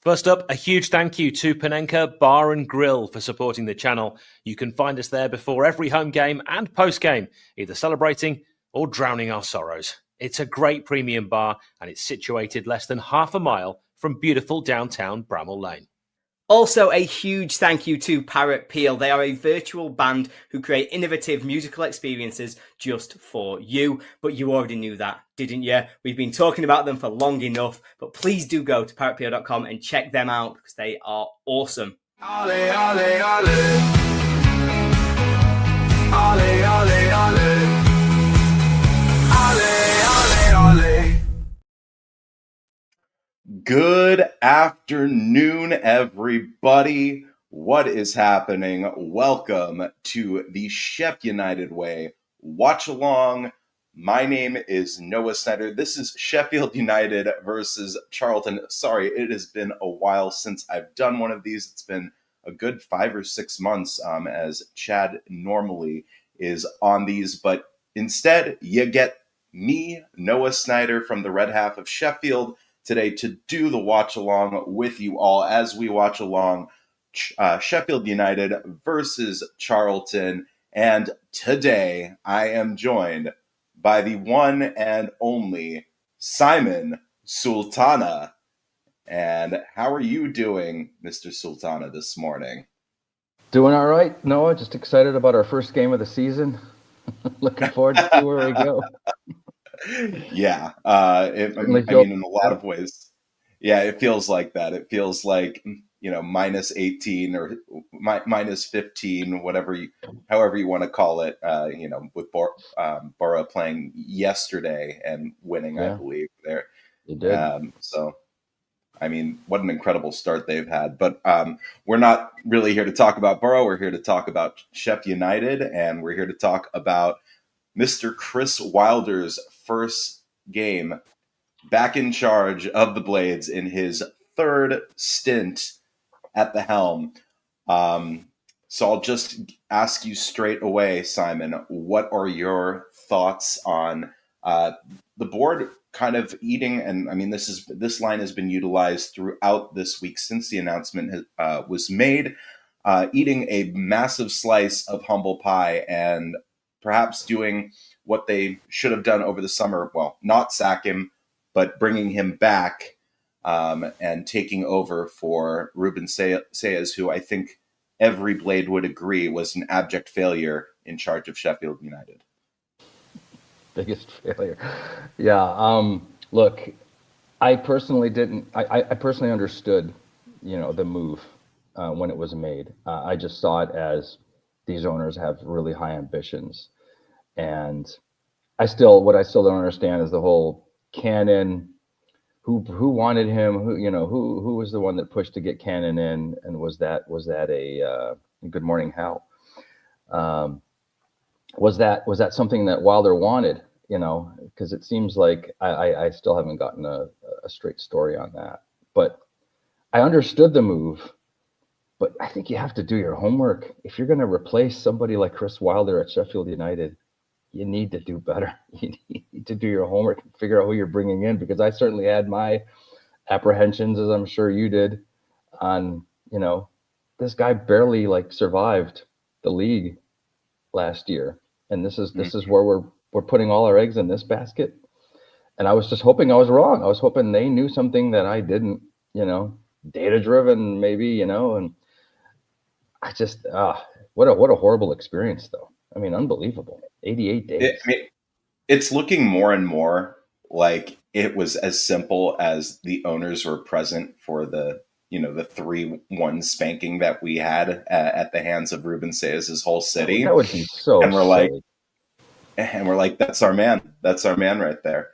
First up, a huge thank you to Panenka Bar and Grill for supporting the channel. You can find us there before every home game and post-game, either celebrating or drowning our sorrows. It's a great premium bar and it's situated less than half a mile from beautiful downtown Bramall Lane. Also, a huge thank you to Parrot Peel. They are a virtual band who create innovative musical experiences just for you. But you already knew that, didn't you? We've been talking about them for long enough. But please do go to parrotpeel.com and check them out because they are awesome. Ale, ale, ale. Ale, ale, ale. Ale, ale, ale. Good afternoon, everybody. What is happening? Welcome to the Sheff United Way Watch Along. My name is Noah Snyder. This is Sheffield United versus Charlton. Sorry, it has been a while since I've done one of these. It's been a good 5 or 6 months, as Chad normally is on these. But instead, you get me, Noah Snyder, from the red half of Sheffield, today to do the watch along with you all as we watch along Sheffield United versus Charlton. And today I am joined by the one and only Simon Sultana. And how are you doing, Mr. Sultana, this morning? Doing all right, Noah. Just excited about our first game of the season. Looking forward to see where we go. Yeah, in a lot of ways, yeah, it feels like that. It feels like, minus 18 or minus 15, however you want to call it, with Borough playing yesterday and winning, yeah. I believe there. You did. So, what an incredible start they've had. But we're not really here to talk about Borough. We're here to talk about Sheff United, and we're here to talk about Mr. Chris Wilder's first game back in charge of the Blades in his third stint at the helm. So I'll just ask you straight away, Simon, what are your thoughts on the board kind of eating? And this line has been utilized throughout this week since the announcement was made, eating a massive slice of humble pie and perhaps doing what they should have done over the summer. Well, not sack him, but bringing him back and taking over for Ruben Sayas, who I think every Blade would agree was an abject failure in charge of Sheffield United. Biggest failure. Yeah. Look, I personally didn't. I personally understood, the move when it was made. I just saw it as these owners have really high ambitions. And what I still don't understand is the whole Cannon, who wanted him, who was the one that pushed to get Cannon in, and was that a Good Morning Hal? Was that something that Wilder wanted? Because it seems like I still haven't gotten a straight story on that. But I understood the move. But I think you have to do your homework. If you're going to replace somebody like Chris Wilder at Sheffield United, you need to do better. You need to do your homework and figure out who you're bringing in, because I certainly had my apprehensions, as I'm sure you did, on, this guy barely survived the league last year. And this is where we're putting all our eggs in this basket. And I was just hoping I was wrong. I was hoping they knew something that I didn't, data driven maybe, and I just, what a horrible experience though. Unbelievable. 88 days. It's looking more and more like it was as simple as the owners were present for the 3-1 spanking that we had at the hands of Ruben Sayas' whole city. That would be so and we're silly. like, that's our man. That's our man right there.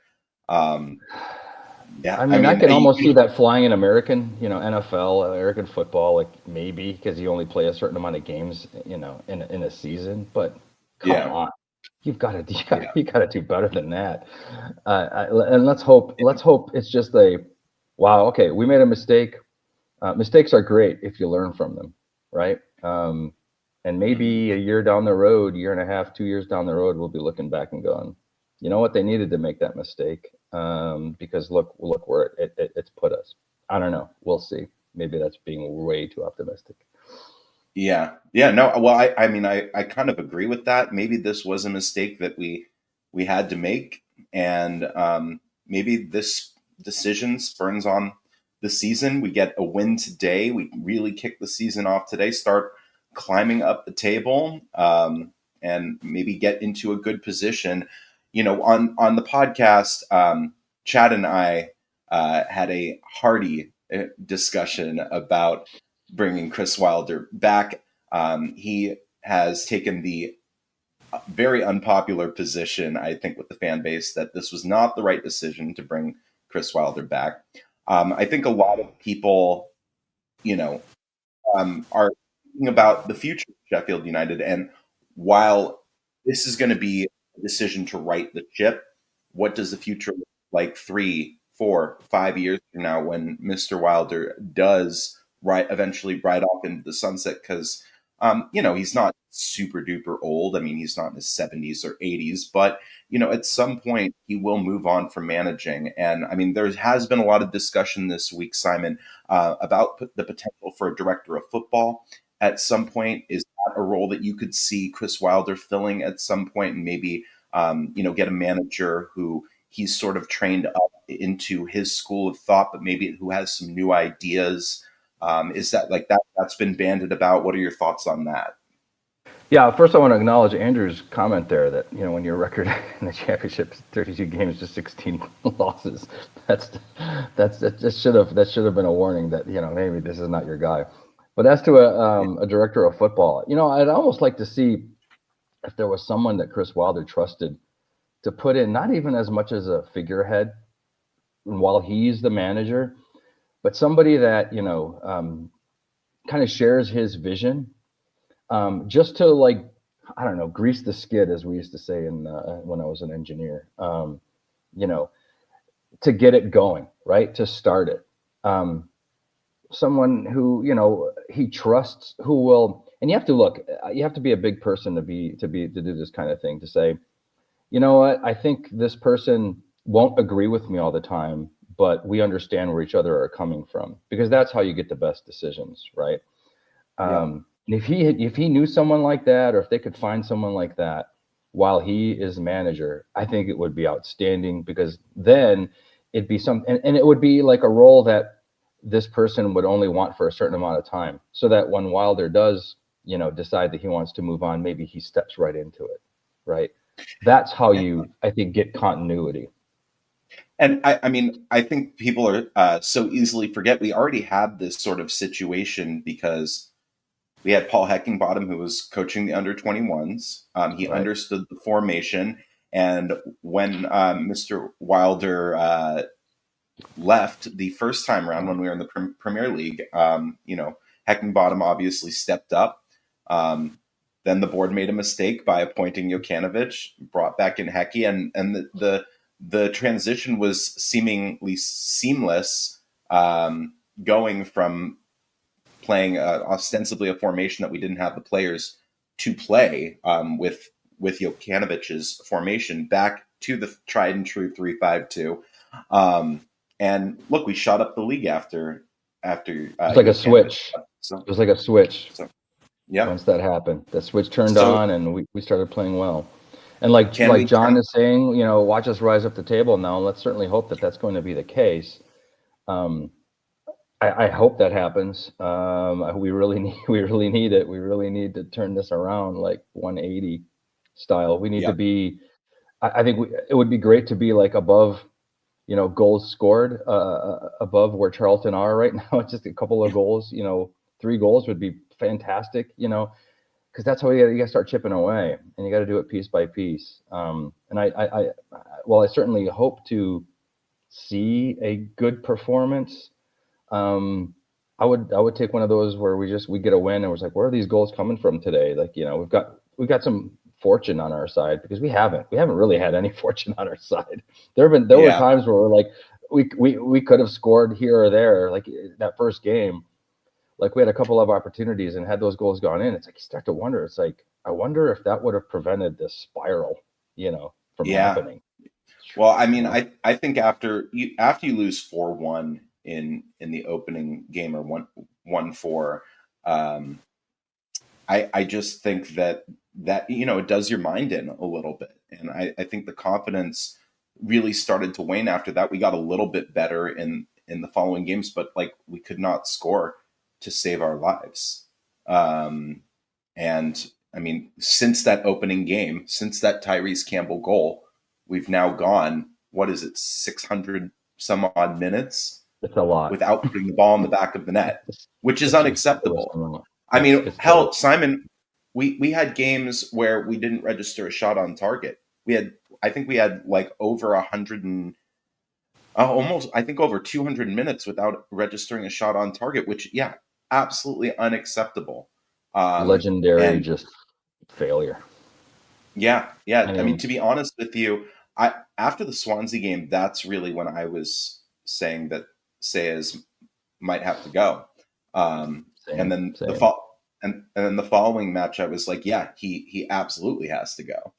Yeah, I can almost see that flying in American, NFL, American football, maybe because you only play a certain amount of games, in a season. But come on, you got to do better than that. And let's hope it's just wow. Okay, we made a mistake. Mistakes are great if you learn from them, right? And maybe a year down the road, year and a half, 2 years down the road, we'll be looking back and going, you know what, they needed to make that mistake. Because look where it's put us. I don't know. We'll see. maybe that's being way too optimistic. Yeah. Yeah. No, well, I mean, I kind of agree with that. Maybe this was a mistake that we had to make. And maybe this decision spurns on the season. We get a win today. We really kick the season off today, start climbing up the table, and maybe get into a good position. You know, on the podcast, Chad and I had a hearty discussion about bringing Chris Wilder back. He has taken the very unpopular position, I think, with the fan base that this was not the right decision to bring Chris Wilder back. I think a lot of people, you know, are thinking about the future of Sheffield United. And while this is going to be a decision to right the ship, what does the future look like 3, 4, 5 years from now when Mr. Wilder does eventually ride off into the sunset? Because you know, he's not super duper old. I mean, he's not in his 70s or 80s, but you know, at some point he will move on from managing. And I mean, there has been a lot of discussion this week, Simon, about the potential for a director of football at some point. Is that a role that you could see Chris Wilder filling at some point, and maybe you know, get a manager who he's sort of trained up into his school of thought, but maybe who has some new ideas? Is that like that's been bandied about? What are your thoughts on that? Yeah, first I want to acknowledge Andrew's comment there that, you know, when your record in the championship is 32 games, just 16 losses, that should have been a warning that, you know, maybe this is not your guy. But as to a director of football, you know, I'd almost like to see if there was someone that Chris Wilder trusted to put in, not even as much as a figurehead while he's the manager, but somebody that, you know, kind of shares his vision, just to, like, I don't know, grease the skid, as we used to say when I was an engineer, you know, to get it going, right? To start it. Someone who, you know, he trusts, who will, and you have to be a big person to do this kind of thing, to say, you know what, I think this person won't agree with me all the time, but we understand where each other are coming from, because that's how you get the best decisions, right? And if he knew someone like that, or if they could find someone like that while he is manager, I think it would be outstanding, because then it'd be and it would be like a role that this person would only want for a certain amount of time, so that when Wilder does, you know, decide that he wants to move on, maybe he steps right into it, right? That's how you, I think, get continuity. And I mean, I think people are so easily forget we already had this sort of situation, because we had Paul Heckingbottom, who was coaching the under-21s. He Right. understood the formation. And when Mr. Wilder left the first time around, when we were in the Premier League, you know, Heckingbottom obviously stepped up. Then the board made a mistake by appointing Jokanovic, brought back in Hecky, and the transition was seemingly seamless, going from playing ostensibly a formation that we didn't have the players to play, with Jokanovic's formation, back to the tried and true 3-5-2. And look, we shot up the league after. It's like a switch. So, It was like a switch. yeah. Once that happened, the switch turned on, and we started playing well. And like John is saying, you know, watch us rise up the table now. And let's certainly hope that that's going to be the case. I hope that happens. We really need it. We really need to turn this around, like 180 style. We need to be. I think it would be great to be like above, you know, goals scored, above where Charlton are right now. Just a couple of goals, you know, 3 goals would be fantastic, you know, because that's how you got to start chipping away, and you got to do it piece by piece. And I certainly hope to see a good performance. I would take one of those where we get a win and we're like, where are these goals coming from today? Like, you know, we've got some fortune on our side, because we haven't really had any fortune on our side. There were times where we're like, we could have scored here or there, like that first game. Like, we had a couple of opportunities, and had those goals gone in, it's like you start to wonder. It's like, I wonder if that would have prevented this spiral, you know, from happening. Well, I mean, I think after you lose 4-1 in the opening game, or 1-4. I just think that it does your mind in a little bit, and I think the confidence really started to wane after that. We got a little bit better in the following games, but like, we could not score to save our lives. And I mean, since that opening game, since that Tyrese Campbell goal, we've now gone, what is it, 600 some odd minutes It's a lot. without putting the ball in the back of the net, which is unacceptable. I Yes, mean, it's hell, terrible. Simon, we had games where we didn't register a shot on target. I think we had like over 100 and almost, I think, over 200 minutes without registering a shot on target, which, yeah, absolutely unacceptable. Legendary, And just failure. yeah. I I mean, mean, to be honest with you, after the Swansea game, that's really when I was saying that Sayers might have to go. And then same. and then the following match, I was like, yeah, he absolutely has to go.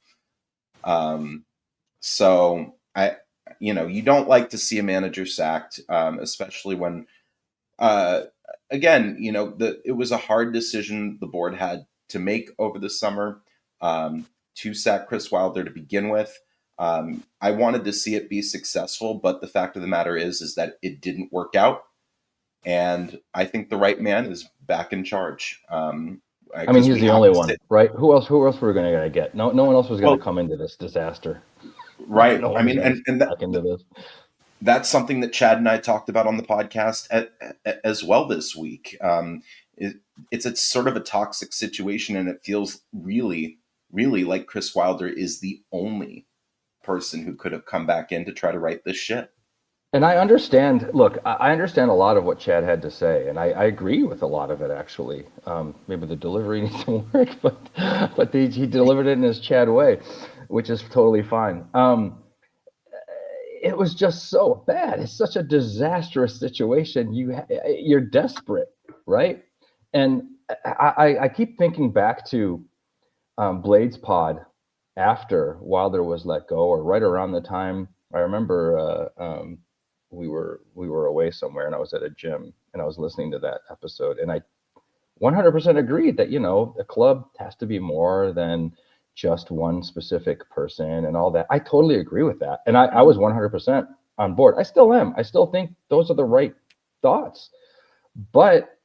So you don't like to see a manager sacked, especially when, again, it was a hard decision the board had to make over the summer, to sack Chris Wilder to begin with. I wanted to see it be successful, but the fact of the matter is that it didn't work out. And I think the right man is back in charge. I mean, he's the only one, right? Who else were we going to get? No one else was going to come into this disaster. Right. No I mean, and back into this. That's something that Chad and I talked about on the podcast as well this week. It's a sort of a toxic situation, and it feels really, really like Chris Wilder is the only person who could have come back in to try to right this ship. And I understand. Look, I understand a lot of what Chad had to say, and I agree with a lot of it. Actually, maybe the delivery needs to work, but he delivered it in his Chad way, which is totally fine. It was just so bad. It's such a disastrous situation. You're desperate, right? And I keep thinking back to Blade's pod after Wilder was let go, or right around the time. I remember we were away somewhere, and I was at a gym, and I was listening to that episode, and I 100% agreed that the club has to be more than just one specific person and all that. I totally agree with that, and I was 100% on board. I still am. I still think those are the right thoughts, but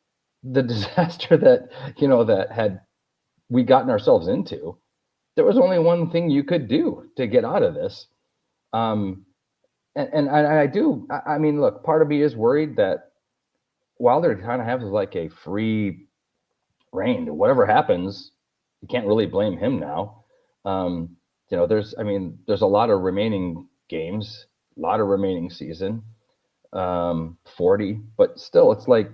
the disaster that that had we gotten ourselves into, there was only one thing you could do to get out of this. And I mean, look, part of me is worried that Wilder kind of has like a free reign to whatever happens. You can't really blame him now. There's a lot of remaining games, a lot of remaining season, 40, but still, it's like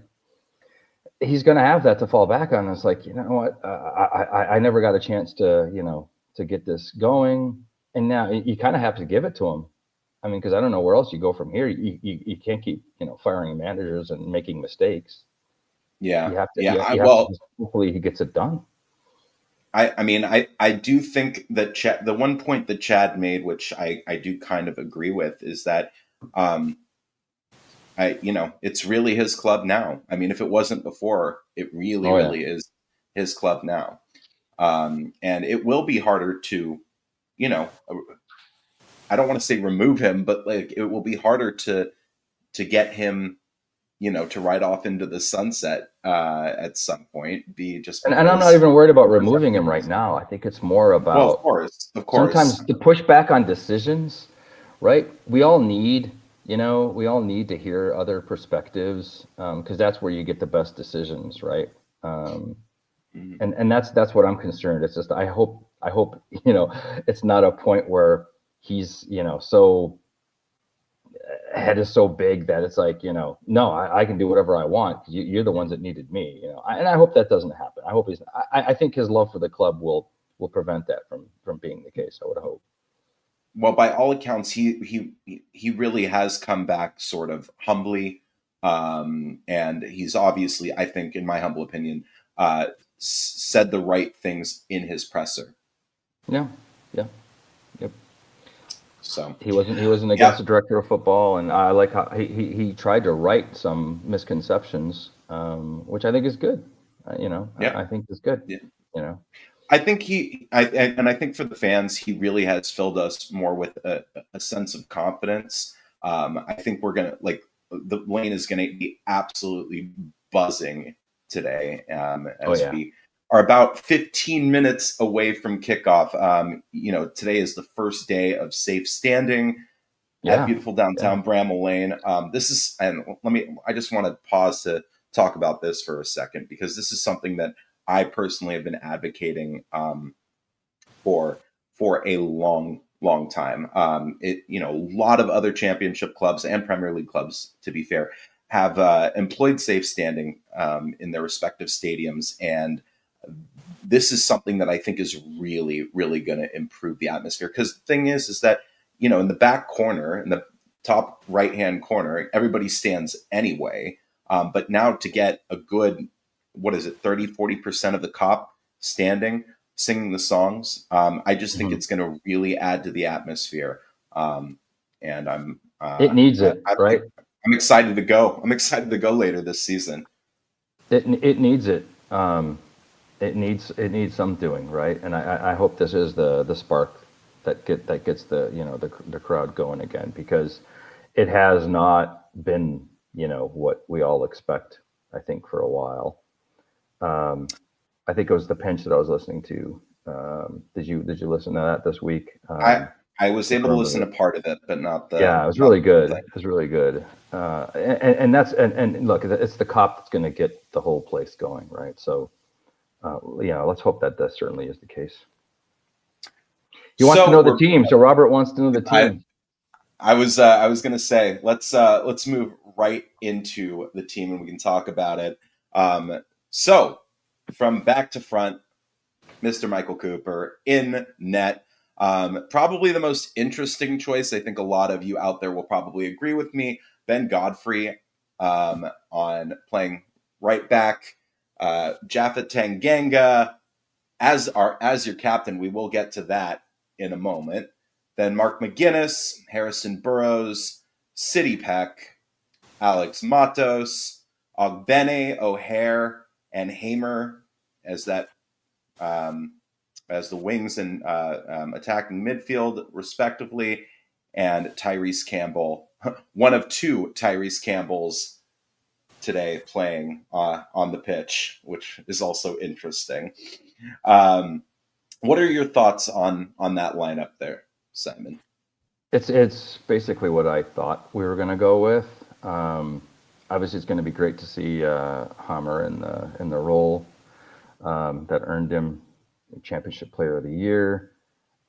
he's going to have that to fall back on. It's like, you know what? I never got a chance to get this going, and now you kind of have to give it to him. I mean, because I don't know where else you go from here. You can't keep firing managers and making mistakes. Yeah, you have to hopefully he gets it done. I do think that the one point that Chad made, which I do kind of agree with, is that it's really his club now. I mean, if it wasn't before, it really is his club now, and it will be harder to I don't want to say remove him, but like, it will be harder to get him, to ride off into the sunset at some point. And I'm not even worried about removing him right now. I think it's more about, well, of course. Sometimes the pushback on decisions, right? We all need to hear other perspectives, because that's where you get the best decisions, right? And that's what I'm concerned. It's just I hope it's not a point where he's so head is so big that it's like no, I can do whatever I want. You're the ones that needed me, and I hope that doesn't happen. I hope I think his love for the club will prevent that from being the case. I would hope. Well, by all accounts, he really has come back sort of humbly, and he's obviously, I think, in my humble opinion, said the right things in his presser. Yeah. Yep. So He wasn't against the director of football, and I like how he tried to right some misconceptions, which I think is good. yeah, I think is good. yeah. You know, I think I think for the fans, he really has filled us more with a sense of confidence. I think we're gonna like the lane is gonna be absolutely buzzing today oh as yeah, we are about 15 minutes away from kickoff. Today is the first day of safe standing at yeah, beautiful yeah. downtown Bramall Lane. This is, and I just want to pause to talk about this for a second because this is something that I personally have been advocating for a long time. A lot of other championship clubs and Premier League clubs, to be fair, have employed safe standing in their respective stadiums, and this is something that I think is really, really going to improve the atmosphere. Because the thing is that in the back corner, in the top right hand corner, everybody stands anyway. But now to get a good, what is it, 30-40% of the cop standing, singing the songs, I just think Mhm. it's going to really add to the atmosphere. And It needs it, right? I'm excited to go. I'm excited to go later this season. It needs it. It needs some doing, right? And I hope this is the spark that gets the crowd going again, because it has not been what we all expect, I think, for a while. I think it was the pinch that I was listening to. Did you listen to that this week? I was able to listen to part of it, but Yeah, it was not really the whole good. thing. It was really good. And look, it's the cop that's going to get the whole place going, right? So, let's hope that certainly is the case. He wants to So know the team. So Robert wants to know the I team. I was going to say let's move right into the team and we can talk about it. So from back to front, Mr. Michael Cooper in net. Probably the most interesting choice. I think a lot of you out there will probably agree with me. Ben Godfrey on playing right back. Japhet Tanganga as your captain. We will get to that in a moment. Then Mark McGuinness, Harrison Burrows, Sidney Peck, Alex Matos, Ogbene, O'Hare, and Hamer as that as the wings and attacking midfield, respectively, and Tyrese Campbell, one of two Tyrese Campbells today playing on the pitch, which is also interesting. What are your thoughts on that lineup there, Simon? It's basically what I thought we were going to go with. Obviously, it's going to be great to see Hammer in the role that earned him Championship Player of the Year.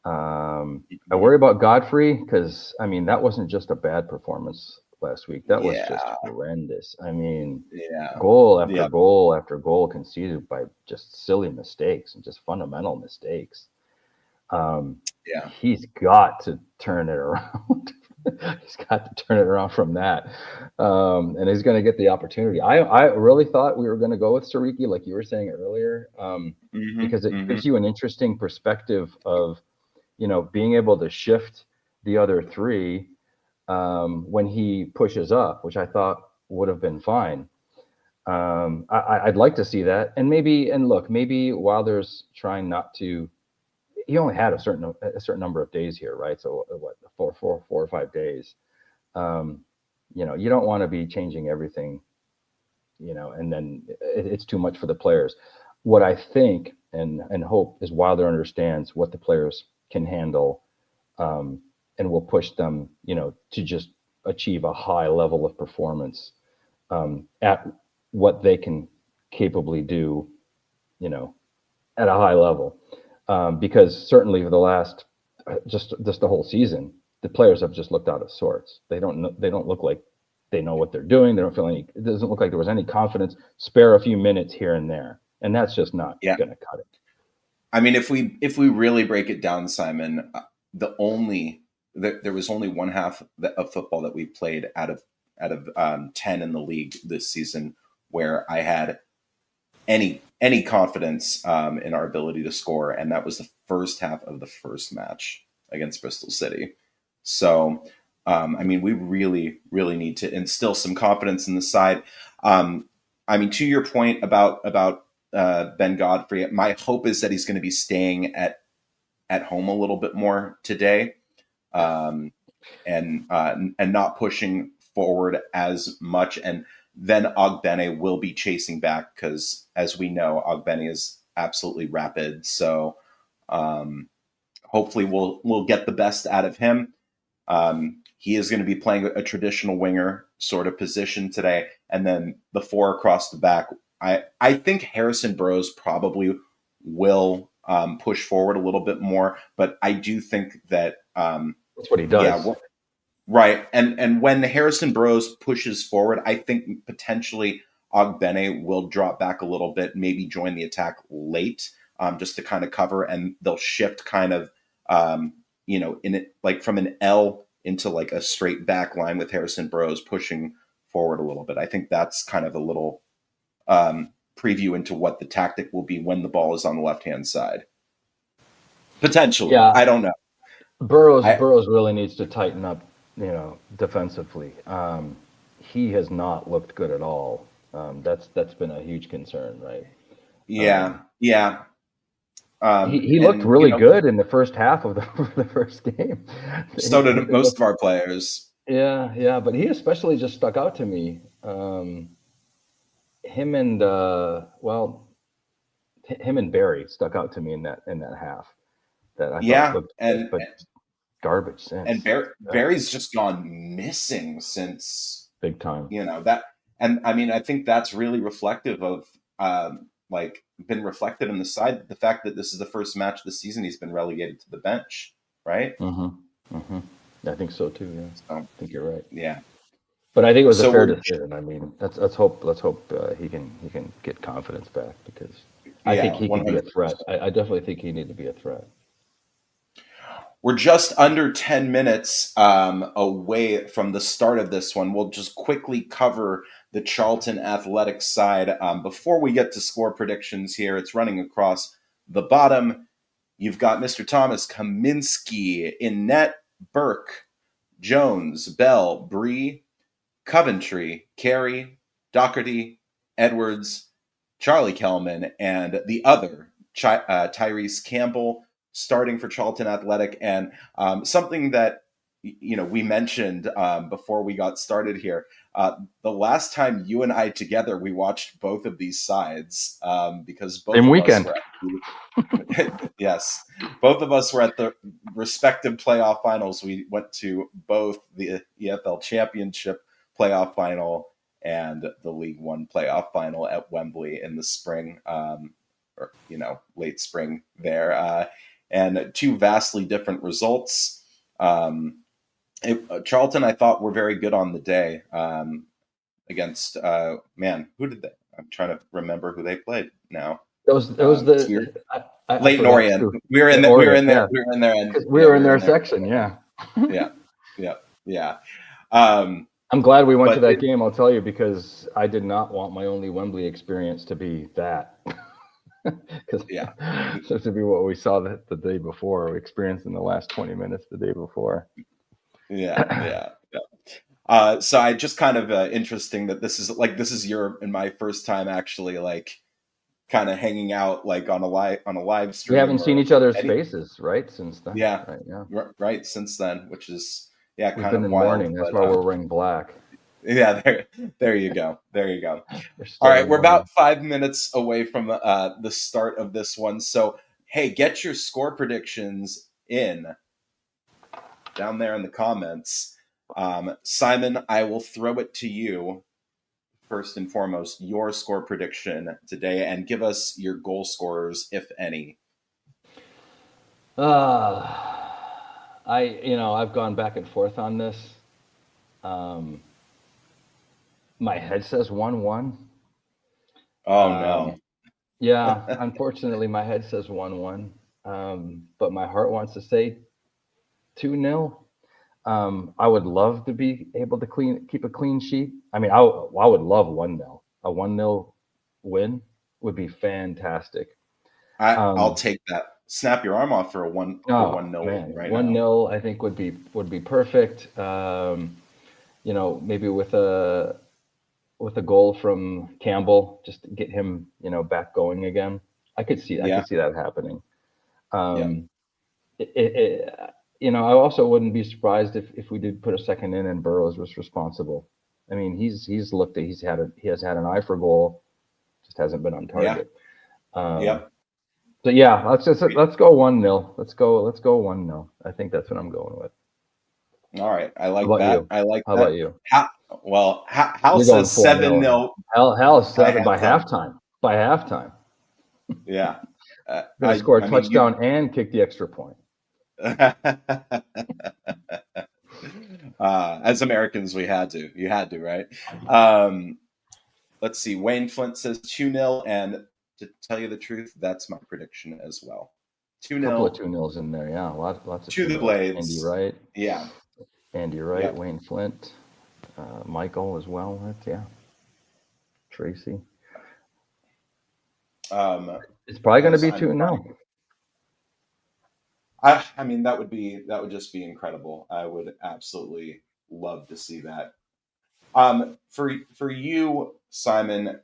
I worry about Godfrey because that wasn't just a bad performance last week. That was just horrendous. Goal after goal after goal conceded by just silly mistakes and just fundamental mistakes. He's got to turn it around. He's got to turn it around from that, and he's going to get the opportunity. I really thought we were going to go with Siriki, like you were saying earlier, because it gives you an interesting perspective of being able to shift the other three when he pushes up, which I thought would have been fine. I'd like to see that, and maybe Wilder's trying not to. He only had a certain number of days here, right? So what, 4 or 5 days? You don't want to be changing everything, and then it's too much for the players. What I think and hope is Wilder understands what the players can handle, and will push them, to just achieve a high level of performance at what they can capably do, at a high level. Because certainly for the last just the whole season, the players have just looked out of sorts. They don't look like they know what they're doing. They don't feel any. It doesn't look like there was any confidence. Spare a few minutes here and there, and that's just not going to cut it. If we really break it down, Simon, there was only one half of football that we played out of 10 in the league this season where I had any confidence in our ability to score, and that was the first half of the first match against Bristol City. So, I mean, we really, really need to instill some confidence in the side. I mean, to your point about Ben Godfrey, my hope is that he's going to be staying at home a little bit more today, and not pushing forward as much. And then Ogbene will be chasing back because, as we know, Ogbene is absolutely rapid. So hopefully we'll get the best out of him. He is going to be playing a traditional winger sort of position today, and then the 4 across the back. I think Harrison Burrows probably will push forward a little bit more, but I do think that that's what he does. Yeah, right. And when Harrison Burrows pushes forward, I think potentially Ogbene will drop back a little bit, maybe join the attack late, just to kind of cover, and they'll shift kind of in it, like from an L into like a straight back line with Harrison Burrows pushing forward a little bit. I think that's kind of a little preview into what the tactic will be when the ball is on the left-hand side. Potentially. Yeah. I don't know. Burrows really needs to tighten up, defensively. He has not looked good at all. That's been a huge concern, right? Yeah. He looked really good in the first half of the first game. So did most of our players. Yeah, but he especially just stuck out to me. Him and Barry stuck out to me in that half. That I thought looked good, but garbage since. And Barry's just gone missing since big time. That, and I mean, I think that's really reflective of been reflected in the side, the fact that this is the first match of the season he's been relegated to the bench, right? I think so too. Yeah, so, I think you're right. Yeah, but I think it was a fair decision. I mean, let's hope he can get confidence back, because I think he can be a threat. I definitely think he needs to be a threat. We're just under 10 minutes away from the start of this one. We'll just quickly cover the Charlton Athletic side. Before we get to score predictions here, it's running across the bottom. You've got Mr. Thomas Kaminsky in net, Burke, Jones, Bell, Bree, Coventry, Carey, Doherty, Edwards, Charlie Kellman, and the other, Tyrese Campbell, starting for Charlton Athletic. And something that we mentioned before we got started here, the last time you and I together, we watched both of these sides because both same of weekend. Us yes, both of us were at the respective playoff finals. We went to both the EFL Championship playoff final and the League One playoff final at Wembley in the spring, or late spring there. And two vastly different results. Charlton, I thought, were very good on the day against who did they? I'm trying to remember who they played now. It was the Leighton Orient. We were in there. We were in there. We were in their section. Yeah. Yeah. I'm glad we went to that game. I'll tell you, because I did not want my only Wembley experience to be that. So to be what we saw the day before, we experienced in the last 20 minutes the day before. Yeah. So I just kind of interesting that this is your and my first time actually kind of hanging out on a live stream. We haven't seen each other's faces since then. Yeah, right since then, which is kind of wild. Morning. That's why we're wearing black. Yeah, there you go. All right, we're about 5 minutes away from the start of this one. So, hey, get your score predictions in down there in the comments. Simon, I will throw it to you first and foremost, your score prediction today, and give us your goal scorers, if any. I've gone back and forth on this. My head says 1-1. Oh no. Yeah, unfortunately my head says 1-1. But my heart wants to say 2-0. I would love to be able to keep a clean sheet. I mean, I would love 1-0. A 1-0 win would be fantastic. I'll take that. Snap your arm off for a 1-0 win right now. 1-0 I think would be perfect. Maybe with a goal from Campbell, just to get him, back going again. I could see that happening. I also wouldn't be surprised if we did put a second in and Burrows was responsible. I mean, he has had an eye for goal, just hasn't been on target. But yeah, let's go 1-0. Let's go 1-0. I think that's what I'm going with. All right, I like that. I like that. How about you? Hal says 7-0. Hal is 7 by halftime. By halftime. Yeah. Going to score a touchdown and kick the extra point. As Americans, we had to. You had to, right? Let's see. Wayne Flint says 2-0, and to tell you the truth, that's my prediction as well. 2-0. A couple of 2-0s in there, yeah. Lots of to the Blades. Andy Wright. Yeah. Andy Wright, Yep. Wayne Flint, Michael as well. Tracy. It's probably going to be 2-0. I mean, that would just be incredible. I would absolutely love to see that. For you, Simon,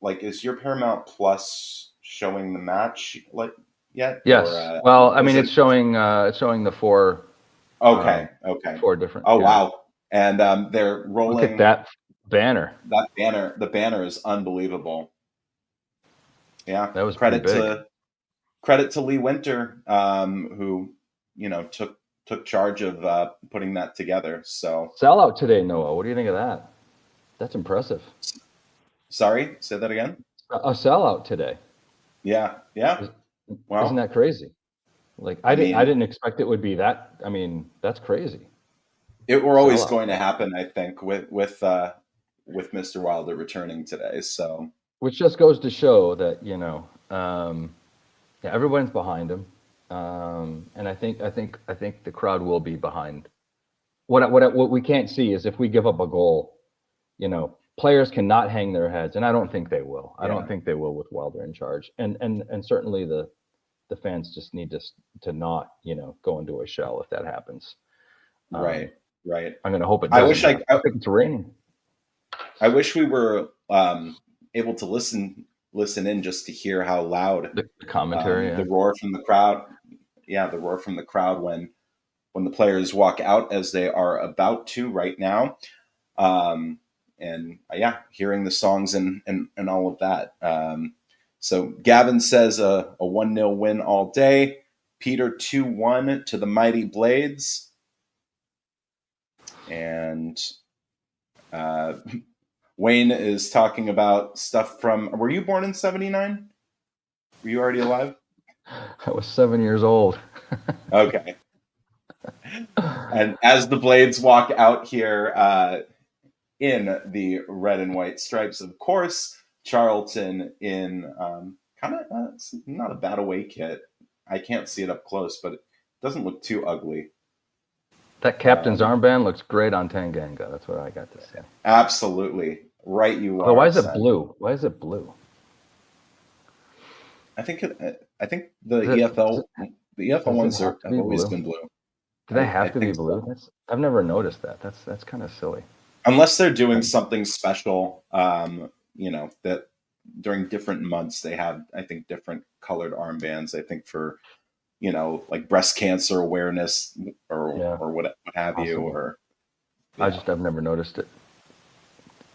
is your Paramount Plus showing the match yet? Yes. It's showing the 4. Okay. 4 different. Oh, wow. And they're rolling. Look at that banner. The banner is unbelievable. Yeah. That was credit to Lee Winter, who took charge of putting that together. So sellout today, Noah. What do you think of that? That's impressive. Sorry, say that again. A sellout today. Yeah. Wow. Isn't that crazy? I didn't expect it would be that. I mean, that's crazy. It were always going to happen, I think, with Mr. Wilder returning today. So, which just goes to show that everyone's behind him, and I think the crowd will be behind. What we can't see is if we give up a goal, players cannot hang their heads, and I don't think they will. I don't think they will with Wilder in charge, and certainly the fans just need to not go into a shell if that happens. Right. I'm going to hope it doesn't. I think it's raining. I wish we were able to listen in just to hear how loud the commentary, the roar from the crowd. Yeah, the roar from the crowd when the players walk out, as they are about to right now. Hearing the songs and all of that. So Gavin says a 1-0 win all day. Peter 2-1 to the Mighty Blades. And Wayne is talking about stuff from. Were you born in 79? Were you already alive? I was 7 years old. Okay. And as the Blades walk out here in the red and white stripes, of course, Charlton in it's not a bad away kit. I can't see it up close, but it doesn't look too ugly. That captain's armband looks great on Tanganga. That's what I got to say. Absolutely. Right you are. But why is it blue? Why is it blue? I think the EFL ones have always been blue. Do they have to be blue? So. I've never noticed that. That's kind of silly. Unless they're doing something special, that during different months they have, I think, different colored armbands. I think for like breast cancer awareness or what have you. Or I've never noticed it.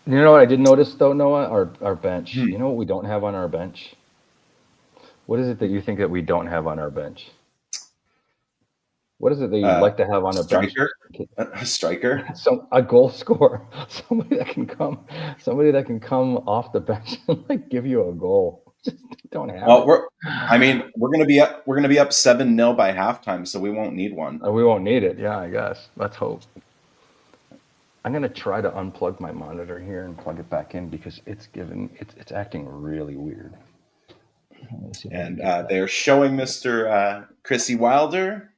You know what I did notice though, Noah? Our bench. You know what we don't have on our bench? What is it that you think that we don't have on our bench? What is it that you'd like to have on a bench? A striker? A goal scorer. Somebody that can come off the bench and give you a goal. Just don't have it. We're gonna be up 7-0 by halftime, so we won't need one. We won't need it, yeah, I guess. Let's hope. I'm gonna try to unplug my monitor here and plug it back in because it's acting really weird. And they're showing Mr. Chrissy Wilder.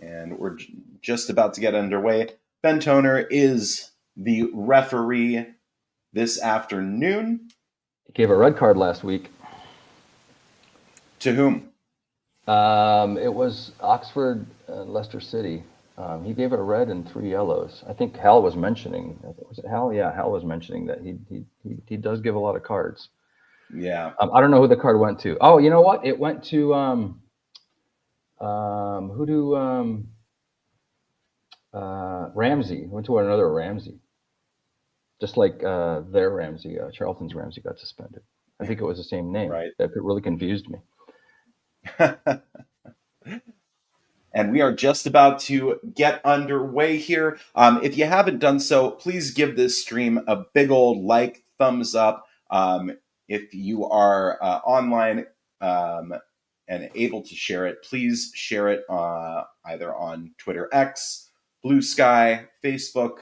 And we're just about to get underway. Ben Toner is the referee this afternoon. He gave a red card last week. To whom? It was Oxford, Leicester City. He gave it a red and 3 yellows. I think Hal was mentioning. Was it Hal? Yeah, Hal was mentioning that he does give a lot of cards. Yeah. I don't know who the card went to. Oh, you know what? It went to who do Ramsey. It went to another Ramsey. Just like their Ramsey, Charlton's Ramsey got suspended. I think it was the same name. Right. That really confused me. And we are just about to get underway here. If you haven't done so, please give this stream a big old like, thumbs up. If you are online and able to share it, please share it either on Twitter X, Blue Sky, Facebook,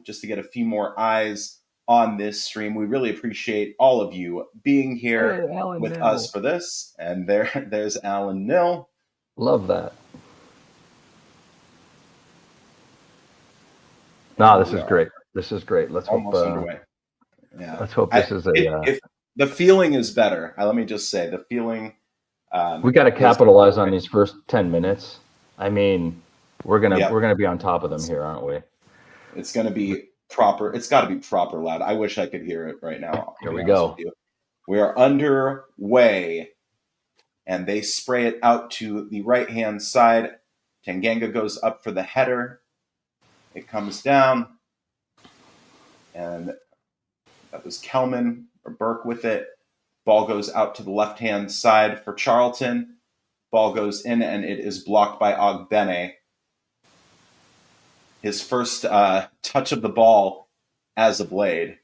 just to get a few more eyes on this stream. We really appreciate all of you being here with us for this. And there's Alan Nill. Love that. No, this is great. This is great. Let's almost hope. Underway. Yeah. Let's hope this is a. If the feeling is better, let me just say the feeling. We got to capitalize on these first 10 minutes. I mean, we're gonna be on top of them here, aren't we? It's gonna be proper. It's got to be proper loud. I wish I could hear it right now. Here we go. We are underway, and they spray it out to the right-hand side. Tanganga goes up for the header. It comes down, and that was Kelman or Burke with it. Ball goes out to the left-hand side for Charlton. Ball goes in, and it is blocked by Ogbene. His first touch of the ball as a Blade.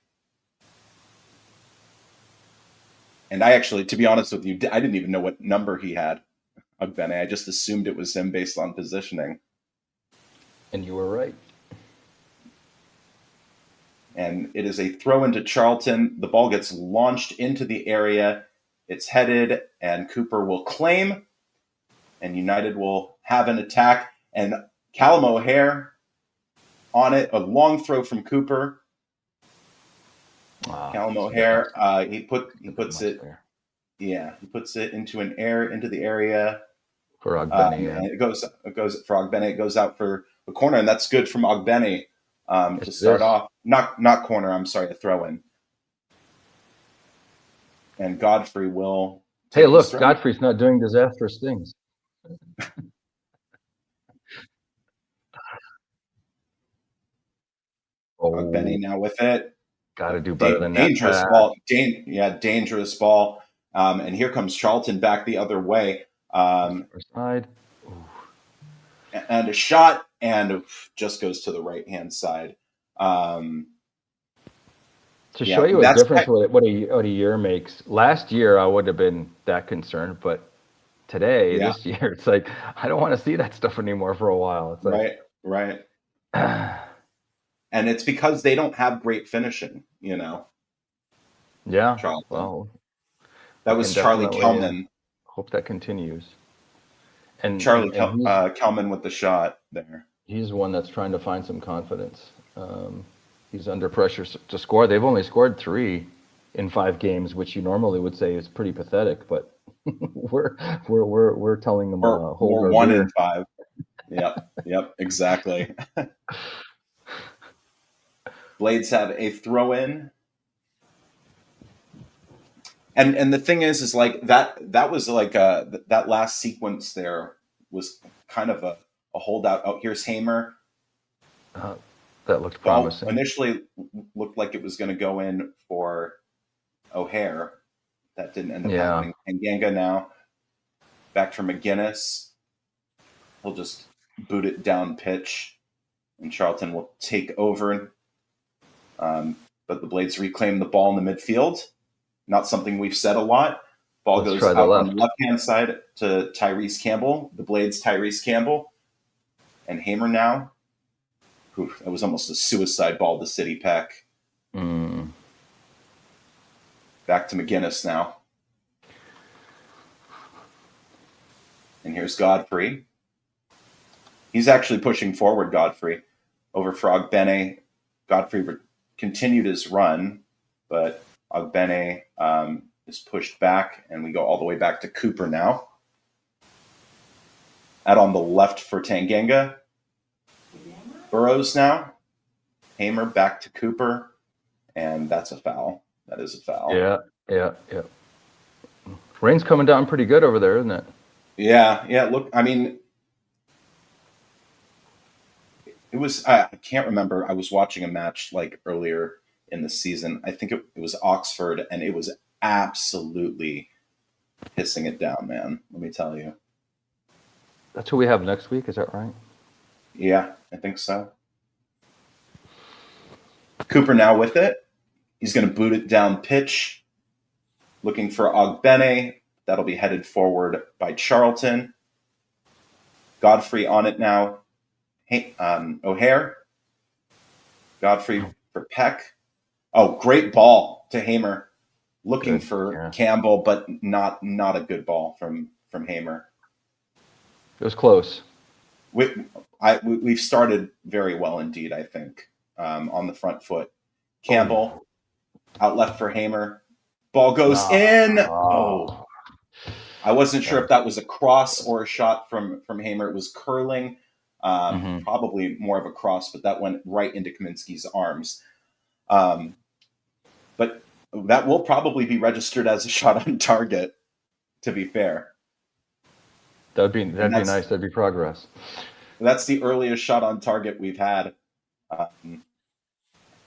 And I actually, to be honest with you, I didn't even know what number he had, Ogbene. I just assumed it was him based on positioning. And you were right. And it is a throw into Charlton. The ball gets launched into the area. It's headed, and Cooper will claim. And United will have an attack. And Callum O'Hare on it, a long throw from Cooper. Wow. Callum O'Hare, he puts it into the area for Ogbene. And it goes for Ogbene. It goes out for the corner, and that's good from Ogbene to start off. Not corner. I'm sorry, a throw in. And Godfrey will. Hey, look, Godfrey's not doing disastrous things. Ogbene now with it. Got to do better than that. Dangerous ball. Dangerous ball. And here comes Charlton back the other way. Side. And a shot, and just goes to the right-hand side. To show you a difference what a year makes. Last year, I would have been that concerned, but today, this year, it's like, I don't want to see that stuff anymore for a while. It's like, right. And it's because they don't have great finishing, you know. Yeah. Charlton. Well, that was Charlie Kelman. Hope that continues. And Charlie Kelman with the shot there. He's the one that's trying to find some confidence. He's under pressure to score. They've only scored 3 in 5 games, which you normally would say is pretty pathetic, but we're telling them we're 1 in 5. Yep, exactly. Blades have a throw in. And the thing is like that was like that last sequence there was kind of a holdout. Oh, here's Hamer. That looked promising. Initially looked like it was going to go in for O'Hare. That didn't end up happening. And Ganga now back for McGuinness. He'll just boot it down pitch, and Charlton will take over. But the Blades reclaim the ball in the midfield. Not something we've said a lot. Ball goes out on the left-hand side to Tyrese Campbell. The Blades, Tyrese Campbell. And Hamer now. That was almost a suicide ball to City Peck. Back to McGuinness now. And here's Godfrey. He's actually pushing forward, Godfrey. Over for Ogbene. Godfrey continued his run, but Ogbene is pushed back, and we go all the way back to Cooper now. Out on the left for Tanganga. Burrows now. Hamer back to Cooper, and that's a foul. That is a foul. Yeah. Rain's coming down pretty good over there, isn't it? Yeah. Look, I mean, it was, I can't remember. I was watching a match like earlier in the season. I think it was Oxford, and it was absolutely pissing it down, man. Let me tell you. That's who we have next week. Is that right? Yeah, I think so. Cooper now with it. He's going to boot it down pitch. Looking for Ogbene. That'll be headed forward by Charlton. Godfrey on it now. O'Hare. Godfrey for Peck. Oh, great ball to Hamer. Looking for Campbell, but not a good ball from Hamer. It was close. We've started very well indeed, I think, on the front foot. Campbell out left for Hamer. Ball goes in. Oh. I wasn't sure if that was a cross or a shot from Hamer. It was curling, probably more of a cross, but that went right into Kaminsky's arms. But that will probably be registered as a shot on target, to be fair. That'd be nice. That'd be progress. That's the earliest shot on target we've had, I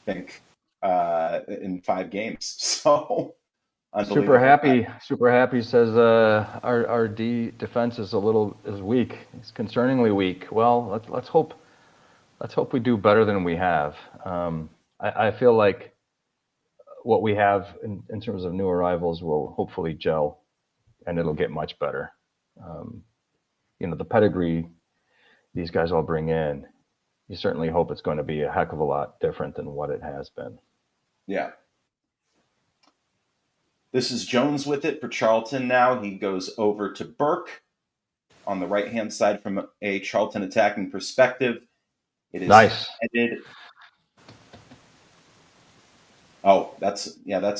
think, in 5 games. So super happy says our defense is weak. It's concerningly weak. Well, let's hope we do better than we have. I feel like what we have in terms of new arrivals will hopefully gel, and it'll get much better. The pedigree these guys all bring in, you certainly hope it's going to be a heck of a lot different than what it has been. Yeah. This is Jones with it for Charlton now. He goes over to Burke on the right-hand side from a Charlton attacking perspective. It is nice. Headed. Oh, that's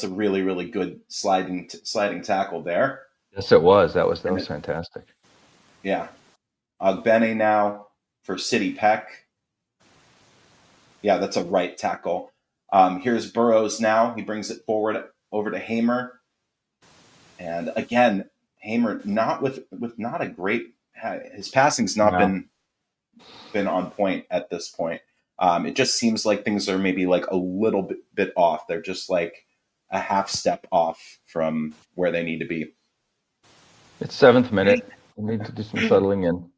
a really, really good sliding tackle there. Yes, it was. That was fantastic. Yeah. Ogbene now for City Peck. Yeah, that's a right tackle. Here's Burrows now. He brings it forward over to Hamer. And again, Hamer not with not a great, his passing's not been on point at this point. It just seems like things are maybe like a little bit off. They're just like a half step off from where they need to be. It's 7th minute. We need to do some settling in.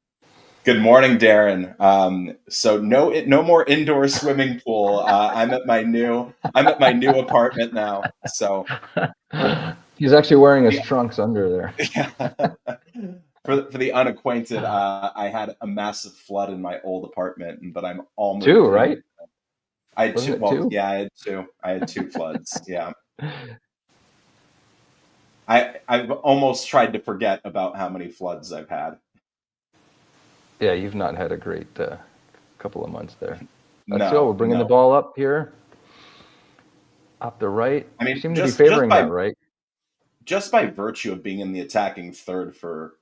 Good morning, Darren. So no more indoor swimming pool. I'm at my new apartment now. So he's actually wearing his trunks under there. Yeah. For the unacquainted, I had a massive flood in my old apartment, but I'm almost 2, right? I had 2. Well, 2? yeah, I had 2. I had 2 floods. Yeah. I've almost tried to forget about how many floods I've had. Yeah, you've not had a great couple of months there. No, we're bringing the ball up here, up the right. I mean, you seem to be favoring that, right? Just by virtue of being in the attacking third for,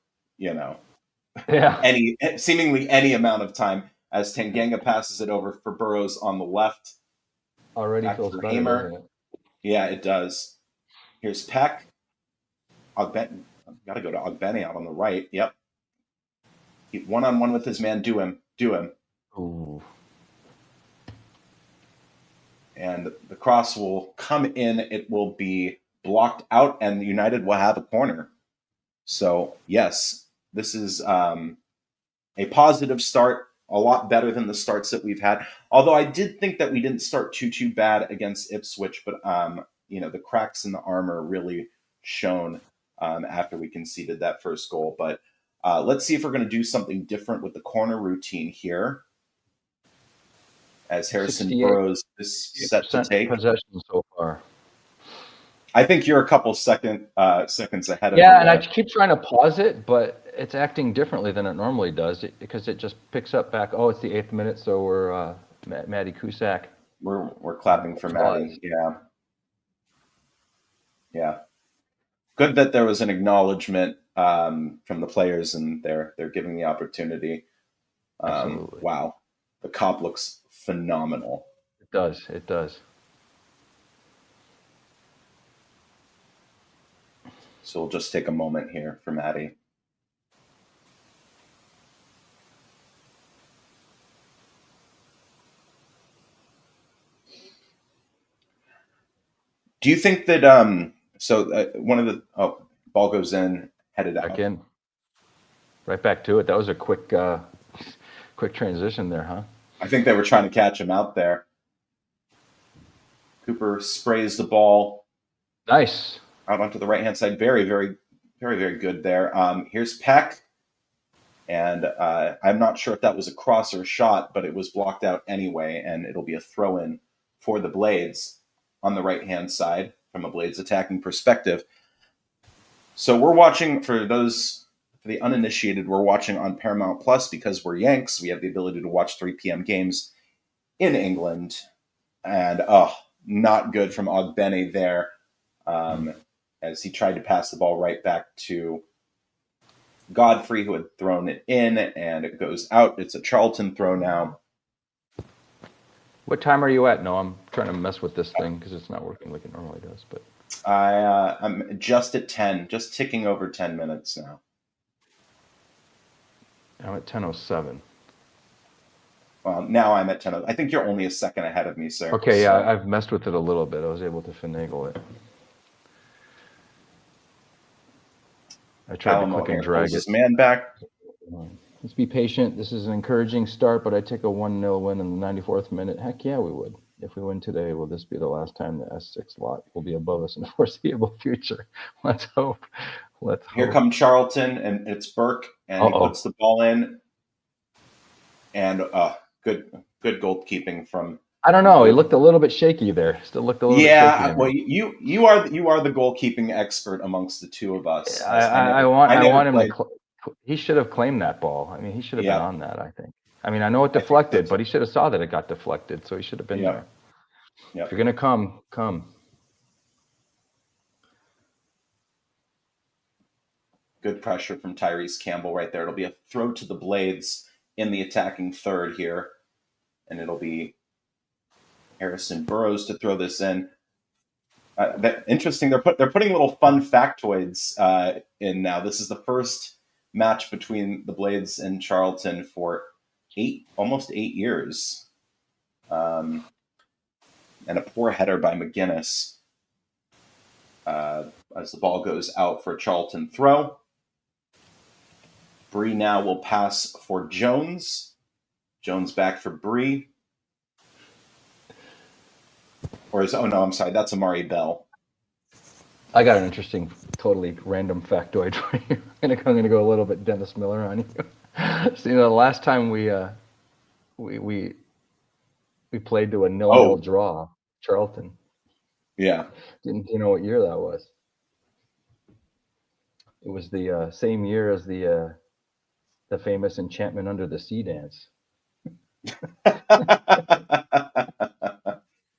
seemingly any amount of time, as Tanganga passes it over for Burrows on the left. Already feels better, doesn't it? Yeah, it does. Here's Peck. Got to go to Ogbene out on the right. Yep. One-on-one with his man. Do him. Ooh. And the cross will come in. It will be blocked out, and United will have a corner. So, yes, this is a positive start, a lot better than the starts that we've had. Although I did think that we didn't start too bad against Ipswich, but, the cracks in the armor really shone after we conceded that first goal. But let's see if we're going to do something different with the corner routine here. As Harrison Burrows is set to take possession so far. I think you're a couple seconds ahead of me. Yeah, and I keep trying to pause it, but it's acting differently than it normally does because it just picks up back. Oh, it's the 8th minute, so we're Maddie Cusack. We're clapping for Maddie. Yeah. good that there was an acknowledgement from the players, and they're giving the opportunity. Absolutely. Wow, the cop looks phenomenal. It does. It does. So we'll just take a moment here for Maddie. Do you think that one of the ball goes in, headed out. Back in. Right back to it. That was a quick transition there, huh? I think they were trying to catch him out there. Cooper sprays the ball. Nice. Out onto the right-hand side. Very, very, very, very good there. Here's Peck. And I'm not sure if that was a cross or a shot, but it was blocked out anyway, and it'll be a throw-in for the Blades on the right-hand side from a Blades attacking perspective. So we're watching, for the uninitiated, we're watching on Paramount Plus because we're Yanks. We have the ability to watch 3 p.m. games in England. And, not good from Ogbene there as he tried to pass the ball right back to Godfrey, who had thrown it in, and it goes out. It's a Charlton throw now. What time are you at? No, I'm trying to mess with this thing because it's not working like it normally does. But I'm just at 10, just ticking over 10 minutes now. I'm at 10:07. Well, now I'm at 10. I think you're only a second ahead of me, sir. Okay, yeah, I've messed with it a little bit. I was able to finagle it. I tried to click and drag it. His man back. Let's be patient. This is an encouraging start, but I take a 1-0 win in the 94th minute. Heck yeah, we would. If we win today, will this be the last time the S6 lot will be above us in the foreseeable future? Let's hope. Here come Charlton, and it's Burke, and he puts the ball in. And good goalkeeping from. I don't know. He looked a little bit shaky there. Still looked a little bit shaky. Yeah, well, you are the goalkeeping expert amongst the two of us. I want him to. He should have claimed that ball. I mean, he should have been on that, I think. I mean, I know it deflected, but he should have saw that it got deflected, so he should have been there. Yep. If you're going to come. Good pressure from Tyrese Campbell right there. It'll be a throw to the Blades in the attacking third here, and it'll be Harrison Burrows to throw this in. Interesting. They're putting little fun factoids in now. This is the first match between the Blades and Charlton for almost 8 years, and a poor header by McGuinness as the ball goes out for a Charlton throw. Bree now will pass for Jones. Jones back for Bree. I'm sorry, that's Amari Bell. I got an interesting, totally random factoid for you. I'm going to go a little bit Dennis Miller on you. So, the last time we played to a 0-0 draw, Charlton. Yeah. Do you know what year that was? It was the same year as the famous Enchantment Under the Sea dance.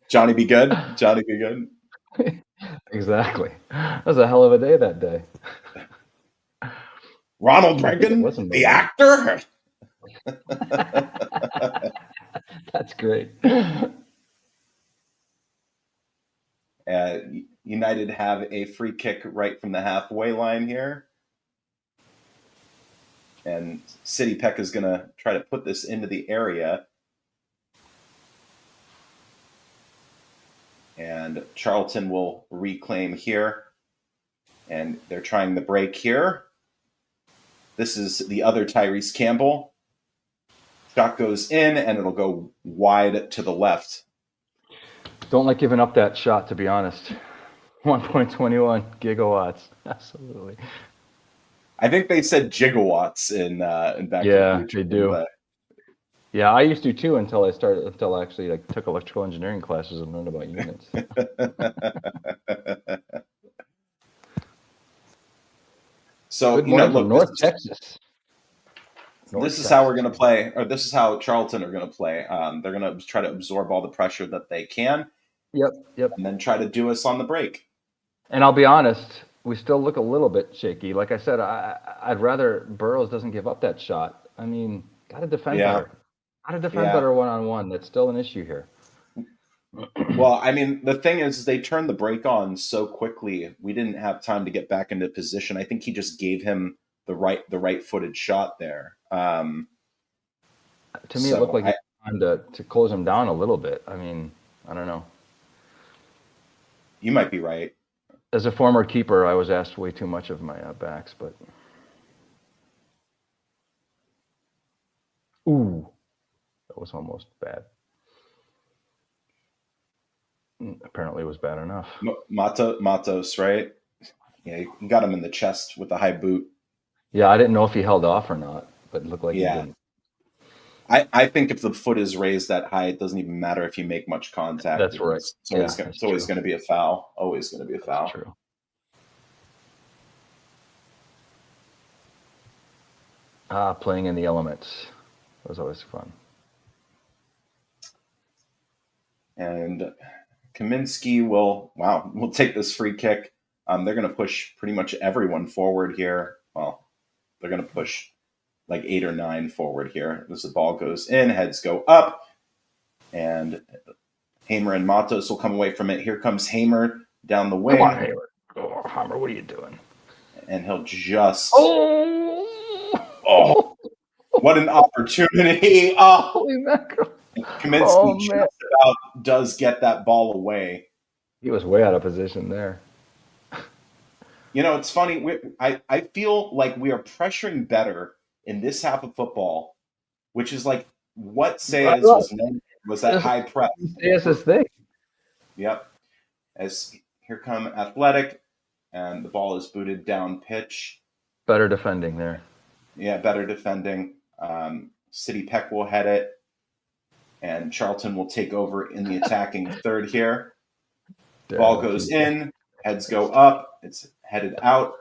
Johnny be good. Exactly. That was a hell of a day that day. Ronald Reagan, the actor. That's great. United have a free kick right from the halfway line here. And City Peck is going to try to put this into the area. And Charlton will reclaim here. And they're trying the break here. This is the other Tyrese Campbell. Shot goes in, and it'll go wide to the left. Don't like giving up that shot, to be honest. 1.21 gigawatts. Absolutely. I think they said gigawatts in Back to the Future. They do. Yeah, I used to too until I actually took electrical engineering classes and learned about units. So look, North Texas. This is how we're going to play, or this is how Charlton are going to play. They're going to try to absorb all the pressure that they can. Yep. And then try to do us on the break. And I'll be honest, we still look a little bit shaky. Like I said, I'd rather Burrows doesn't give up that shot. I mean, got to defend Yeah. better. Got to defend Yeah. better one-on-one. That's still an issue here. Well, I mean, the thing is they turned the brake on so quickly. We didn't have time to get back into position. I think he just gave him the right-footed shot there. To me, so it looked like he was trying to close him down a little bit. I mean, I don't know. You might be right. As a former keeper, I was asked way too much of my backs, but ooh, that was almost bad. Apparently, it was bad enough. Matos, right? Yeah, you got him in the chest with the high boot. Yeah, I didn't know if he held off or not, but it looked like he Yeah. didn't. I think if the foot is raised that high, it doesn't even matter if you make much contact. That's right. It's always going to be a foul. Always going to be a foul. That's true. Playing in the elements. That was always fun. And Kaminsky will take this free kick. They're going to push pretty much everyone forward here. Well, they're going to push like 8 or 9 forward here. As the ball goes in, heads go up, and Hamer and Matos will come away from it. Here comes Hamer down the wing. Come on, Hamer. Oh, Hamer, what are you doing? And he'll just... Oh, what an opportunity. Oh, holy mackerel. Kaminsky just about does get that ball away. He was way out of position there. You know, it's funny. I feel like we are pressuring better in this half of football, which is like what Sayers was that high press. Sayers' thing. Yep. As here come Athletic, and the ball is booted down pitch. Better defending there. Yeah, better defending. City Peck will head it, and Charlton will take over in the attacking third here. Ball goes in, heads go up, it's headed out.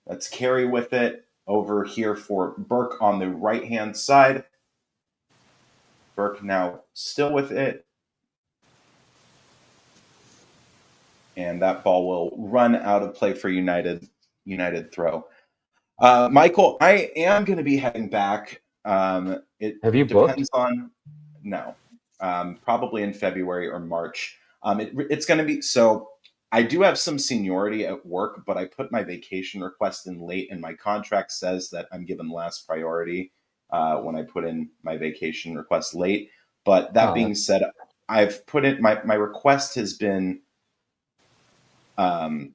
Let's carry with it over here for Burke on the right-hand side. Burke now still with it. And that ball will run out of play for United throw. Michael, I am going to be heading back. It Have you depends booked? on no, probably in February or March. It's going to be so. I do have some seniority at work, but I put my vacation request in late, and my contract says that I'm given last priority when I put in my vacation request late. But that being said, I've put in my request has been. My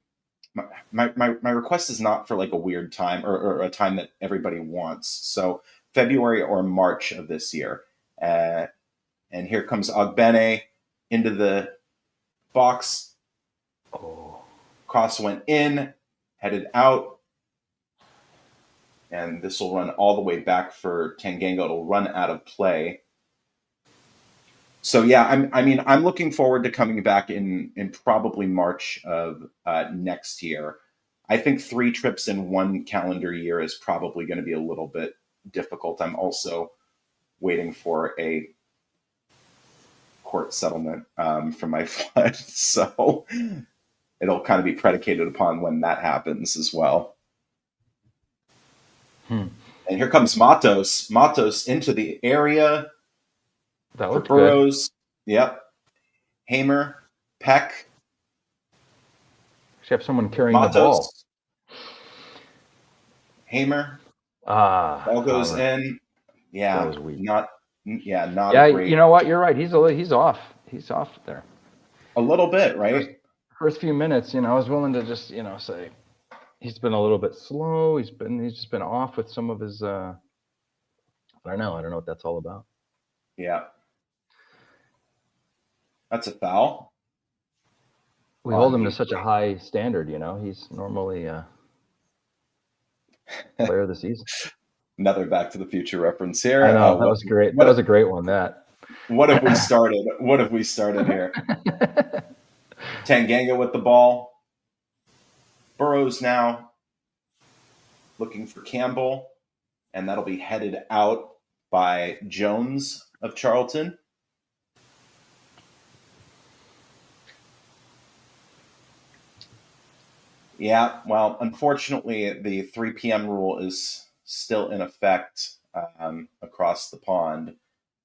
request is not for like a weird time or a time that everybody wants. So February or March of this year. And here comes Ogbene into the box. Oh. Cross went in, headed out. And this will run all the way back for Tanganga. It'll run out of play. So yeah, I'm looking forward to coming back in probably March of next year. I think 3 trips in 1 calendar year is probably going to be a little bit difficult. I'm also waiting for a court settlement from my flood, so it'll kind of be predicated upon when that happens as well. And here comes Matos. Matos into the area. That For looked Burrows, yep. Hamer, Peck, Should have someone carrying Matos, the ball. Hamer. Ball goes in. Yeah, That was weak. not Yeah, great. you know what? You're right. He's off. He's off there. A little bit, right? First few minutes, I was willing to just, say he's been a little bit slow. He's just been off with some of his. I don't know what that's all about. Yeah. That's a foul. We hold him to such a high standard, He's normally player of the season. Another Back to the Future reference here. I know, that was great. That was a great one, that. What have we started? What have we started here? Tanganga with the ball. Burrows now looking for Campbell, and that'll be headed out by Jones of Charlton. Yeah, well, unfortunately, the 3 p.m. rule is still in effect across the pond.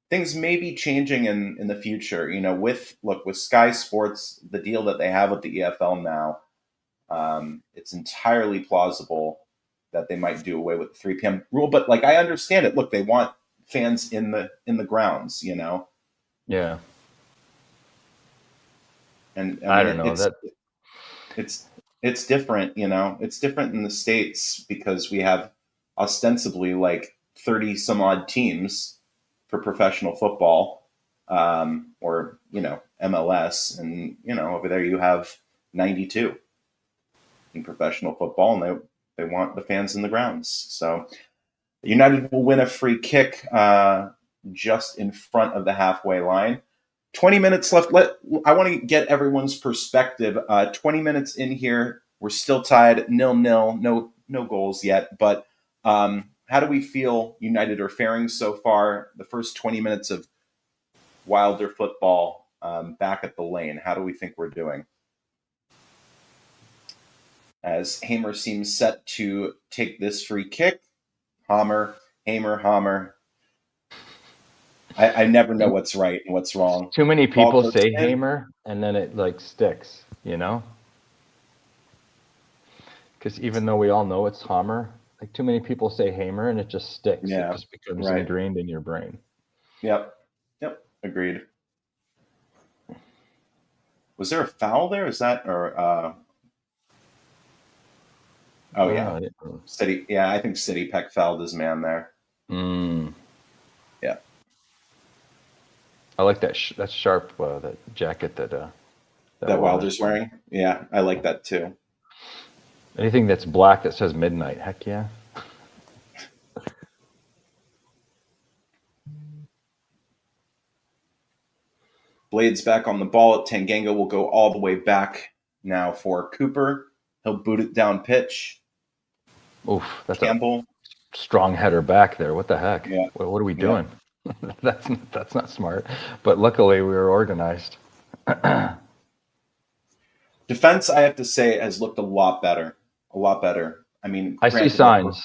Things may be changing in the future. With Sky Sports, the deal that they have with the EFL now, it's entirely plausible that they might do away with the 3 p.m. rule. But like, I understand it. Look, they want fans in the grounds. Yeah. And I I mean, don't know that. it's different. It's different in the States because we have ostensibly like 30 some odd teams for professional football, or MLS, and over there you have 92 in professional football, and they want the fans in the grounds. So United will win a free kick just in front of the halfway line. 20 minutes left. I want to get everyone's perspective. 20 minutes in here, we're still tied 0-0. No goals yet. But how do we feel United are faring so far? The first 20 minutes of Wilder football back at the Lane. How do we think we're doing? As Hamer seems set to take this free kick. Hamer. I never know what's right and what's wrong. Too many people say in. Hamer, and then it like sticks, Because even though we all know it's Hammer, like too many people say Hamer, and it just sticks. Yeah, it just becomes ingrained in your brain. Yep. Agreed. Was there a foul there? Is that or? Oh yeah, City. Yeah, I think City Peck fouled his man there. Yeah. I like that. That's sharp. That jacket that Wilder's wearing. Yeah, I like that too. Anything that's black that says midnight. Heck yeah. Blades back on the ball. Tanganga will go all the way back now for Cooper. He'll boot it down pitch. Oof, that's Campbell. A strong header back there. What the heck? Yeah. What are we doing? Yeah. That's not smart. But luckily we were organized. Defense, I have to say, has looked a lot better. I mean, I see signs.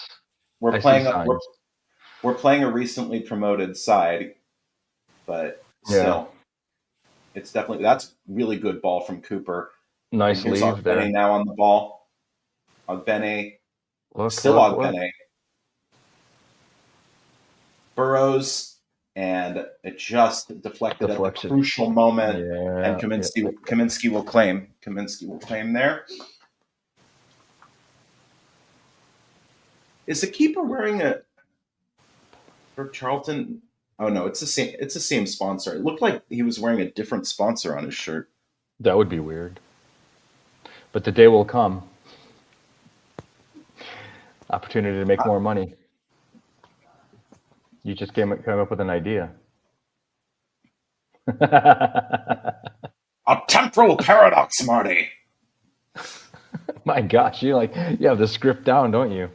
We're playing a recently promoted side, but still, it's that's really good ball from Cooper. Nice leave there. Ogbene now on the ball. Ogbene. Ogbene. Burrows, and it just deflected at the crucial moment. Yeah, and Kaminsky will claim. There. Is the keeper wearing for Charlton? Oh no, it's the same. It's the same sponsor. It looked like he was wearing a different sponsor on his shirt. That would be weird. But the day will come. Opportunity to make more money. You just came up with an idea. A temporal paradox, Marty. My gosh, you have the script down, don't you?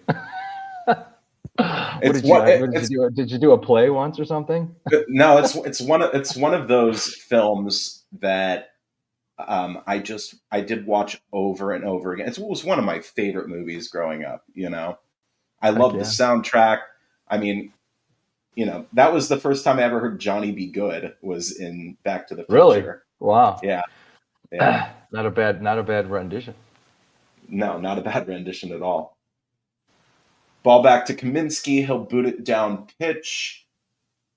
Did you do a play once or something? No, it's one of those films that I did watch over and over again. It was one of my favorite movies growing up. I love the soundtrack. I mean, that was the first time I ever heard Johnny Be Good was in Back to the Future. Really? Wow. Yeah. Not a bad rendition. No, not a bad rendition at all. Ball back to Kaminsky. He'll boot it down pitch,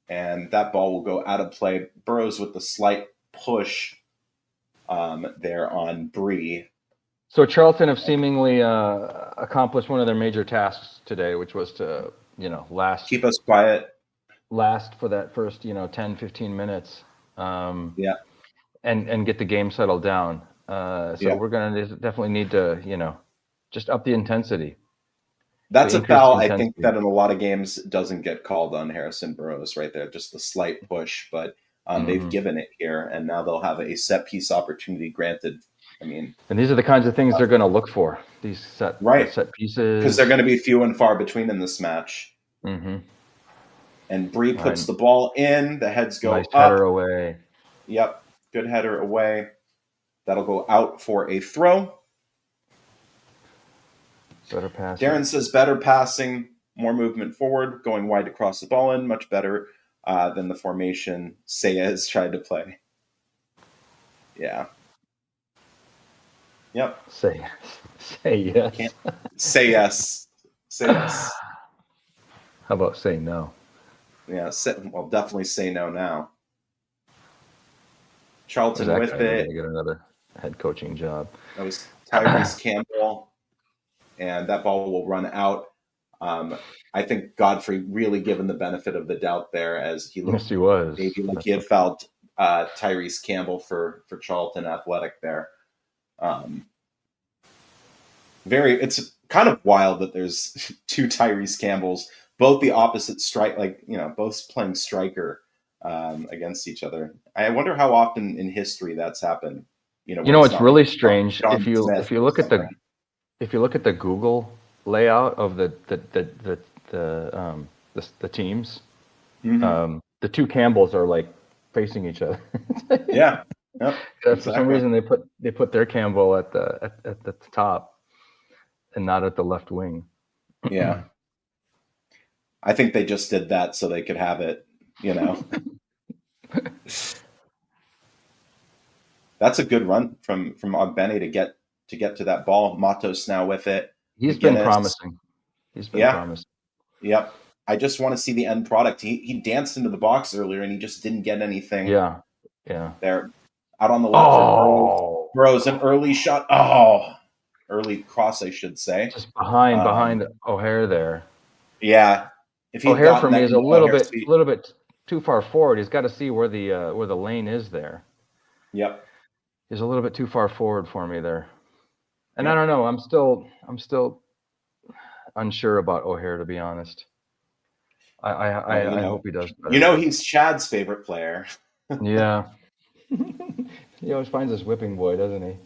and that ball will go out of play. Burrows with the slight push there on Bree. So Charlton have seemingly accomplished one of their major tasks today, which was to, keep us quiet. Last for that first, 10, 15 minutes. And get the game settled down. We're going to definitely need to, just up the intensity. That's a foul, I think, that in a lot of games doesn't get called on Harrison Burrows right there. Just a slight push, but they've given it here, and now they'll have a set piece opportunity granted. I mean, and these are the kinds of things they're going to look for. These set pieces, because they're going to be few and far between in this match. Mm-hmm. And Bree puts the ball in. The heads go nice up. Header away. Yep, good header away. That'll go out for a throw. Better passing. Darren says better passing, more movement forward, going wide to cross the ball in, much better than the formation Sayez tried to play. Yeah. Yep. Say yes. Say yes. Say yes. How about say no? Yeah. Well, definitely say no now. Charlton That with guy it. gonna get another head coaching job. That was Tyrese Campbell, and that ball will run out. I think Godfrey really given the benefit of the doubt there, as he looked Yes, he was. maybe like he had fouled Tyrese Campbell for Charlton Athletic there. It's kind of wild that there's two Tyrese Campbells, both the opposite strike, both playing striker against each other. I wonder how often in history that's happened. It's really strange John if you Smith look or at the something. if you look at the Google layout of the teams, Mm-hmm. the two Campbells are like facing each other. Yeah. Yep, For some reason they put their Campbell at the top and not at the left wing. Yeah. I think they just did that so they could have it, That's a good run from Ogbene to get to that ball. Matos now with it. He's McGinnis. been promising. Promising. Yep. I just want to see the end product. He danced into the box earlier and he just didn't get anything. Yeah. There. Out on the left. Oh, Burrows, an early shot. Oh, early cross, I should say. Just behind O'Hare there. Yeah. If O'Hare for me is a little bit too far forward. He's got to see where the lane is there. Yep. He's a little bit too far forward for me there. And I don't know. I'm still unsure about O'Hare, to be honest. I hope he does better. He's Chad's favorite player. Yeah. He always finds this whipping boy, doesn't he?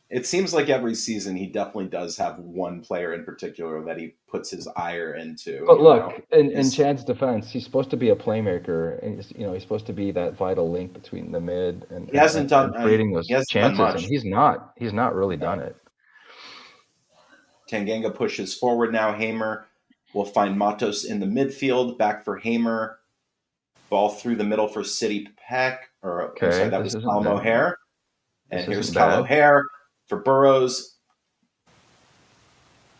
It seems like every season he definitely does have one player in particular that he puts his ire into. But look, in Chad's defense, he's supposed to be a playmaker, and he's supposed to be that vital link between the mid and he hasn't done creating those chances, and he's not really done it. Tanganga pushes forward now. Hamer will find Matos in the midfield. Back for Hamer. Ball through the middle for City Peck. That was Callum O'Hare. And here's Cal O'Hare for Burrows.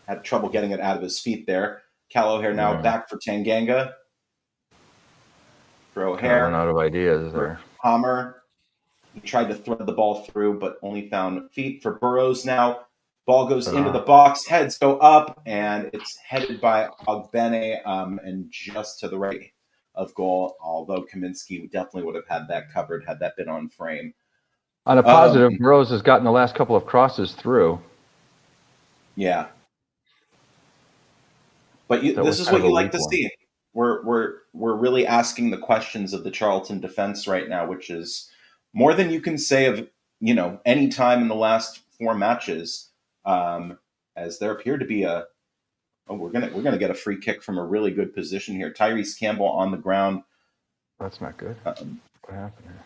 Had trouble getting it out of his feet there. Cal O'Hare now back for Tanganga. For O'Hare. Run out of ideas there. Hammer. He tried to thread the ball through, but only found feet for Burrows now. Ball goes into the box. Heads go up, and it's headed by Ogbene and just to the right of goal, although Kaminsky definitely would have had that covered had that been on frame. On a positive, Burrows has gotten the last couple of crosses through. Yeah. But this is what you like to see. We're really asking the questions of the Charlton defense right now, which is more than you can say of any time in the last 4 matches. As there appeared to be we're gonna get a free kick from a really good position here. Tyrese Campbell on the ground. That's not good. What happened here?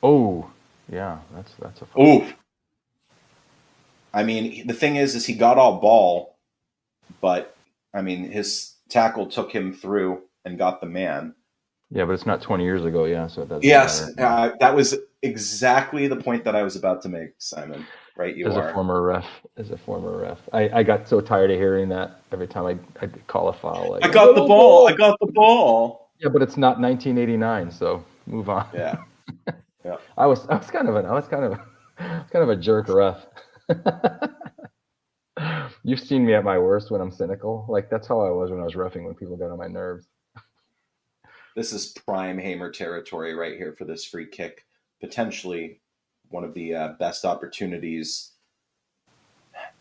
Oh, yeah, that's a foul. Oof. I mean, the thing is he got all ball, but I mean his tackle took him through and got the man. Yeah, but it's not 20 years ago. Yeah, so it doesn't. Yes, that was exactly the point that I was about to make, Simon. Right, as a former ref, I got so tired of hearing that every time I'd call a foul. Like, I got the ball. I got the ball. Yeah, but it's not 1989, so move on. Yeah. I was kind of a jerk ref. You've seen me at my worst when I'm cynical. Like that's how I was when I was reffing when people got on my nerves. This is prime Hamer territory right here for this free kick. Potentially one of the best opportunities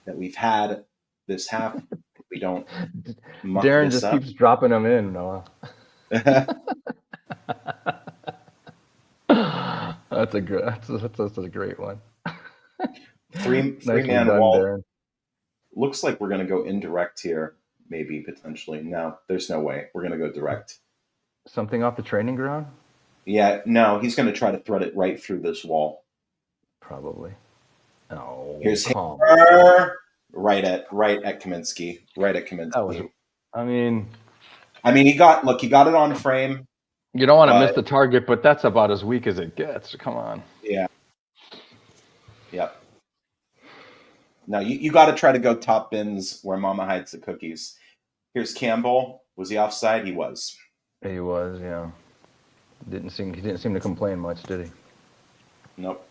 that we've had this half. We don't. Darren just keeps dropping them in, Noah. That's a great one. Three man wall. Darren. Looks like we're going to go indirect here, maybe potentially. No, there's no way. We're going to go direct. Something off the training ground? Yeah, no, he's going to try to thread it right through this wall. Probably. Oh, here's Hamer. right at Kaminsky. Right at Kaminsky. That was, I mean, he got it on frame. you don't want to miss but- the target, but that's about as weak as it gets. Come on. Yeah. Yep. No, you got to try to go top bins where Mama hides the cookies. Here's Campbell. Was he offside? He was. He was, yeah. He didn't seem to complain much, did he? Nope.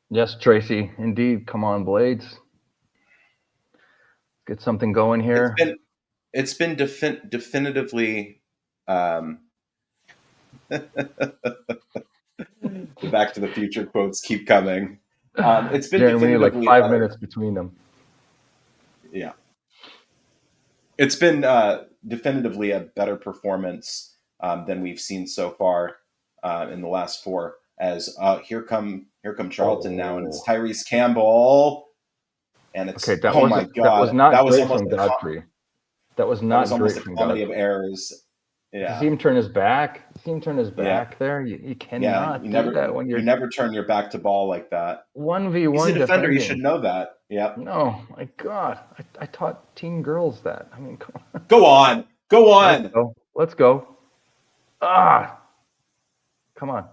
Yes, Tracy. Indeed. Come on, Blades. Get something going here. It's been definitively. The Back to the Future quotes keep coming. It's been Darren, we need like definitively 5 minutes between them. Yeah. It's been definitively a better performance than we've seen so far in the last 4. As here come Charlton now, and it's Tyrese Campbell, and it's Okay, my god, that was not great almost from Godfrey. That was not almost great a from comedy Godfrey. of errors. You Yeah, see him turn his back. There. You cannot do that when you're you never turn your back to ball like that. 1v1 He's a defender. defending. You should know that. Yeah. No, my God, I taught teen girls that. I mean, come on. Go on. Let's go. Come on.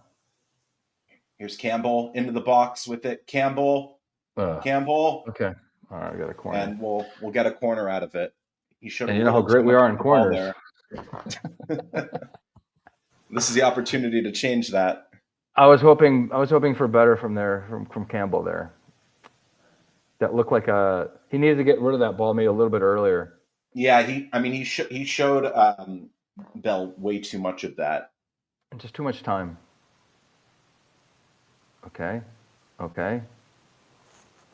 Here's Campbell into the box with it. Campbell. Okay. All right, we got a corner. And we'll get a corner out of it. He should. And you know how great we are in corners. This is the opportunity to change that. I was hoping for better from Campbell there. That looked like he needed to get rid of that ball maybe a little bit earlier. Yeah, he showed Bell way too much of that. And just too much time. Okay.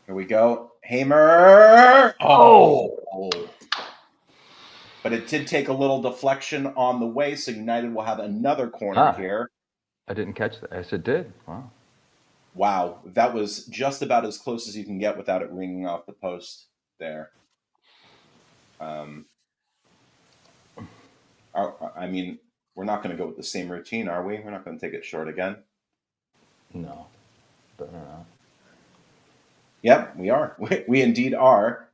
Here we go. Hamer. Oh. But it did take a little deflection on the way, so United will have another corner here. I didn't catch that. Yes, it did. Wow. That was just about as close as you can get without it ringing off the post there. I mean, we're not going to go with the same routine, are we? We're not going to take it short again. No. Better not. Yep, we are. We indeed are.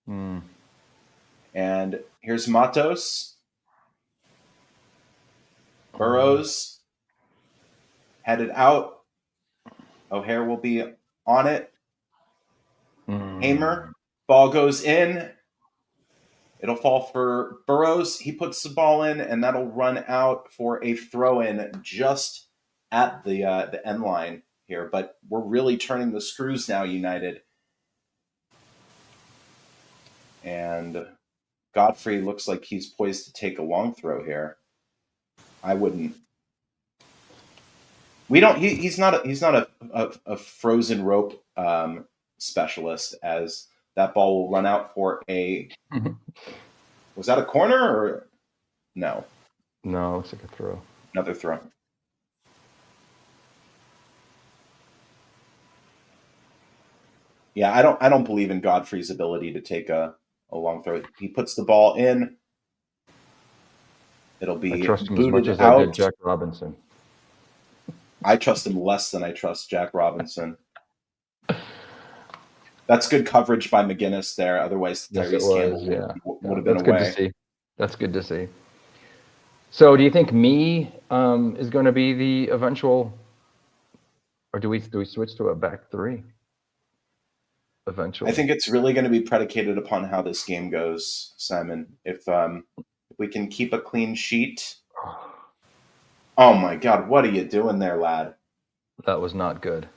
Hmm. And here's Matos. Burrows. Headed out. O'Hare will be on it. Hamer. Ball goes in. It'll fall for Burrows. He puts the ball in, and that'll run out for a throw-in just at the end line here. But we're really turning the screws now, United. And Godfrey looks like he's poised to take a long throw here. I wouldn't. We don't. He's not a frozen rope specialist. As that ball will run out for a. Was that a corner or no? No, it looks like a throw. Another throw. Yeah, I don't believe in Godfrey's ability to take a long throw. He puts the ball in. It'll be I trust him as booted much as out. I did Jack Robinson. I trust him less than I trust Jack Robinson. That's good coverage by McGinnis there. Otherwise, Tyrese Campbell would have been away. Good to see. That's good to see. So, do you think me is going to be the eventual, or do we switch to a back three? Eventually, I think it's really going to be predicated upon how this game goes, Simon. If we can keep a clean sheet. Oh my God, what are you doing there, lad? That was not good.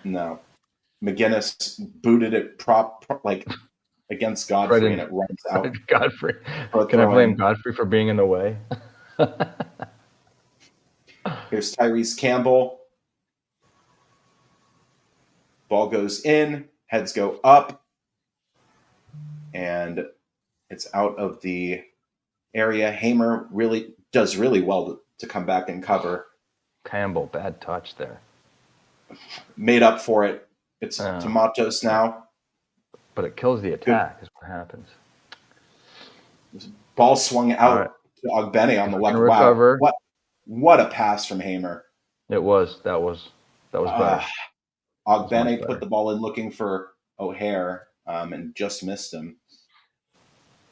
No. McGinnis booted it like against Godfrey, and it runs out. Godfrey. Can I blame Godfrey for being in the way? Here's Tyrese Campbell. Ball goes in, heads go up, and it's out of the area. Hamer does really well to come back and cover. Campbell, bad touch there. Made up for it. It's Tomatos now. But it kills the attack, is what happens. Ball swung out to Ogbene on the left. Wow. What a pass from Hamer. It was. That That was better. Ogbene better. put the ball in looking for O'Hare and just missed him.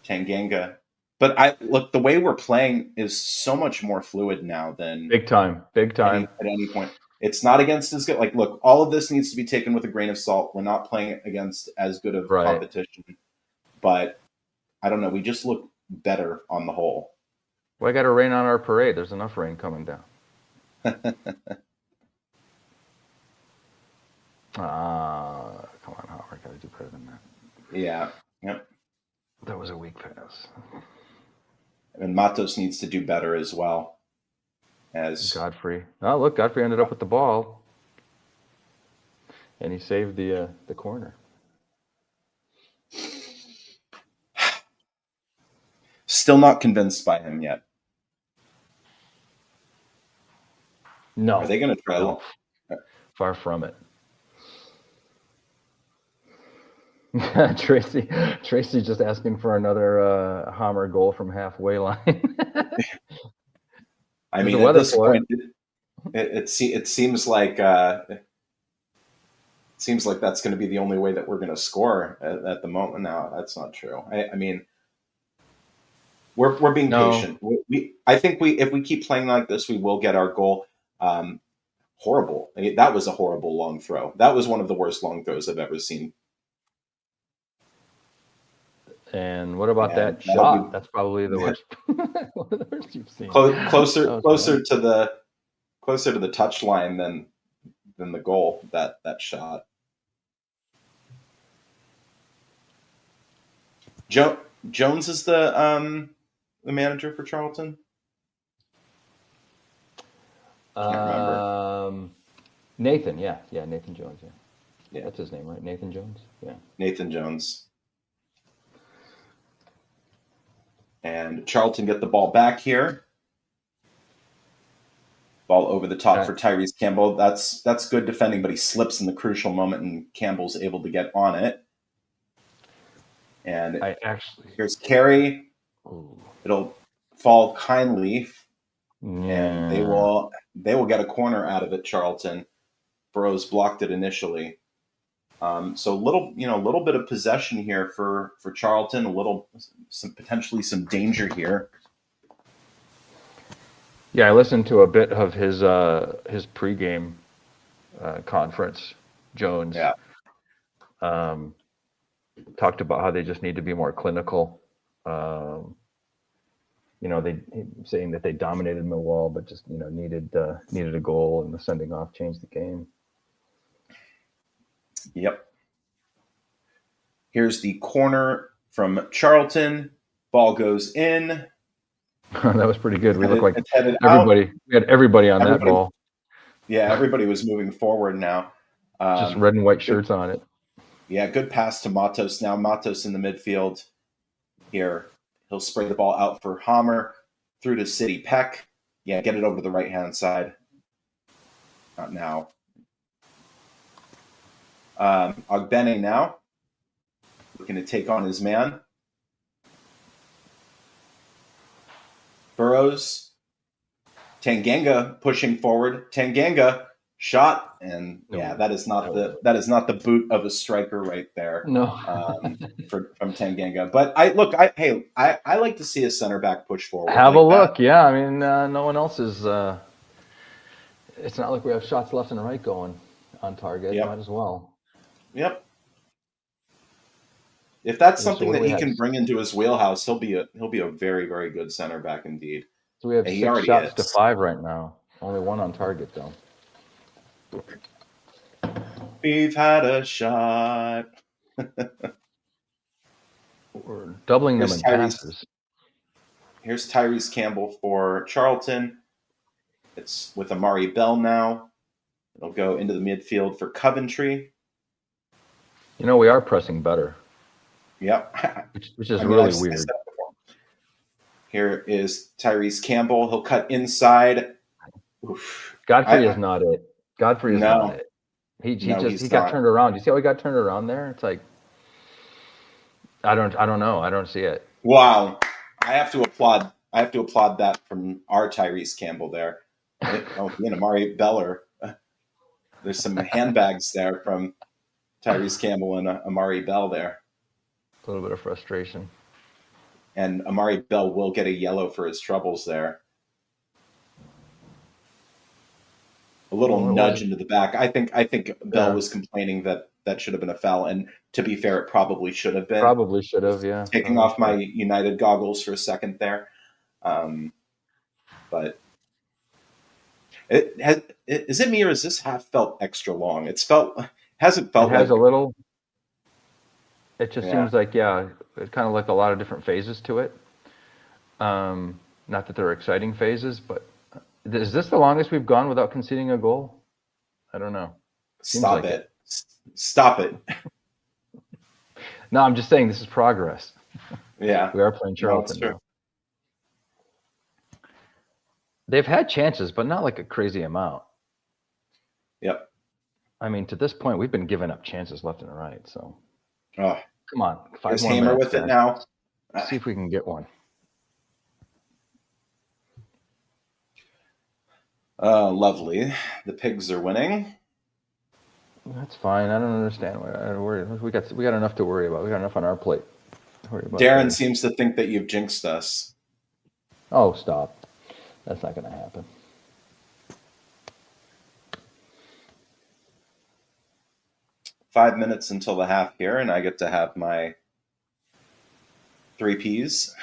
Tanganga. But the way we're playing is so much more fluid now than Big time. at any point. It's not against as good. Like, look, all of this needs to be taken with a grain of salt. We're not playing against as good of competition. But I don't know. We just look better on the whole. Well, I got to rain on our parade. There's enough rain coming down. Come on, Howard. Got to do better than that. Yeah. Yep. That was a weak pass. And Matos needs to do better as well. As Godfrey. Oh, look, Godfrey ended up with the ball. And he saved the corner. Still not convinced by him yet. No. Are they going to try? No. Far from it. Tracy just asking for another Hammer goal from halfway line. I mean, at this point, it seems like that's going to be the only way that we're going to score at the moment. No, that's not true. I mean, we're being patient. I think if we keep playing like this, we will get our goal. Horrible. I mean, that was a horrible long throw. That was one of the worst long throws I've ever seen. And what about that shot? That's probably the worst. One of the worst you've seen. Closer to the touch line than the goal. That shot. Jones is the manager for Charlton. Can't remember. Nathan, Nathan Jones. Yeah, that's his name, right? Nathan Jones. Yeah, Nathan Jones. And Charlton get the ball back here. Ball over the top for Tyrese Campbell. That's good defending, but he slips in the crucial moment, and Campbell's able to get on it. And here's Carey. It'll fall kindly, and they will get a corner out of it. Charlton. Burrows blocked it initially. So little bit of possession here for Charlton, potentially some danger here. Yeah, I listened to a bit of his pregame conference. Jones talked about how they just need to be more clinical. They saying that they dominated Millwall, but just needed a goal, and the sending off changed the game. Yep. Here's the corner from Charlton. Ball goes in. That was pretty good. We looked like everybody. We had everybody on that ball. Yeah, everybody was moving forward now. Just red and white shirts on it. Yeah, good pass to Matos now. Matos in the midfield here. He'll spray the ball out for Hammer through to City Peck. Yeah, get it over to the right-hand side. Not now. Ogbene now. Looking to take on his man. Burrows. Tanganga pushing forward. Tanganga shot, and that is not the boot of a striker right there. No, from Tanganga. But I like to see a center back push forward. Have a look, yeah. I mean, no one else is. It's not like we have shots left and right going on target. Might as well. Yep. If that's something that he can bring into his wheelhouse, he'll be a very, very good center back indeed. So we have 6 shots to 5 right now. Only 1 on target though. We've had a shot. We're doubling them in passes. Here's Tyrese Campbell for Charlton. It's with Amari Bell now. It'll go into the midfield for Coventry. We are pressing better. Yep. Which is really weird. Here is Tyrese Campbell. He'll cut inside. Oof. Godfrey is not it. Godfrey is not it. He got turned around. You see how he got turned around there? It's like I don't know. I don't see it. Wow. I have to applaud that from our Tyrese Campbell there. And Amari Beller. There's some handbags there from Tyrese Campbell and Amari Bell there. A little bit of frustration. And Amari Bell will get a yellow for his troubles there. A little nudge into the back. I think Bell was complaining that should have been a foul. And to be fair, it probably should have been. Probably should have, yeah. Taking off my United goggles for a second there. But is it me or has this half felt extra long? It hasn't felt it has like a little. It just seems like, it kind of like a lot of different phases to it. Not that they're exciting phases, but is this the longest we've gone without conceding a goal? I don't know. Stop it. Stop it. No, I'm just saying this is progress. Yeah. We are playing Charlton. No, They've had chances, but not like a crazy amount. Yep. I mean, to this point, we've been giving up chances left and right. So, come on, 5 There's more Hamer minutes, with it now. Let's see if we can get one. Lovely. The Pigs are winning. That's fine. I don't understand. We got enough to worry about. We got enough on our plate. Darren seems to think that you've jinxed us. Oh, stop. That's not going to happen. Five minutes until the half here, and I get to have my 3 Ps.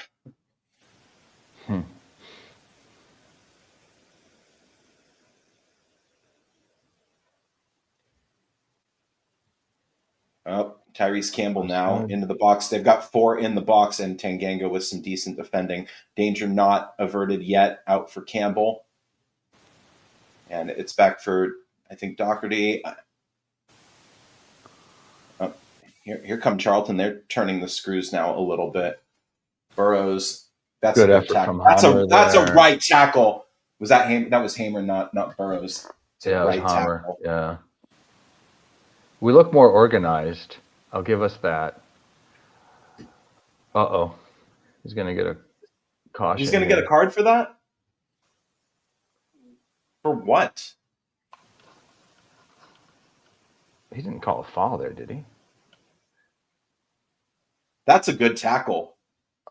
Oh, Tyrese Campbell now into the box. They've got 4 in the box, and Tanganga with some decent defending. Danger not averted yet, out for Campbell. And it's back for, I think, Doherty. Oh, here come Charlton. They're turning the screws now a little bit. Burrows. That's good a good effort tackle. from That's a right tackle. Was that Hamer? That was Hamer, not Burrows. Yeah, right it was Hamer. tackle. Yeah. We look more organized. I'll give us that. Uh-oh. He's going to get a caution. He's going to get a card for that? For what? He didn't call a foul there, did he? That's a good tackle.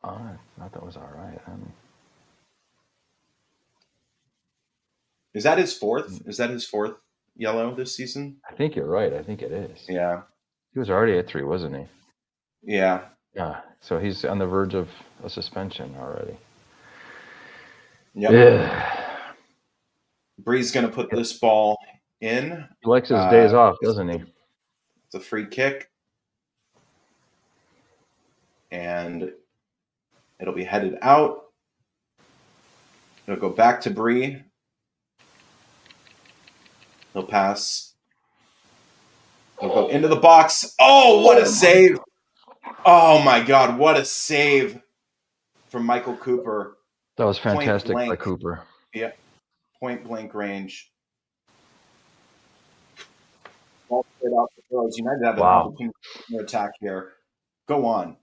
Oh, I thought that was all right. Is that his fourth? Is that his 4th yellow this season? I think you're right. I think it is. Yeah. He was already at 3, wasn't he? Yeah. Yeah. So he's on the verge of a suspension already. Yep. Yeah. Bree's going to put this ball in. He likes his days off, doesn't he? It's a free kick. And it'll be headed out. It'll go back to Bree. He'll pass. He'll go into the box. Oh, what a save. Oh, my God. What a save from Michael Cooper. That was fantastic by blank. Cooper. Yeah. Point blank range. Ball straight off the throws. United have an opportunity to attack here. Go on.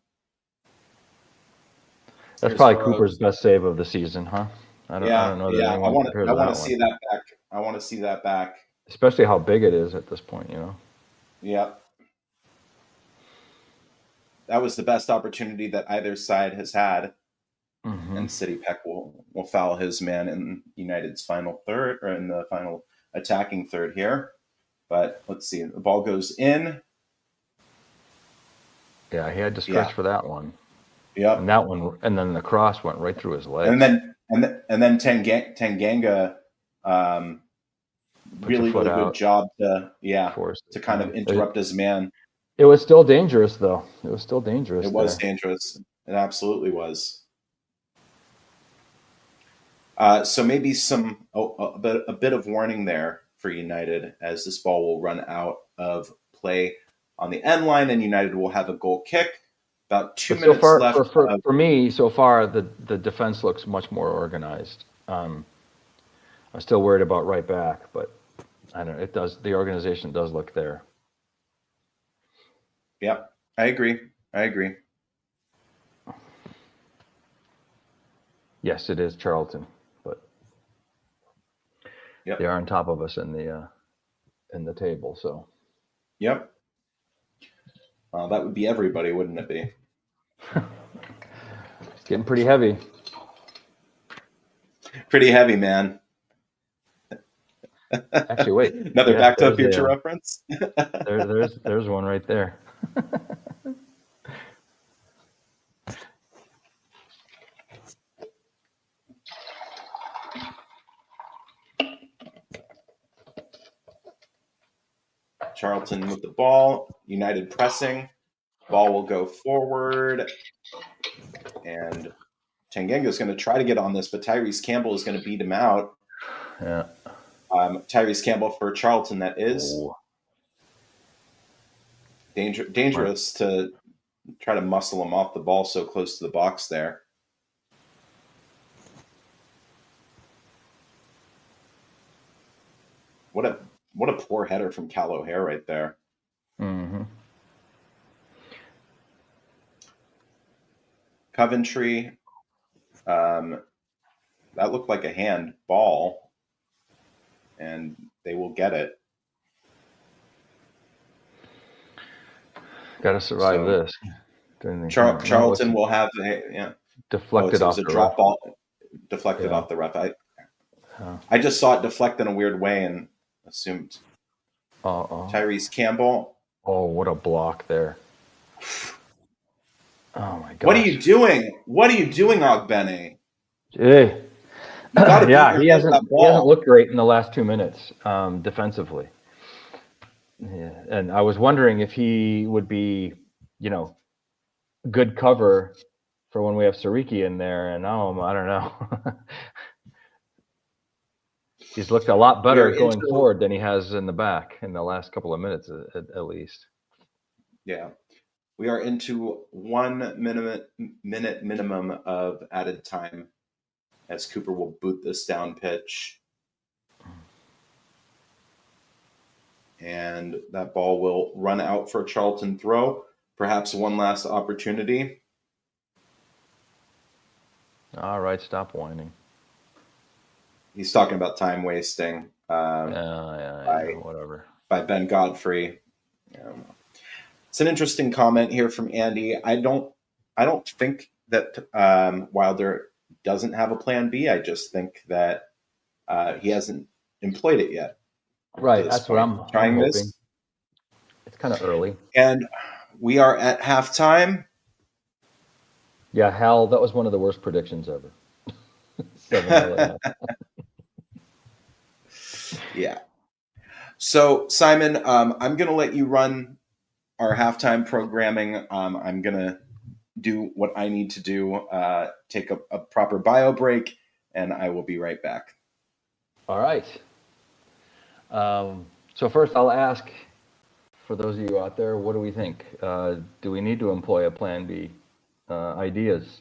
That's probably Cooper's best save of the season, huh? I don't know that anyone I want compares to see that back. I want to see that back. Especially how big it is at this point, you know? Yep. That was the best opportunity that either side has had. Mm-hmm. And City Peck will foul his man in United's final third, or in the final attacking third here. But let's see. The ball goes in. Yeah, he had to stretch for that one. Yep. And that one, and then the cross went right through his leg. And then Tanganga really good job to kind of interrupt his man. It was still dangerous, though. It was still dangerous. It was dangerous. It absolutely was. So maybe a bit of warning there for United, as this ball will run out of play on the end line, and United will have a goal kick. About 2 minutes left. For me, so far, the defense looks much more organized. I'm still worried about right back, but I don't know. It does. The organization does look there. Yep, I agree. Yes, it is Charlton, but they are on top of us in in the table. So, Yep. That would be everybody, wouldn't it be? it's getting pretty heavy. Pretty heavy, man. Actually, wait. Another Yes, Back to the there's Future a- reference. There's one right there. Charlton with the ball. United pressing. Ball will go forward. And Tanganga's going to try to get on this, but Tyrese Campbell is going to beat him out. Yeah. Tyrese Campbell for Charlton, that is. Oh. Dangerous to try to muscle him off the ball so close to the box there. What a poor header from Cal O'Hare right there. Mm-hmm. Coventry, that looked like a hand ball, and they will get it. Got to survive So, this. Charlton will have deflected it off was a the drop ref. ball, deflected Yeah. off the ref. I just saw it deflect in a weird way and assumed Tyrese Campbell. Oh, what a block there. Oh my god. What are you doing? What are you doing, Ogbene? Hey. gotta Yeah, beat he your head hasn't with that ball. looked great in the last 2 minutes defensively. Yeah, and I was wondering if he would be, good cover for when we have Sariki in there, and I don't know. He's looked a lot better going forward than he has in the back in the last couple of minutes, at least. Yeah. We are into 1 minute minimum of added time as Cooper will boot this down pitch. And that ball will run out for a Charlton throw. Perhaps one last opportunity. All right, stop whining. He's talking about time wasting. Whatever. By Ben Godfrey. It's an interesting comment here from Andy. I don't think that Wilder doesn't have a plan B. I just think that he hasn't employed it yet. Right, that's what I'm trying hoping. This. It's kind of early. And we are at halftime. Yeah, Hal, that was one of the worst predictions ever. 7-0. Yeah. So, Simon, I'm going to let you run our halftime programming. I'm going to do what I need to do, take a proper bio break, and I will be right back. All right. So first I'll ask, for those of you out there, what do we think? Do we need to employ a plan B? Ideas,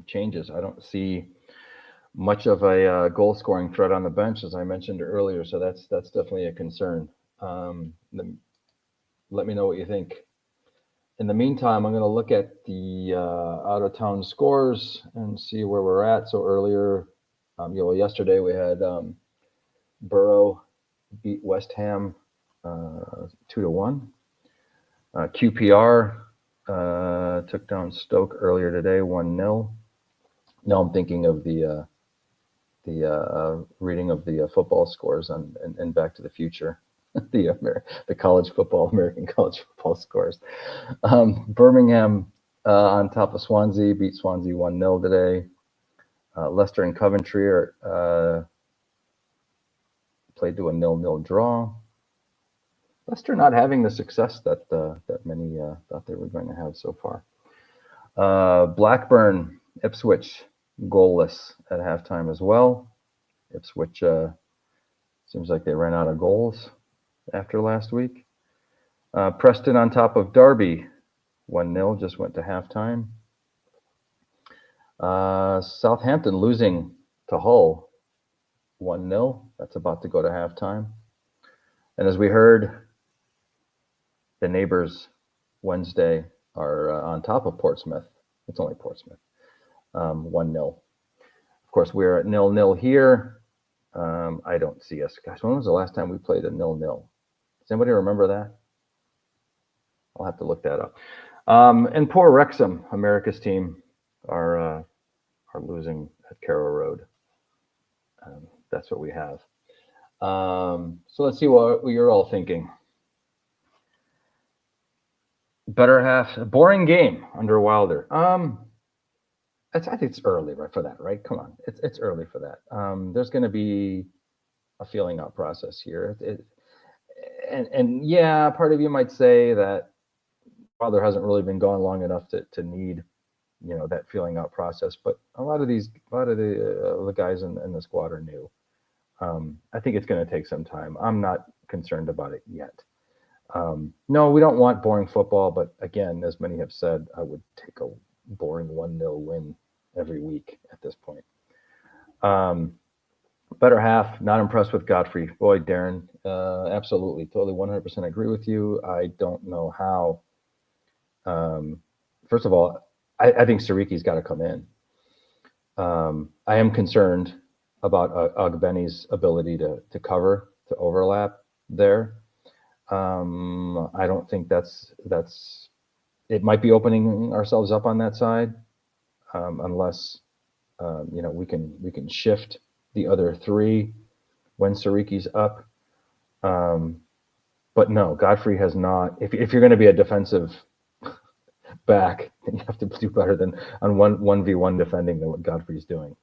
changes. I don't see much of a goal scoring threat on the bench, as I mentioned earlier. So that's definitely a concern. Let me know what you think. In the meantime, I'm going to look at the out of town scores and see where we're at. So earlier, yesterday we had Borough beat West Ham 2-1. QPR took down Stoke earlier today 1-0. Now I'm thinking of the reading of the football scores and Back to the Future, the college football, American college football scores. Birmingham on top of Swansea, beat Swansea 1-0 today. Leicester and Coventry are played to a 0-0 draw. Leicester not having the success that many thought they were going to have so far. Blackburn, Ipswich, goalless at halftime as well. Ipswich seems like they ran out of goals after last week. Preston on top of Derby, 1-0, just went to halftime. Southampton losing to Hull, 1-0. That's about to go to halftime. And as we heard, the neighbors Wednesday are on top of Portsmouth. It's only Portsmouth. 1-0. Of course, we're at 0-0 here. I don't see us. Gosh, when was the last time we played a 0-0? Does anybody remember that? I'll have to look that up. And poor Wrexham, America's team, are losing at Carrow Road. That's what we have. So let's see what you're all thinking. Better half, a boring game under Wilder. I think it's early for that, right? Come on, it's early for that. There's going to be a feeling out process here, and yeah, part of you might say that Wilder hasn't really been gone long enough to need, that feeling out process. But a lot of the guys in the squad are new. I think it's going to take some time. I'm not concerned about it yet. No, we don't want boring football, but again, as many have said, I would take a boring 1-0 win every week at this point. Better half, not impressed with Godfrey. Boy, Darren, absolutely, totally 100% agree with you. I don't know how. First of all, I think Siriki's got to come in. I am concerned about Ogbeni's ability to cover, to overlap there. I don't think that's it might be opening ourselves up on that side, unless we can shift the other three when Siriki's up. But no, Godfrey has not. If you're going to be a defensive back, then you have to do better than on 1v1 defending than what Godfrey's doing.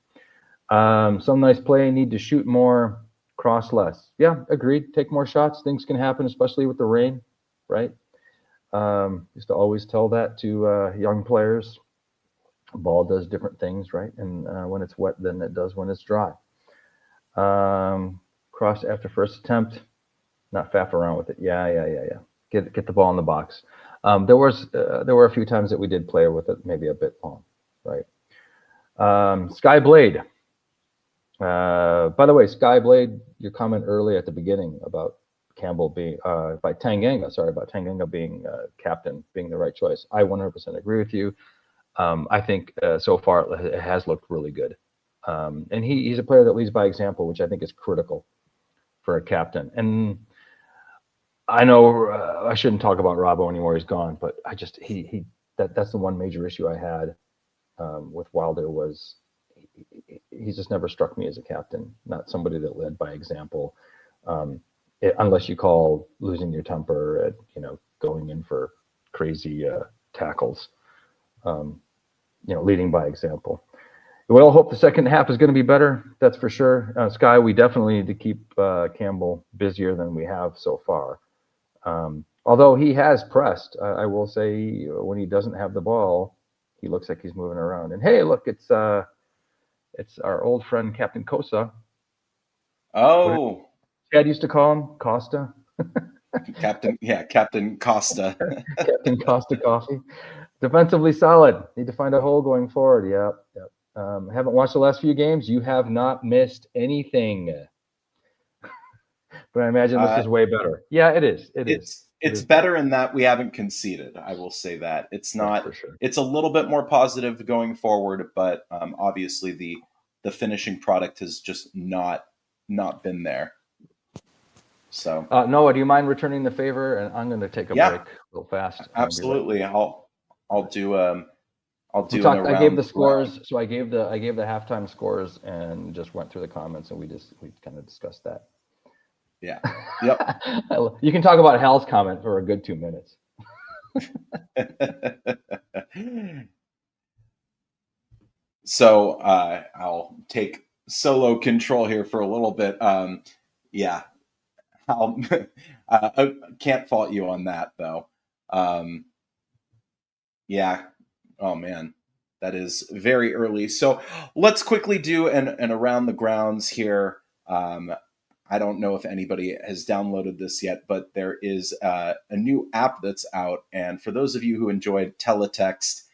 Some nice play. Need to shoot more, cross less. Yeah, agreed. Take more shots. Things can happen, especially with the rain, right? Used to always tell that to young players. Ball does different things, right? And when it's wet than it does when it's dry. Cross after first attempt, not faff around with it. Yeah. Get the ball in the box. There were a few times that we did play with it, maybe a bit long, right? Skyblade. By the way, Skyblade, your comment early at the beginning about Campbell being about Tanganga being captain, being the right choice. I 100% agree with you. I think so far it has looked really good. And he's a player that leads by example, which I think is critical for a captain. And I know I shouldn't talk about Robbo anymore. He's gone, but I just that's the one major issue I had with Wilder was he just never struck me as a captain, not somebody that led by example. Unless you call losing your temper at going in for crazy tackles, leading by example. We all hope the second half is going to be better. That's for sure. Sky, we definitely need to keep Campbell busier than we have so far. Although he has pressed, I will say when he doesn't have the ball, he looks like he's moving around. And hey, look, it's our old friend Captain Kosa. Oh, Chad used to call him Costa. Captain Costa. Captain Costa Coffee. Defensively solid. Need to find a hole going forward. Yep. Haven't watched the last few games. You have not missed anything. But I imagine this is way better. Yeah, it is. It's better in that we haven't conceded. I will say that it's not. For sure. It's a little bit more positive going forward, but obviously the finishing product has just not been there. So Noah, do you mind returning the favor? And I'm going to take a break real fast. Absolutely. I'll do. I gave the scores, so I gave the halftime scores and just went through the comments, and we kind of discussed that. Yeah. Yep. You can talk about Hal's comment for a good 2 minutes. So I'll take solo control here for a little bit. Yeah. I can't fault you on that though. Yeah. Oh man, that is very early. So let's quickly do an around the grounds here. I don't know if anybody has downloaded this yet, but there is a new app that's out. And for those of you who enjoyed teletext,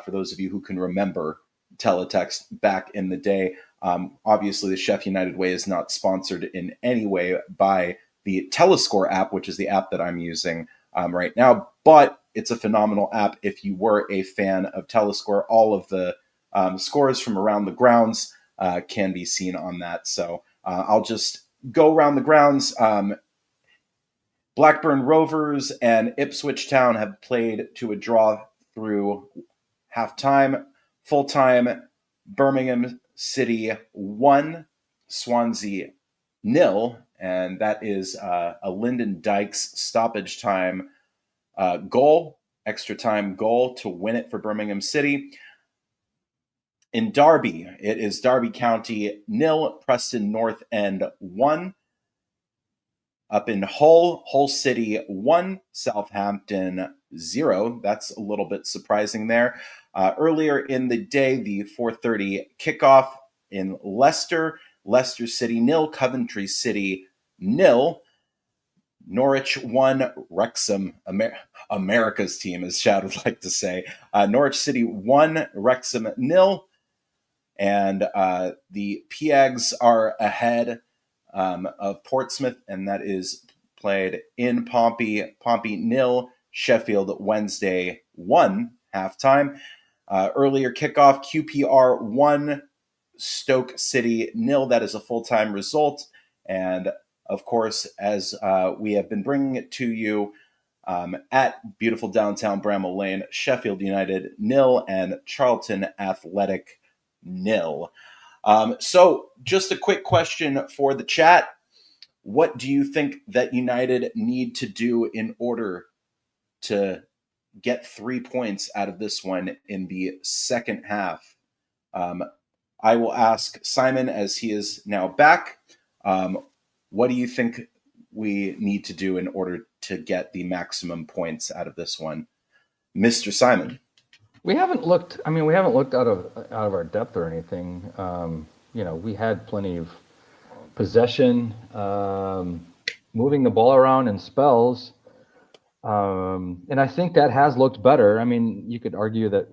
for those of you who can remember teletext back in the day, obviously the Sheff United Way is not sponsored in any way by the Telescore app, which is the app that I'm using right now. But it's a phenomenal app. If you were a fan of Telescore, all of the scores from around the grounds can be seen on that. So I'll just go around the grounds. Blackburn Rovers and Ipswich Town have played to a draw through halftime. Full-time, Birmingham City 1, Swansea 0, and that is a Lyndon Dykes stoppage time goal, extra time goal to win it for Birmingham City. In Derby, it is Derby County 0, Preston North End 1. Up in Hull City 1, Southampton 0. That's a little bit surprising there. Earlier in the day, the 4:30 kickoff in Leicester City 0, Coventry City 0. Norwich 1, Wrexham, America's team, as Chad would like to say. Norwich City 1, Wrexham 0. And the Piags are ahead of Portsmouth, and that is played in Pompey. Pompey 0, Sheffield Wednesday 1, halftime. Earlier kickoff, QPR 1, Stoke City 0. That is a full-time result. And of course, as we have been bringing it to you at beautiful downtown Bramall Lane, Sheffield United 0 and Charlton Athletic 0. So just a quick question for the chat. What do you think that United need to do in order to get 3 points out of this one in the second half? I will ask Simon, as he is now back. What do you think we need to do in order to get the maximum points out of this one? Mr. Simon. We haven't looked out of our depth or anything. We had plenty of possession, moving the ball around in spells. And I think that has looked better. I mean, you could argue that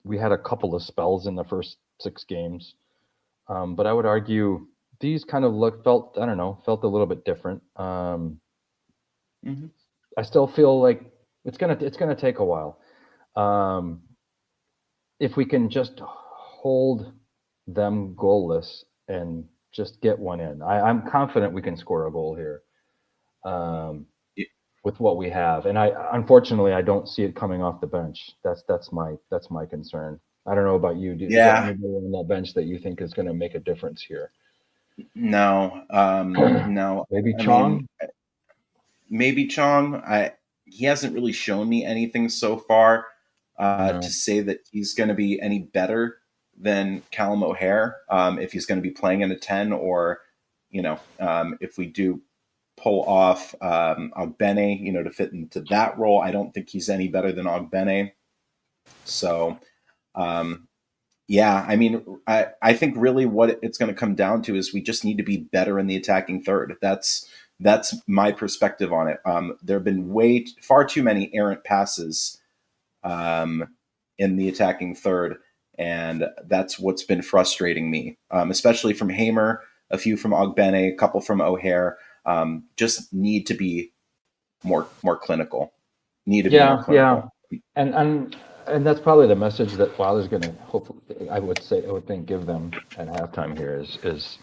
we had a couple of spells in the first 6 games. But I would argue these kind of felt a little bit different. I still feel like it's gonna take a while. If we can just hold them goalless and just get one in, I'm confident we can score a goal here with what we have. And unfortunately I don't see it coming off the bench. That's my concern. I don't know about you. Do you have anybody on that bench that you think is going to make a difference here? No, no. Maybe Chong. Maybe Chong. He hasn't really shown me anything so far to say that he's going to be any better than Callum O'Hare. If he's going to be playing in a 10, or if we do pull off Ogbene, to fit into that role, I don't think he's any better than Ogbene. So. I think really what it's going to come down to is we just need to be better in the attacking third. That's my perspective on it. There have been far too many errant passes in the attacking third, and that's what's been frustrating me, especially from Hamer, a few from Ogbene, a couple from O'Hare. Just need to be more clinical. And that's probably the message that Wilder's going to hopefully, I would think, give them at halftime here is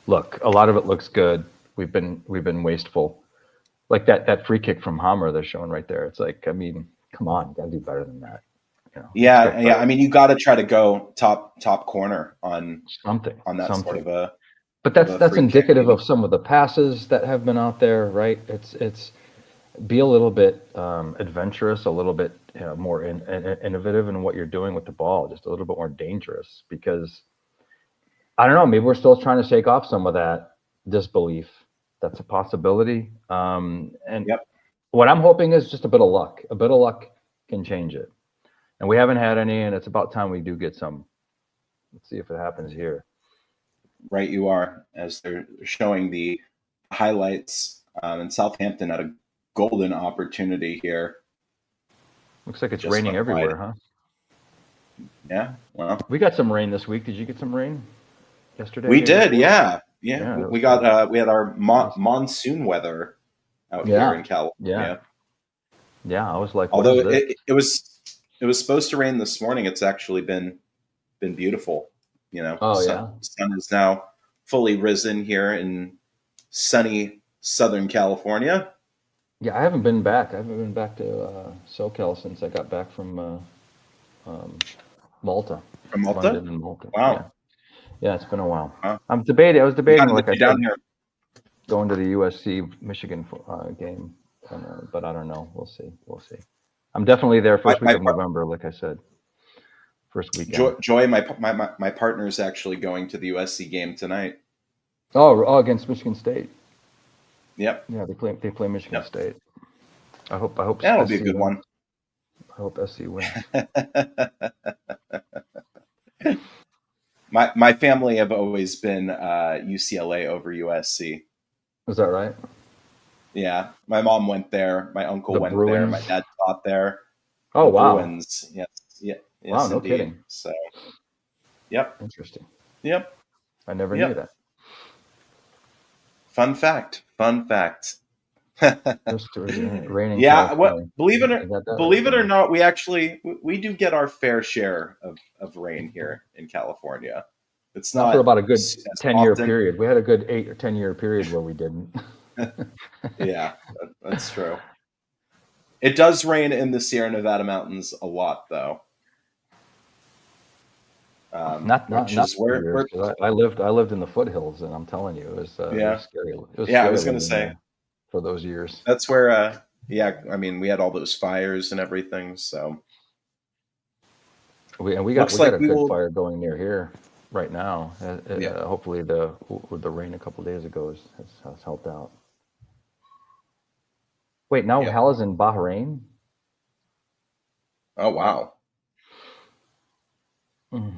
look, a lot of it looks good. We've been wasteful. Like that free kick from Hammer they're showing right there. It's like, I mean, come on, you got to do better than that. Yeah. I mean, you got to try to go top corner on something. Sort of a. But that's indicative of some of the passes that have been out there, right? It's be a little bit adventurous, a little bit more innovative in what you're doing with the ball, just a little bit more dangerous, because I don't know, maybe we're still trying to shake off some of that disbelief. That's a possibility. What I'm hoping is just a bit of luck. A bit of luck can change it. And we haven't had any, and it's about time we do get some. Let's see if it happens here. Right, you are, as they're showing the highlights, and Southampton had a golden opportunity here. Looks like it's raining everywhere, huh? Yeah, well, we got some rain this week. Did you get some rain yesterday? We did, yeah. We got we had our monsoon weather out here in California. Yeah, I was like, although it was supposed to rain this morning, it's actually been beautiful. Sun is now fully risen here in sunny Southern California. Yeah, I haven't been back. I haven't been back to SoCal since I got back from Malta, From Malta? London and Malta. Wow. Yeah, it's been a while. Wow. I was debating, like I said, down here. going to the USC Michigan game, but I don't know. We'll see. I'm definitely there first week of November, like I said. First weekend. Joy, my partner is actually going to the USC game tonight. Oh, against Michigan State. Yep. Yeah, they play Michigan State. I hope. That'll be a good one. I hope SC wins. My family have always been UCLA over USC. Is that right? Yeah, my mom went there. My uncle went there. My dad taught there. Oh, wow. Bruins. Yes. Yeah. Yes, wow, no indeed. kidding. So, yep. Interesting. Yep. I never knew that. Fun fact. Raining yeah. Believe it or not, we do get our fair share of rain here in California. It's not for about a good 10-year period. We had a good 8 or 10-year period where we didn't. Yeah, that's true. It does rain in the Sierra Nevada mountains a lot, though. Not where I lived in the foothills, and I'm telling you, it was scary. It was scary I was going to say for those years. That's where, I mean, we had all those fires and everything. So we got a good fire going near here right now. Hopefully, the rain a couple days ago has helped out. Wait, now Hal is in Bahrain. Oh wow. Mm.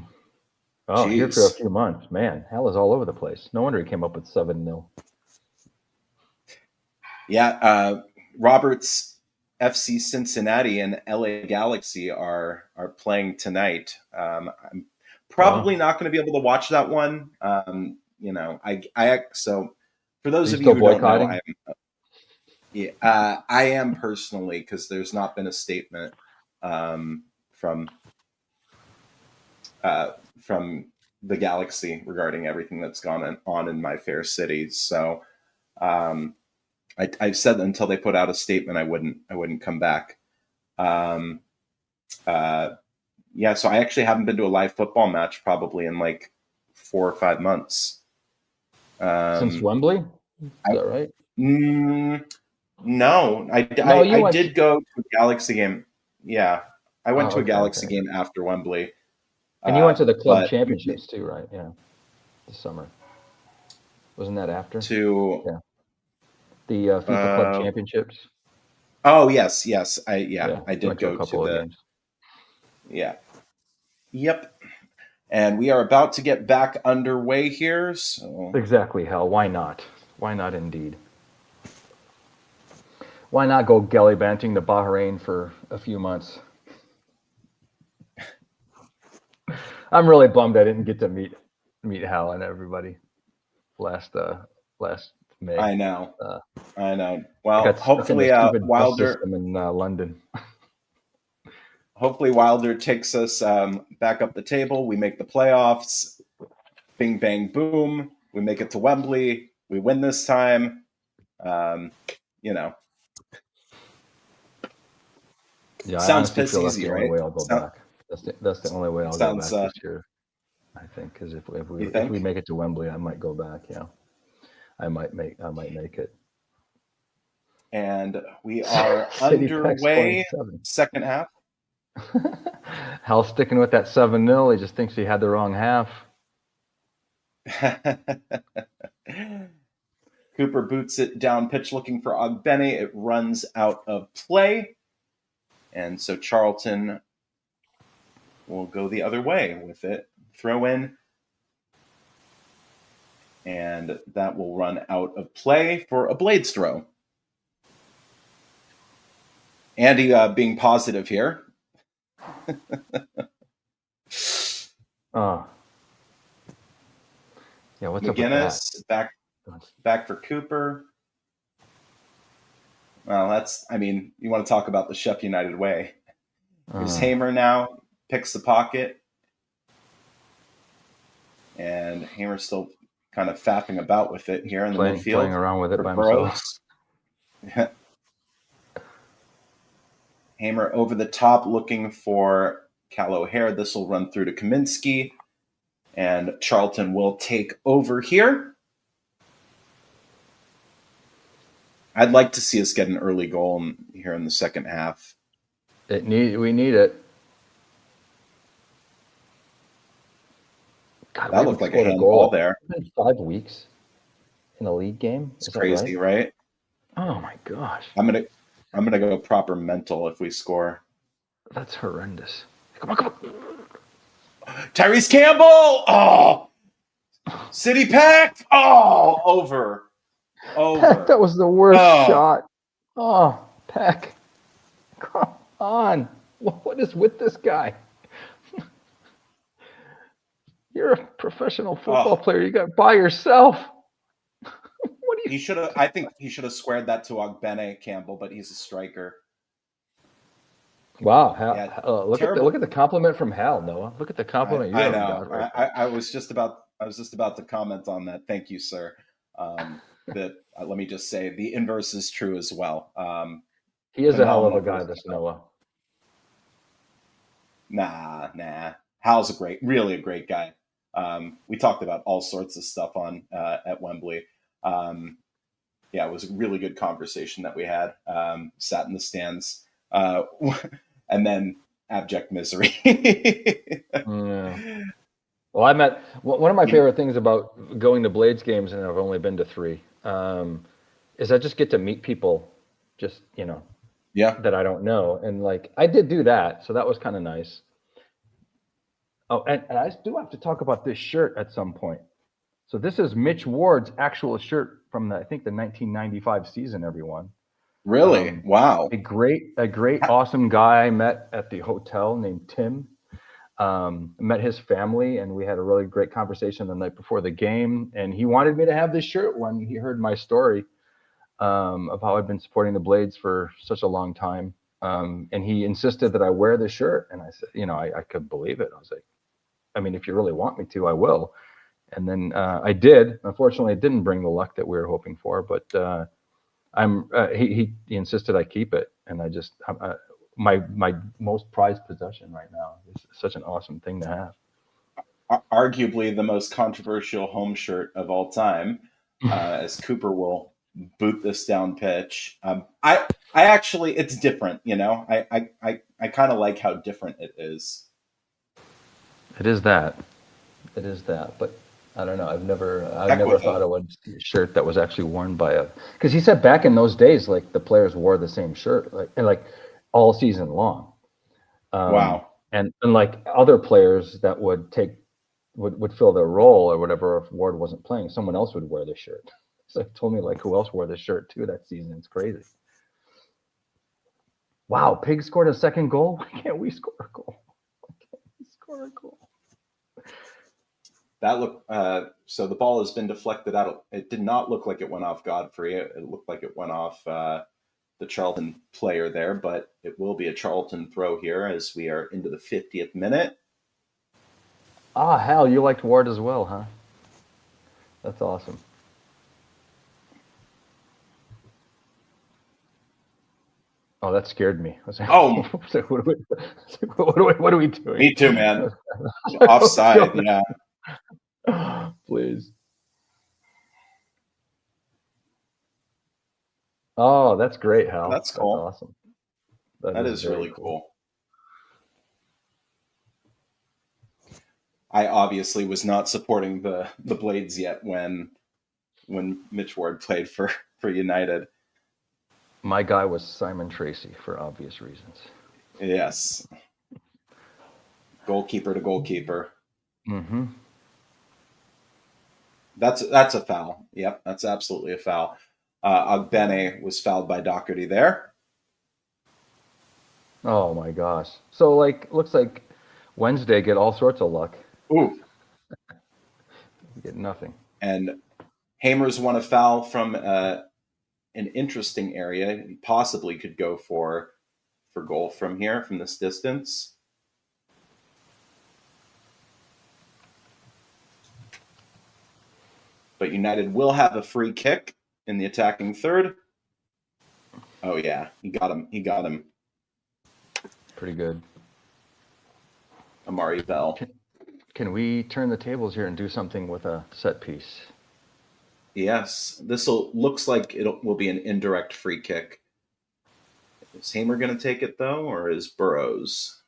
Oh, here for a few months. Man, Hal is all over the place. No wonder he came up with 7-0. Yeah, Roberts FC Cincinnati and LA Galaxy are playing tonight. I'm probably not going to be able to watch that one. So for those of you who don't know, I am personally, because there's not been a statement from the Galaxy regarding everything that's gone on in my fair city. So I've said that until they put out a statement, I wouldn't come back. So I actually haven't been to a live football match probably in like 4 or 5 months. Since Wembley? Is that right? No, I did go to a Galaxy game. Yeah, I went to a Galaxy game after Wembley. And you went to the club championships too, right? Yeah, this summer. Wasn't that after? The FIFA Club Championships. Oh yes. I did go to the games. Yeah. Yep. And we are about to get back underway here. So exactly, Hal. Why not? Why not indeed? Why not go gallivanting to Bahrain for a few months? I'm really bummed I didn't get to meet Hal and everybody last May. I know. Well, hopefully Wilder in London. Hopefully Wilder takes us back up the table. We make the playoffs. Bing bang boom. We make it to Wembley. We win this time. Yeah, sounds piss easy, right? That's the only way I'll go back this year, I think. Because if we make it to Wembley, I might go back. Yeah, I might make it. And we are underway. Second half. Hal's sticking with that 7-0. He just thinks he had the wrong half. Cooper boots it down pitch looking for Ogbene. It runs out of play. And so Charlton will go the other way with it. Throw in. And that will run out of play for a Blades throw. Andy being positive here. Yeah, what's McGinnis, up with that? back for Cooper. Well, you want to talk about the Sheff United way. Here's Hamer now, picks the pocket. And Hamer still kind of faffing about with it here in the midfield. Playing around with it for by Burrows. himself. Hamer over the top looking for Cal O'Hare. This will run through to Kaminsky, and Charlton will take over here. I'd like to see us get an early goal here in the second half. We need it. God, That looked like a handball there. It's been 5 weeks in a league game. It's crazy, right? Oh my gosh. I'm gonna go proper mental if we score. That's horrendous. Come on. Tyrese Campbell! Oh! City Pack! Oh! Over. Peck, that was the worst shot. Oh, Peck. Come on. What is with this guy? You're a professional football player. You got by yourself. What do you? I think he should have squared that to Ogbene Campbell, but he's a striker. Wow! Look at the compliment from Hal, Noah. Look at the compliment. I know. I was just about to comment on that. Thank you, sir. Let me just say the inverse is true as well. He is a hell of a guy, this Noah. Nah. Hal's really a great guy. We talked about all sorts of stuff at Wembley. It was a really good conversation that we had. Sat in the stands, and then abject misery. Yeah. Well, I met one of my favorite things about going to Blades games, and I've only been to 3, is I just get to meet people, that I don't know, and like I did do that, so that was kind of nice. Oh, and I do have to talk about this shirt at some point. So this is Mitch Ward's actual shirt from the 1995 season, everyone. Really? Wow. A great, awesome guy I met at the hotel named Tim. Met his family, and we had a really great conversation the night before the game. And he wanted me to have this shirt when he heard my story of how I'd been supporting the Blades for such a long time. And he insisted that I wear the shirt. And I said, I could believe it. I was like, if you really want me to, I will. And then I did. Unfortunately, it didn't bring the luck that we were hoping for. But he insisted I keep it, and I just my most prized possession right now. It's such an awesome thing to have. Arguably the most controversial home shirt of all time, as Cooper will boot this down pitch. I actually, it's different. I kind of like how different it is. It is that, but I don't know. I've never thought I would see a shirt that was actually worn by because he said back in those days, like the players wore the same shirt, like all season long. Wow. And like other players that would fill their role or whatever, if Ward wasn't playing, someone else would wear the shirt. So he told me like who else wore the shirt too that season. It's crazy. Wow, Pig scored a second goal. Why can't we score a goal? That looked so the ball has been deflected out. It did not look like it went off Godfrey. It looked like it went off the Charlton player there, but it will be a Charlton throw here as we are into the 50th minute. Hal, you liked Ward as well, huh? That's awesome. Oh, that scared me. I was like, what are we doing? Me too, man. Offside, yeah. Please. Oh, that's great, Hal. That's cool. That's awesome. That is really cool. I obviously was not supporting the Blades yet when Mitch Ward played for United. My guy was Simon Tracy for obvious reasons. Yes. Goalkeeper to goalkeeper. Mm-hmm. That's a foul. Yep, that's absolutely a foul. Ogbene was fouled by Doherty there. Oh my gosh. So looks like Wednesday get all sorts of luck. Ooh. Get nothing. And Hamer's won a foul from an interesting area. He possibly could go for goal from here, from this distance. but United will have a free kick in the attacking third. Oh, yeah. He got him. Pretty good. Amari Bell. Can we turn the tables here and do something with a set piece? Yes. Looks like it will be an indirect free kick. Is Hamer going to take it, though, or is Burrows?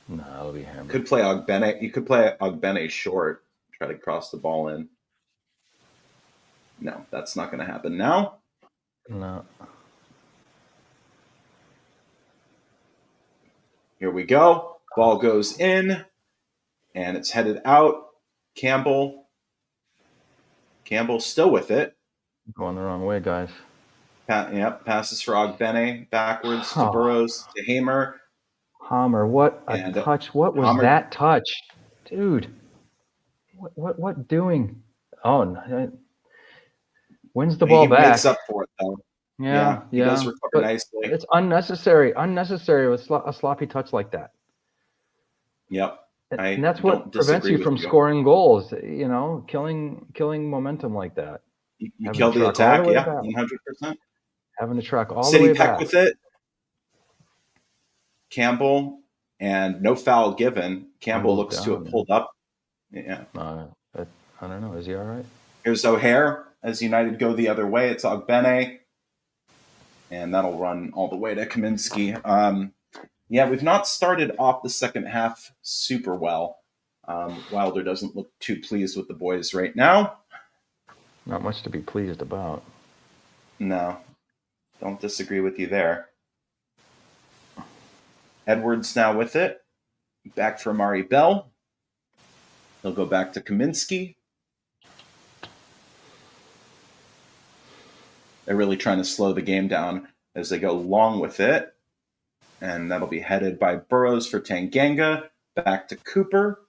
No, it'll be Hamer. Could play Ogbene. You could play Ogbene short. Try to cross the ball in. No, that's not going to happen now. No. Here we go. Ball goes in, and it's headed out. Campbell still with it. Going the wrong way, guys. Passes for Ogbene backwards to Burrows to Hamer. Hamer, what a touch! What was that touch, dude? What doing? Oh, no. Wins the ball he back. Makes up for it though. Yeah. He does recover nicely. It's unnecessary with a sloppy touch like that. Yep. And that's what prevents you from scoring goals. You know, killing momentum like that. You kill the attack, 100%. Having to track all the way back. City Peck with it. Campbell, and no foul given. Campbell looks to have pulled up. Yeah. I don't know. Is he all right? Here's O'Hare as United go the other way. It's Ogbene, and that'll run all the way to Kaminsky. We've not started off the second half super well. Wilder doesn't look too pleased with the boys right now. Not much to be pleased about. No, don't disagree with you there. Edwards now with it. Back for Amari Bell. He'll go back to Kaminsky. They're really trying to slow the game down as they go long with it. And that'll be headed by Burrows for Tanganga. Back to Cooper.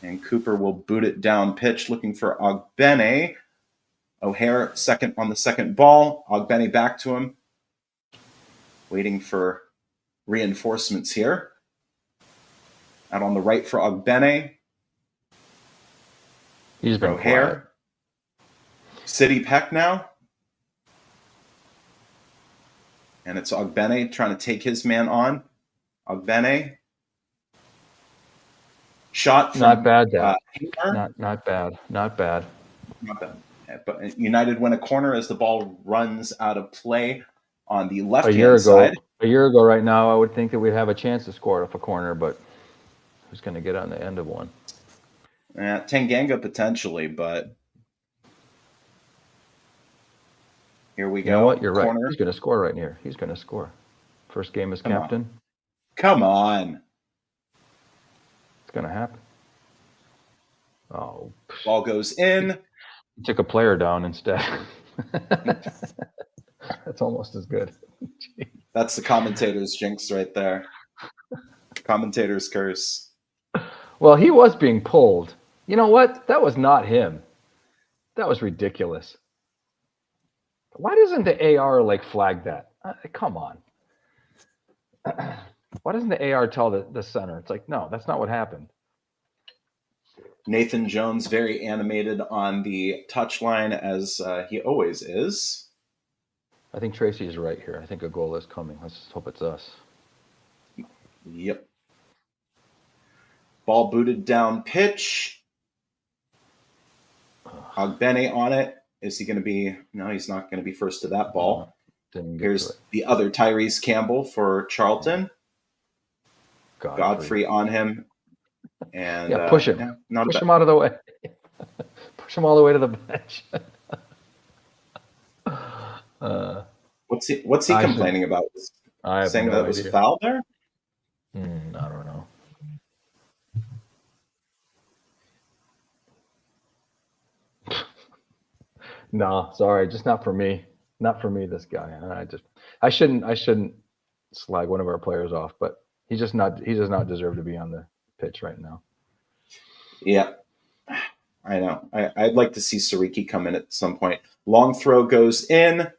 And Cooper will boot it down pitch looking for Ogbene. O'Hare second on the second ball. Ogbene back to him. Waiting for reinforcements here. Out on the right for Ogbene. He's been O'Hare. quiet. City Peck now. And it's Ogbene trying to take his man on. Ogbene. Shot from not bad, Dad. Not bad. Not bad. But United win a corner as the ball runs out of play on the left-hand side. A year ago right now, I would think that we'd have a chance to score off a corner, but who's going to get on the end of one? Tanganga potentially, but here we go. You know what? You're corner. right. He's going to score right here. He's going to score. First game as captain. Come on. It's going to happen. Oh. Ball goes in. He took a player down instead. That's almost as good. That's the commentator's jinx right there. Commentator's curse. Well, he was being pulled. You know what? That was not him. That was ridiculous. Why doesn't the AR flag that? Come on. Why doesn't the AR tell the center? It's like, no, that's not what happened. Nathan Jones very animated on the touchline as he always is. I think Tracy's right here. I think a goal is coming. Let's just hope it's us. Yep. Ball booted down pitch. Ogbene on it. Is he going to be? No, he's not going to be first to that ball. Here's the other Tyrese Campbell for Charlton. Godfrey on him. And push him. Push him out of the way. Push him all the way to the bench. What's he complaining about? Saying that it was a foul there? I don't know. No, sorry, just not for me. Not for me, this guy. I shouldn't slag one of our players off, but he does not deserve to be on the pitch right now. Yeah. I know. I'd like to see Sariki come in at some point. Long throw goes in.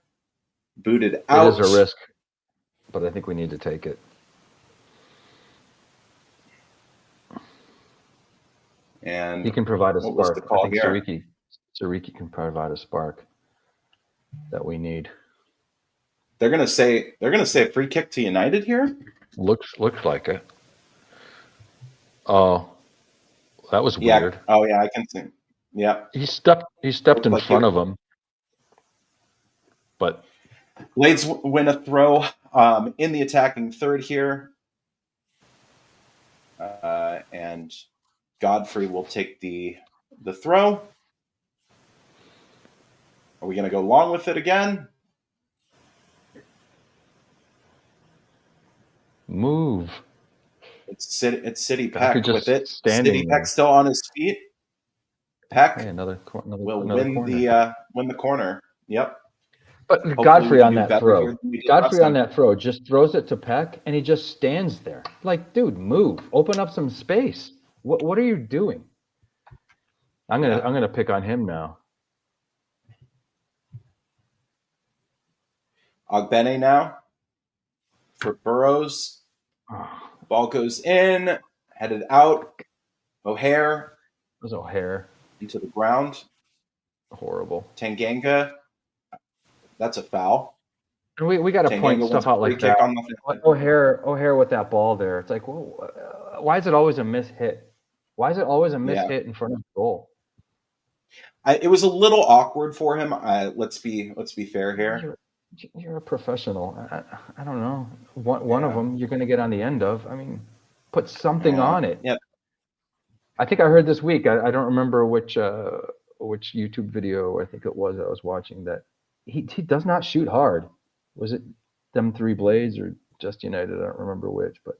Booted out. It is a risk, but I think we need to take it. And He can provide a what was the spark. I call think here? Sariki can provide a spark that we need. They're gonna say free kick to United here. Looks like it. Oh, that was Yeah. weird. Oh yeah, I can see. Yeah. He stepped in Like front of him, but Blades win a throw in the attacking third here, and Godfrey will take the throw. Are we going to go long with it again? move. It's City Godfrey Peck just with it. standing City there. Peck still on his feet. Peck Hey, another will win corner. the corner. Yep. But Hopefully Godfrey we on can do that better throw. here than we did Godfrey last on time. that throw just throws it to Peck, and he just stands there. Like, dude, move. Open up some space. What are you doing? I'm gonna pick on him now. Ogbene now for Burrows. Oh, Ball goes in, headed out. O'Hare it was O'Hare. into the ground. Horrible. Tanganga. That's a foul. And we got to point Tanganga stuff wants a out free like kick that. on the O'Hare with that ball there. It's like, well, why is it always a miss hit? Why is it always a miss hit in front of the goal? It was a little awkward for him. Let's be fair here. You're a professional. I don't know. One of them you're going to get on the end of. I mean, put something on it. Yeah. I think I heard this week. I don't remember which YouTube video I think it was I was watching that he does not shoot hard. Was it them three blades or just United? I don't remember which, but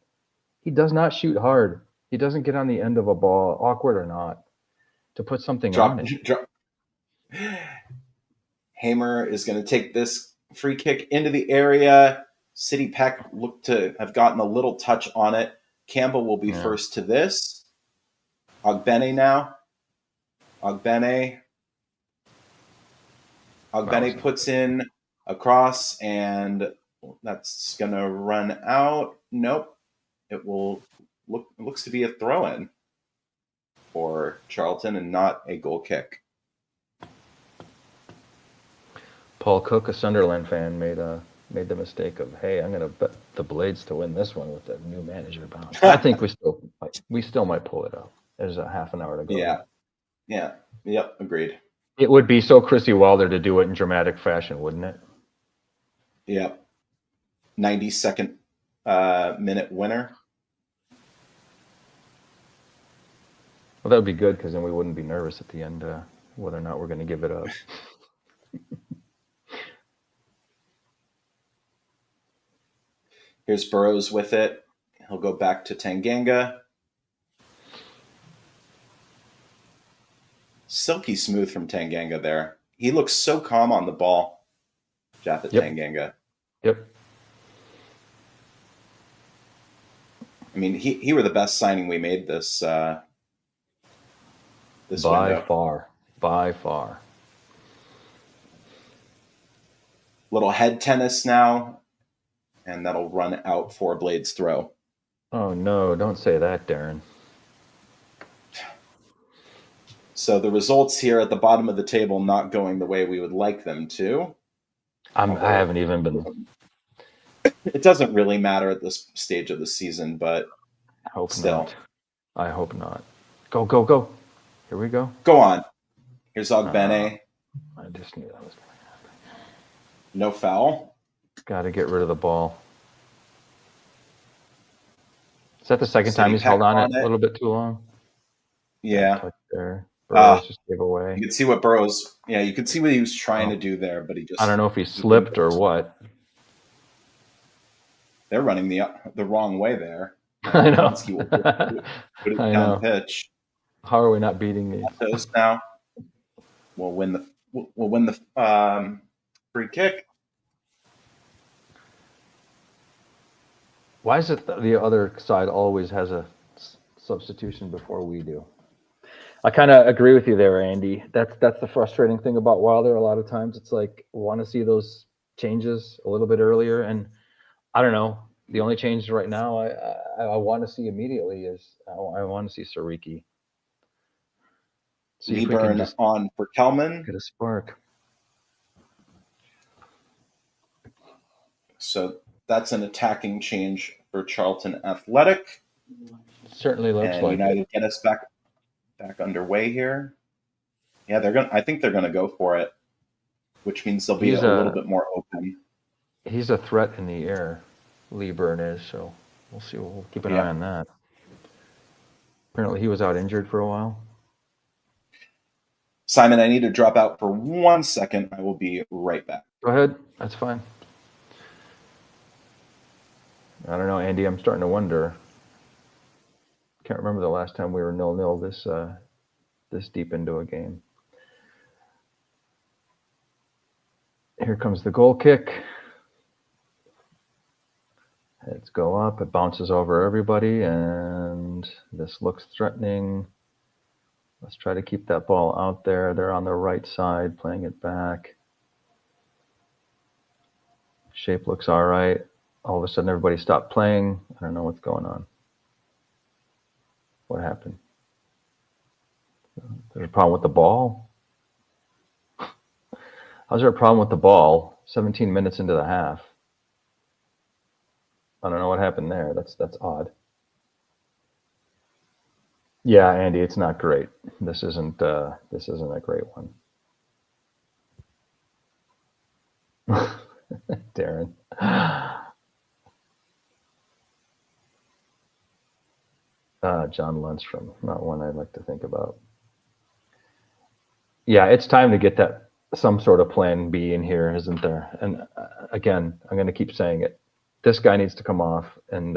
he does not shoot hard. He doesn't get on the end of a ball, awkward or not, to put something on it. Hamer is going to take this free kick into the area. City Peck looked to have gotten a little touch on it. Campbell will be first to this. Ogbene now. Ogbene puts in a cross, and that's going to run out. Nope. It looks to be a throw-in for Charlton and not a goal kick. Paul Cook, a Sunderland fan, made the mistake of, hey, I'm going to bet the Blades to win this one with the new manager bounce. I think we still might pull it out. There's a half an hour to go. Yeah. Yep. Agreed. It would be so Chrissy Wilder to do it in dramatic fashion, wouldn't it? Yep. 92nd minute winner. Well, that would be good because then we wouldn't be nervous at the end whether or not we're going to give it up. Here's Burrows with it. He'll go back to Tanganga. Silky smooth from Tanganga there. He looks so calm on the ball, Japhet Tanganga. Yep. I mean, he were the best signing we made this window. By far. Little head tennis now, and that'll run out for Blades throw. Oh no, don't say that, Darren. So the results here at the bottom of the table not going the way we would like them to. I haven't even been. It doesn't really matter at this stage of the season, but I hope still. not. I hope not. Go. Here we go. Go on. Here's Ogbene. I just knew that was going to happen. No foul. Got to get rid of the ball. Is that the second time he's held on it a little bit too long? Yeah. Touch there. Burrows just gave away. You could see what Burrows. Yeah, you could see what he was trying to do there, but he just. I don't know if he slipped or what. They're running the wrong way there. I know. Will put it down pitch. How are we not beating these? Those now. We'll win the free kick. Why is it the other side always has a substitution before we do? I kind of agree with you there, Andy. That's the frustrating thing about Wilder. A lot of times it's like want to see those changes a little bit earlier, and I don't know. The only change right now I want to see immediately is I want to see Sariki. See if we can Lieburn just on for Kelman. get a spark. So that's an attacking change for Charlton Athletic. Certainly looks And like United it. get us back underway here. Yeah, I think they're gonna go for it, which means they'll be He's a little bit more open. He's a threat in the air, Lieburn is, so we'll see. We'll keep an eye on that. Apparently he was out injured for a while. Simon, I need to drop out for 1 second. I will be right back. Go ahead. That's fine. I don't know, Andy. I'm starting to wonder. Can't remember the last time we were 0-0 this deep into a game. Here comes the goal kick. Heads go up. It bounces over everybody, and this looks threatening. Let's try to keep that ball out there. They're on the right side, playing it back. Shape looks all right. All of a sudden, everybody stopped playing. I don't know what's going on. What happened? There's a problem with the ball? How's there a problem with the ball 17 minutes into the half? I don't know what happened there. That's odd. Yeah, Andy, it's not great. This isn't a great one. Darren. John Lundstrom, not one I'd like to think about. Yeah, it's time to get that some sort of plan B in here, isn't there? And again, I'm going to keep saying it. This guy needs to come off, and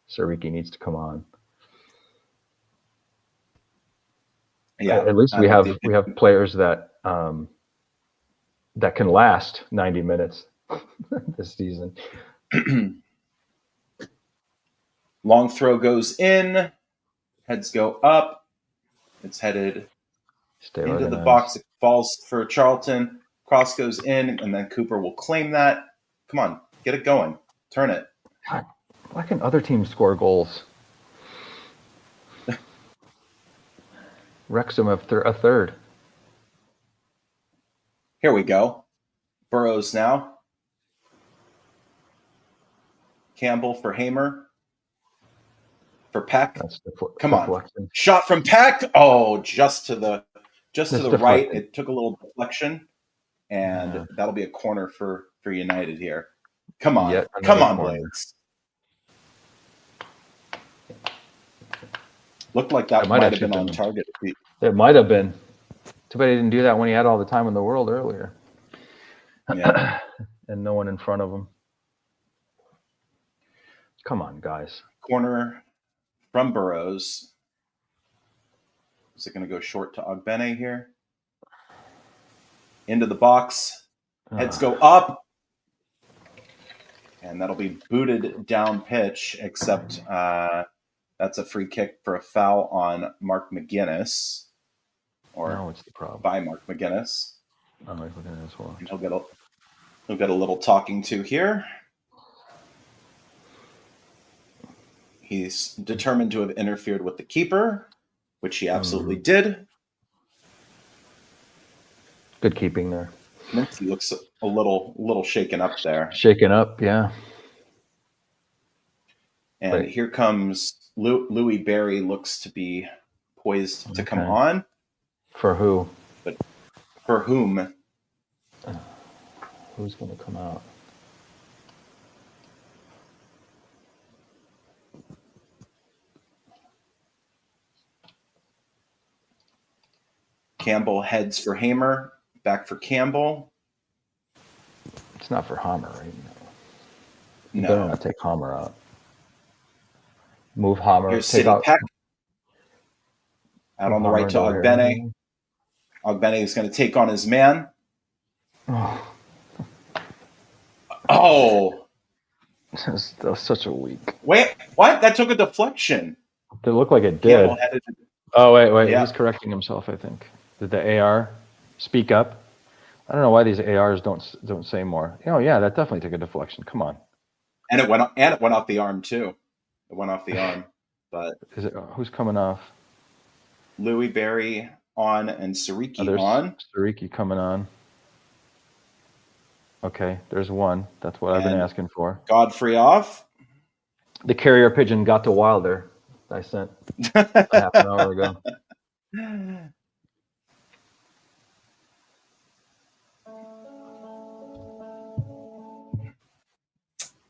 Sariki needs to come on. Yeah, at least we have players that that can last 90 minutes this season. Long throw goes in. Heads go up. It's headed into the box. It falls for Charlton. Cross goes in, and then Cooper will claim that. Come on, get it going. Turn it. God, why can other teams score goals? Wrexham have a third. Here we go. Burrows now. Campbell for Hamer. For Peck. Come on. Shot from Peck. Oh, just to the right. It took a little deflection. And that'll be a corner for United here. Come on. Come on, Blades. Looked like that might have been on target. It might have been. Too bad he didn't do that when he had all the time in the world earlier. Yeah. And no one in front of him. Come on, guys. Corner from Burrows. Is it going to go short to Ogbene here? Into the box. Heads go up. And that'll be booted down pitch, except that's a free kick for a foul on Mark McGuinness. Or it's the problem. By Mark McGuinness. Mark McGuinness as well. And he'll get a little talking to here. He's determined to have interfered with the keeper, which he absolutely did. Good keeping there. He looks a little shaken up there. Shaken up, yeah. And here comes Louis Barry, looks to be poised to come on. For who? But for whom? Who's going to come out? Campbell heads for Hamer. Back for Campbell. It's not for Hammer, right? No. You better not take Hammer out. Move Hammer. Here's City Peck. Out on the right to Ogbene. Ogbene is going to take on his man. Oh. That was such a weak. Wait, what? That took a deflection. It looked like it did. Oh, wait. Yeah. He's correcting himself, I think. Did the AR speak up? I don't know why these ARs don't say more. Oh, yeah, that definitely took a deflection. Come on. And it went off the arm, too. It went off the arm. But who's coming off? Louis Barry on and Sariki There's on. Sariki coming on. Okay, there's one. That's what I've been And asking for. Godfrey off. The carrier pigeon got to Wilder. I sent a half an hour ago.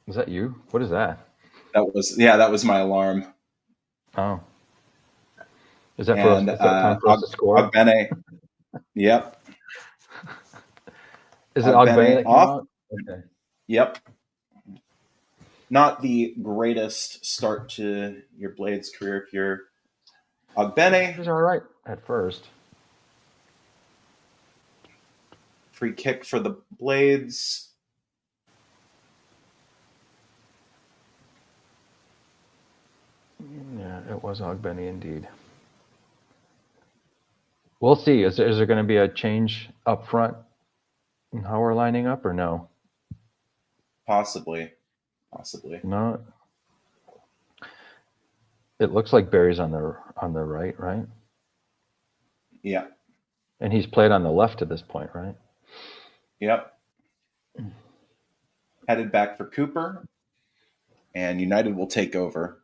Is that you? What is that? That was my alarm. Oh. Is that is that time for us to score? Ogbene. Yep. Is it Ogbene that came off? out? Okay. Yep. Not the greatest start to your Blades career if you're Ogbene. He was all right at first. Free kick for the Blades. Yeah, it was Ogbene indeed. We'll see. Is there going to be a change up front in how we're lining up or no? Possibly. No. It looks like Barry's on the right? Yeah. And he's played on the left to this point, right? Yep. Headed back for Cooper, and United will take over.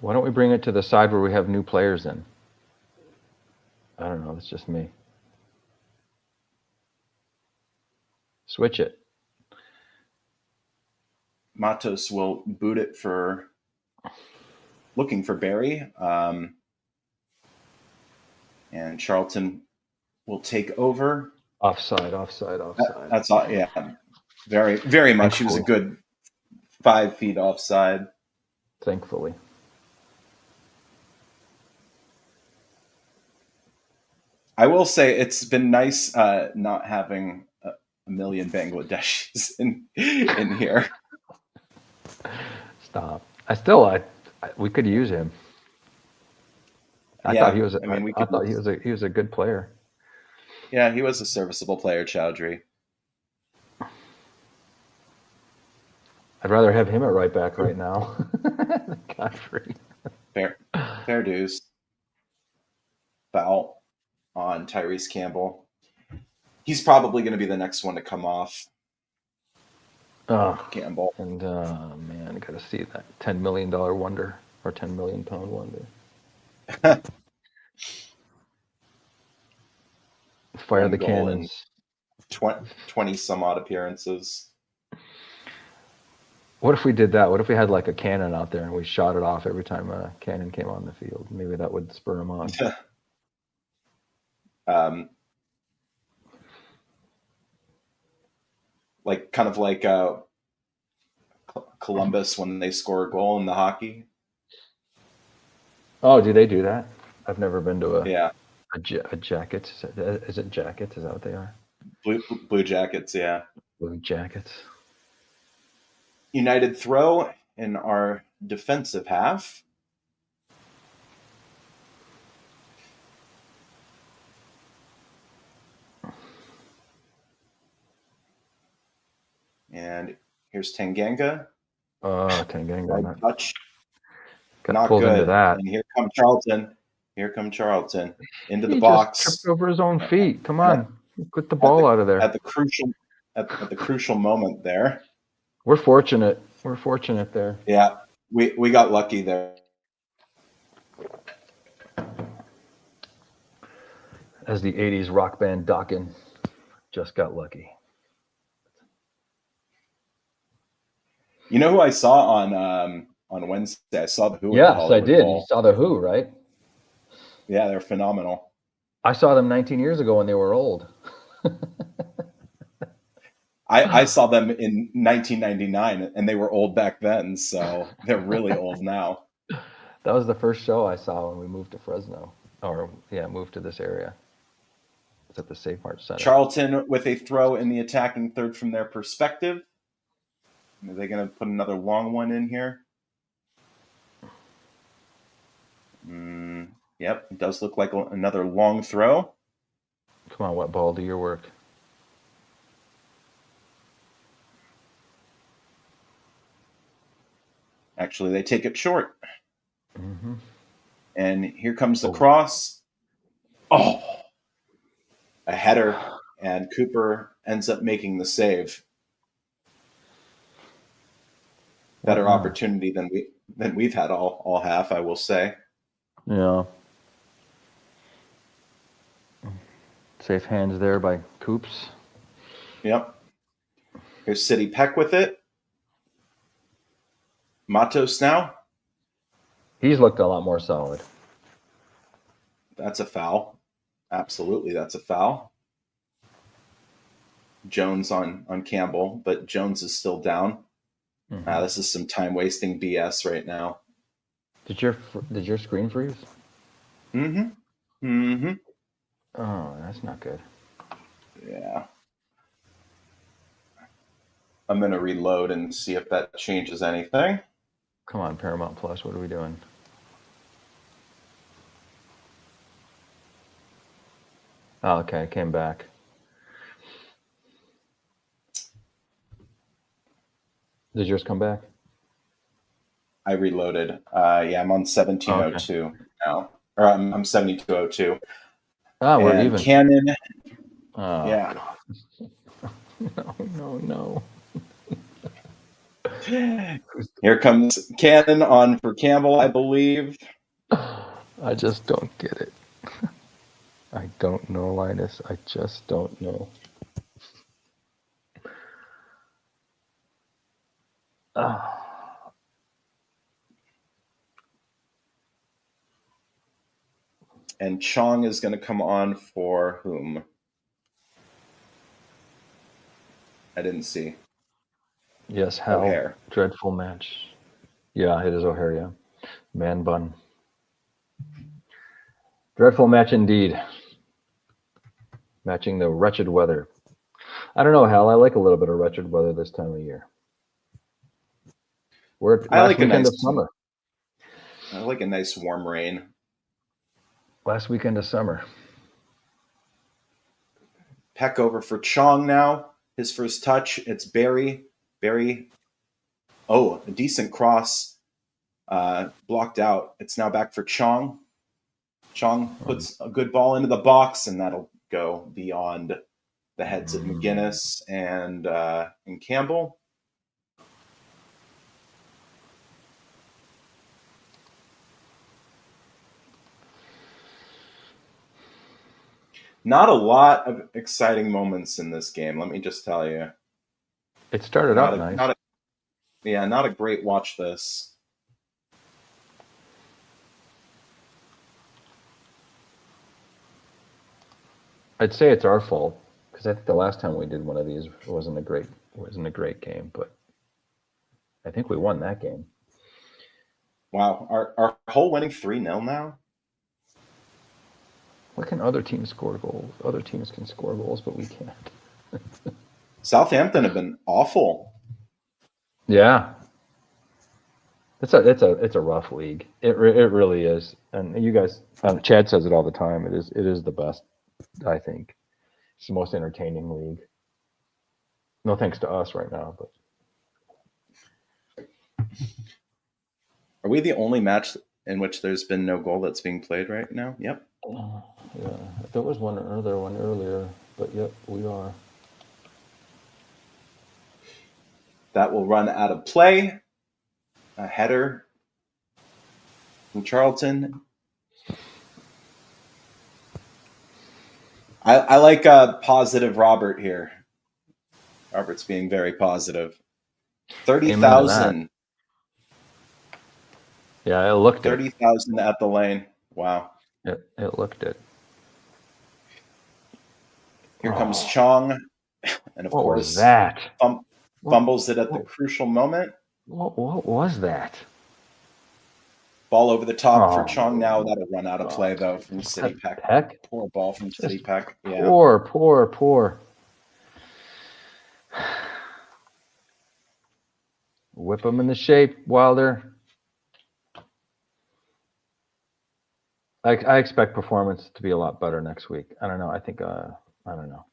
Why don't we bring it to the side where we have new players in? I don't know. That's just me. Switch it. Matos will boot it looking for Barry. And Charlton will take over. Offside. That's all. Yeah. Very, very much. He was a good 5 feet offside. Thankfully. I will say it's been nice not having a million Bangladeshis in here. Stop. We could use him. I thought he was. I thought he was a good player. Yeah, he was a serviceable player, Chowdhury. I'd rather have him at right back right now. Godfrey. Fair dues. Foul on Tyrese Campbell. He's probably going to be the next one to come off. Campbell. And man, I got to see that $10 million wonder or £10 million wonder. Fire the cannons. 20 some odd appearances. What if we did that? What if we had like a cannon out there and we shot it off every time a cannon came on the field? Maybe that would spur him on. Like Columbus when they score a goal in the hockey. Oh, do they do that? I've never been to a Jackets. Is it Jackets? Is that what they are? Blue Jackets, yeah. Blue Jackets. United throw in our defensive half. And here's Tanganga. Oh, Tanganga. Touch. Got pulled into that. And here come Charlton. Into the Just box. tripped over his own feet. Come on. Get the ball out of there. At the crucial moment there. We're fortunate. There. Yeah. We got lucky there. As the 80s rock band Dokken, just got lucky. You know who I saw on Wednesday? I saw the Who. Yes, I did. You saw the Who, right? Yeah, they're phenomenal. I saw them 19 years ago when they were old. I saw them in 1999, and they were old back then, so they're really old now. That was the first show I saw when we moved to Fresno, moved to this area. It's at the Safe Mart Center. Charlton with a throw in the attacking third from their perspective. Are they going to put another long one in here? Yep, it does look like another long throw. Come on, wet ball, do your work. Actually, they take it short. Mm-hmm. And here comes the cross. Oh, a header, and Cooper ends up making the save. Better opportunity than we've had all half, I will say. Yeah. Safe hands there by Coops. Yep. Here's City Peck with it. Matos now. He's looked a lot more solid. That's a foul. Absolutely, that's a foul. Jones on Campbell, but Jones is still down. Mm-hmm. This is some time wasting BS right now. Did your screen freeze? Mm-hmm. Mm-hmm. Oh, that's not good. Yeah. I'm going to reload and see if that changes anything. Come on, Paramount Plus, what are we doing? Oh, okay, it came back. Did yours come back? I reloaded. Yeah, I'm on 1702 now. Or I'm 7202. Ah, we're and even. Cannon. Oh, yeah. No. Here comes Cannon on for Campbell, I believe. I just don't get it. I don't know, Linus. I just don't know. And Chong is going to come on for whom? I didn't see. Yes, Hal. O'Hare. Dreadful match. Yeah, it is O'Hare, yeah. Man bun. Dreadful match indeed. Matching the wretched weather. I don't know, Hal. I like a little bit of wretched weather this time of year. We're at last weekend of summer. I like a nice warm rain. Last weekend of summer. Peck over for Chong now. His first touch. It's Barry. Oh, a decent cross. Blocked out. It's now back for Chong. Chong puts a good ball into the box, and that'll go beyond the heads of McGinnis and Campbell. Not a lot of exciting moments in this game, let me just tell you. It started out nice. Not a great watch this. I'd say it's our fault because I think the last time we did one of these wasn't a great game, but I think we won that game. Wow, our whole winning 3-0 now. Why can other teams score goals? Other teams can score goals, but we can't. Southampton have been awful. Yeah, it's a rough league. It really is, and you guys, Chad says it all the time. It is the best. I think it's the most entertaining league. No thanks to us right now, but are we the only match in which there's been no goal that's being played right now? Yep. Yeah, there was one earlier, but yep, we are. That will run out of play. A header from Charlton. I like positive Robert here. Robert's being very positive. 30,000. Yeah, it looked 30,000 at the lane. Wow. It looked it. Here comes Chong. And of course, was that? Fumbles it at the crucial moment. What was that? Ball over the top for Chong now. That'll run out of play, though, from City Peck. Poor ball from City Peck. Yeah. Poor. Whip them in the shape, Wilder. I expect performance to be a lot better next week. I don't know. I think, I don't know.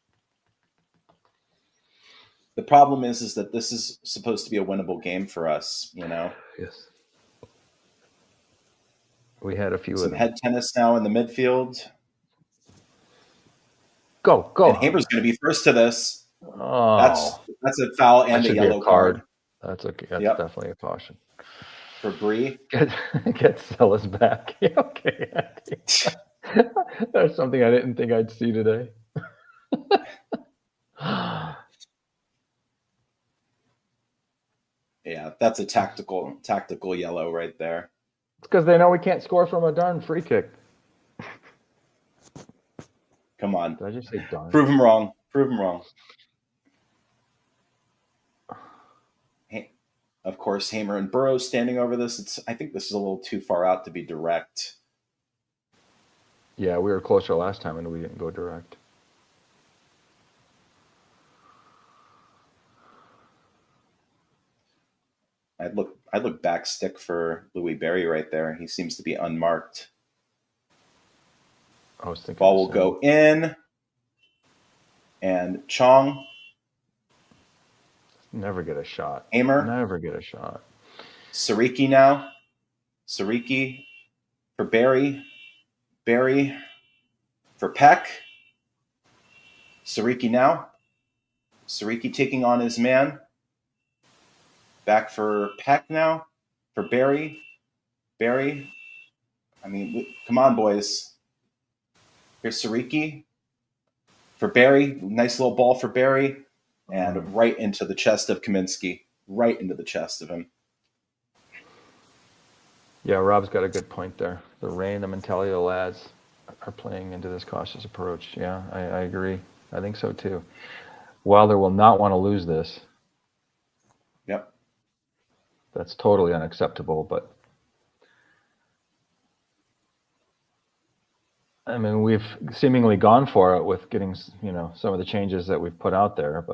The problem is that this is supposed to be a winnable game for us, you know? Yes. We had a few Some head tennis now in the midfield. Go. And Hamer's going to be first to this. Oh, that's a foul and a should be yellow card. That's okay. That's Yep. definitely a caution. For Bree. Get Silas back. Okay. There's something I didn't think I'd see today. Yeah, that's a tactical yellow right there. It's because they know we can't score from a darn free kick. Come on. Did I just say darn? Prove him wrong. Of course, Hamer and Burrows standing over this. I think this is a little too far out to be direct. Yeah, we were closer last time and we didn't go direct. I'd look back stick for Louis Berry right there. He seems to be unmarked. I was thinking ball will go in, and Chong. Never get a shot. Hamer. Never get a shot. Sariki now. Sariki for Berry. Berry for Peck. Sariki now. Sariki taking on his man. Back for Peck now. For Berry. Berry. I mean, come on, boys. Here's Sariki. For Berry. Nice little ball for Berry. And right into the chest of Kaminsky. Right into the chest of him. Yeah, Rob's got a good point there. The rain, the mentality of the lads are playing into this cautious approach. Yeah, I agree. I think so too. Wilder will not want to lose this. Yep. That's totally unacceptable, but I mean, we've seemingly gone for it with getting, some of the changes that we've put out there,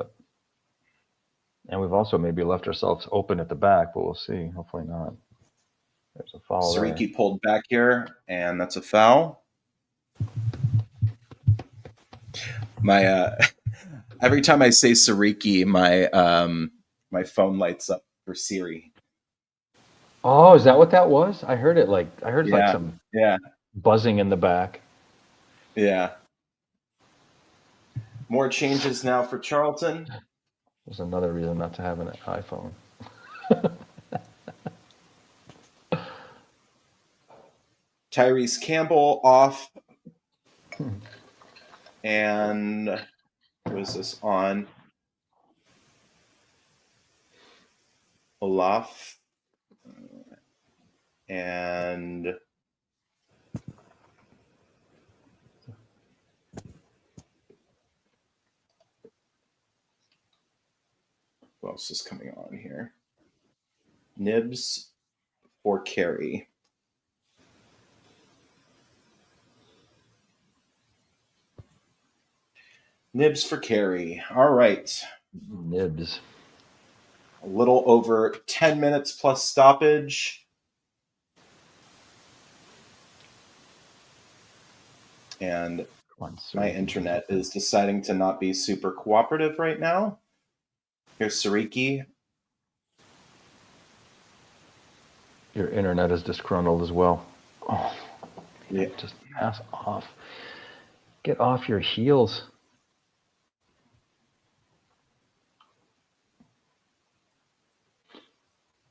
and we've also maybe left ourselves open at the back, but we'll see. Hopefully not. There's a foul. Sariki pulled back here, and that's a foul. My every time I say Sariki, my phone lights up for Siri. Oh, is that what that was? I heard it like some buzzing in the back. Yeah. More changes now for Charlton. There's another reason not to have an iPhone. Tyrese Campbell off. And who is this on? Olaf. And who else is coming on here? Nibs for Carey. Nibs for Carey. All right. Nibs. A little over 10 minutes plus stoppage. And my internet is deciding to not be super cooperative right now. Here's Sariki. Your internet is disgruntled as well. Oh, yeah. Just ass off. Get off your heels.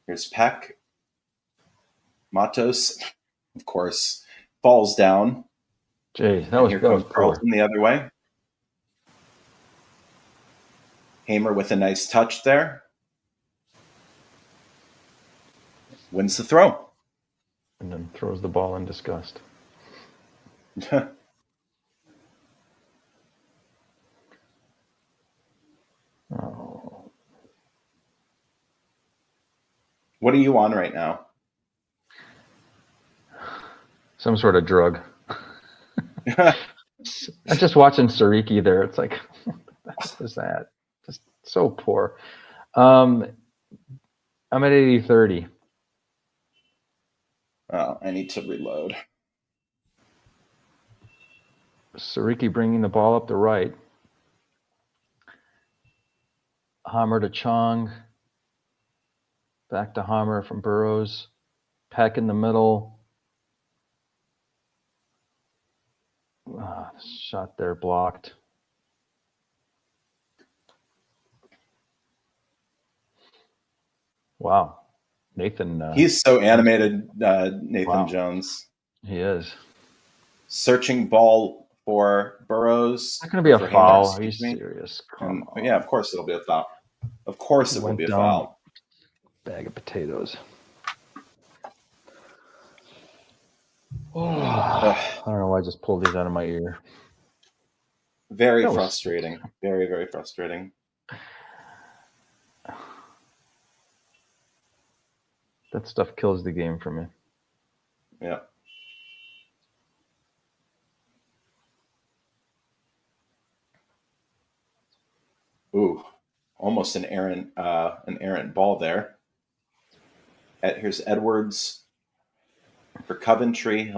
Here's Peck. Matos, of course, falls down. Jeez, that was Carlton the other way. Hamer with a nice touch there. Wins the throw. And then throws the ball in disgust. Oh. What are you on right now? Some sort of drug. I'm just watching Sariki there. It's like, what is that? Just so poor. I'm at 80-30. Oh, I need to reload. Sariki bringing the ball up the right. Hammer to Chong. Back to Hammer from Burrows. Peck in the middle. Shot there blocked. Wow. Nathan. He's so animated, Nathan Wow. Jones. He is. Searching ball for Burrows. It's not going to be a for foul. Hamer, Are you excuse me. serious? And, Come on. yeah, of course it'll be a foul. Of course it will Went be a down foul. Bag of potatoes. Oh, I don't know why I just pulled these out of my ear. Very That was- frustrating. Very, very frustrating. That stuff kills the game for me. Yeah. Ooh, almost an errant ball there. Here's Edwards for Coventry.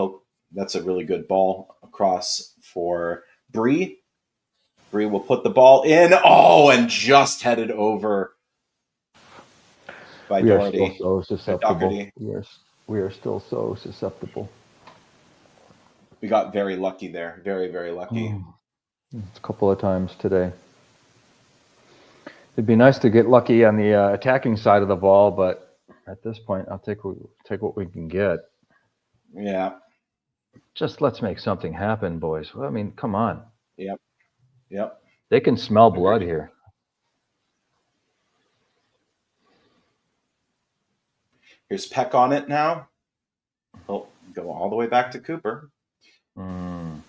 That's a really good ball across for Bree. Bree will put the ball in. Oh, and just headed over by We are Doherty. still so susceptible. Doherty. We are still so susceptible. We got very lucky there. Very, very lucky. A couple of times today. It'd be nice to get lucky on the attacking side of the ball, but at this point, I'll take what we can get. Yeah. Just let's make something happen, boys. Well, I mean, come on. Yep. They can smell blood here. Here's Peck on it now. He'll go all the way back to Cooper. And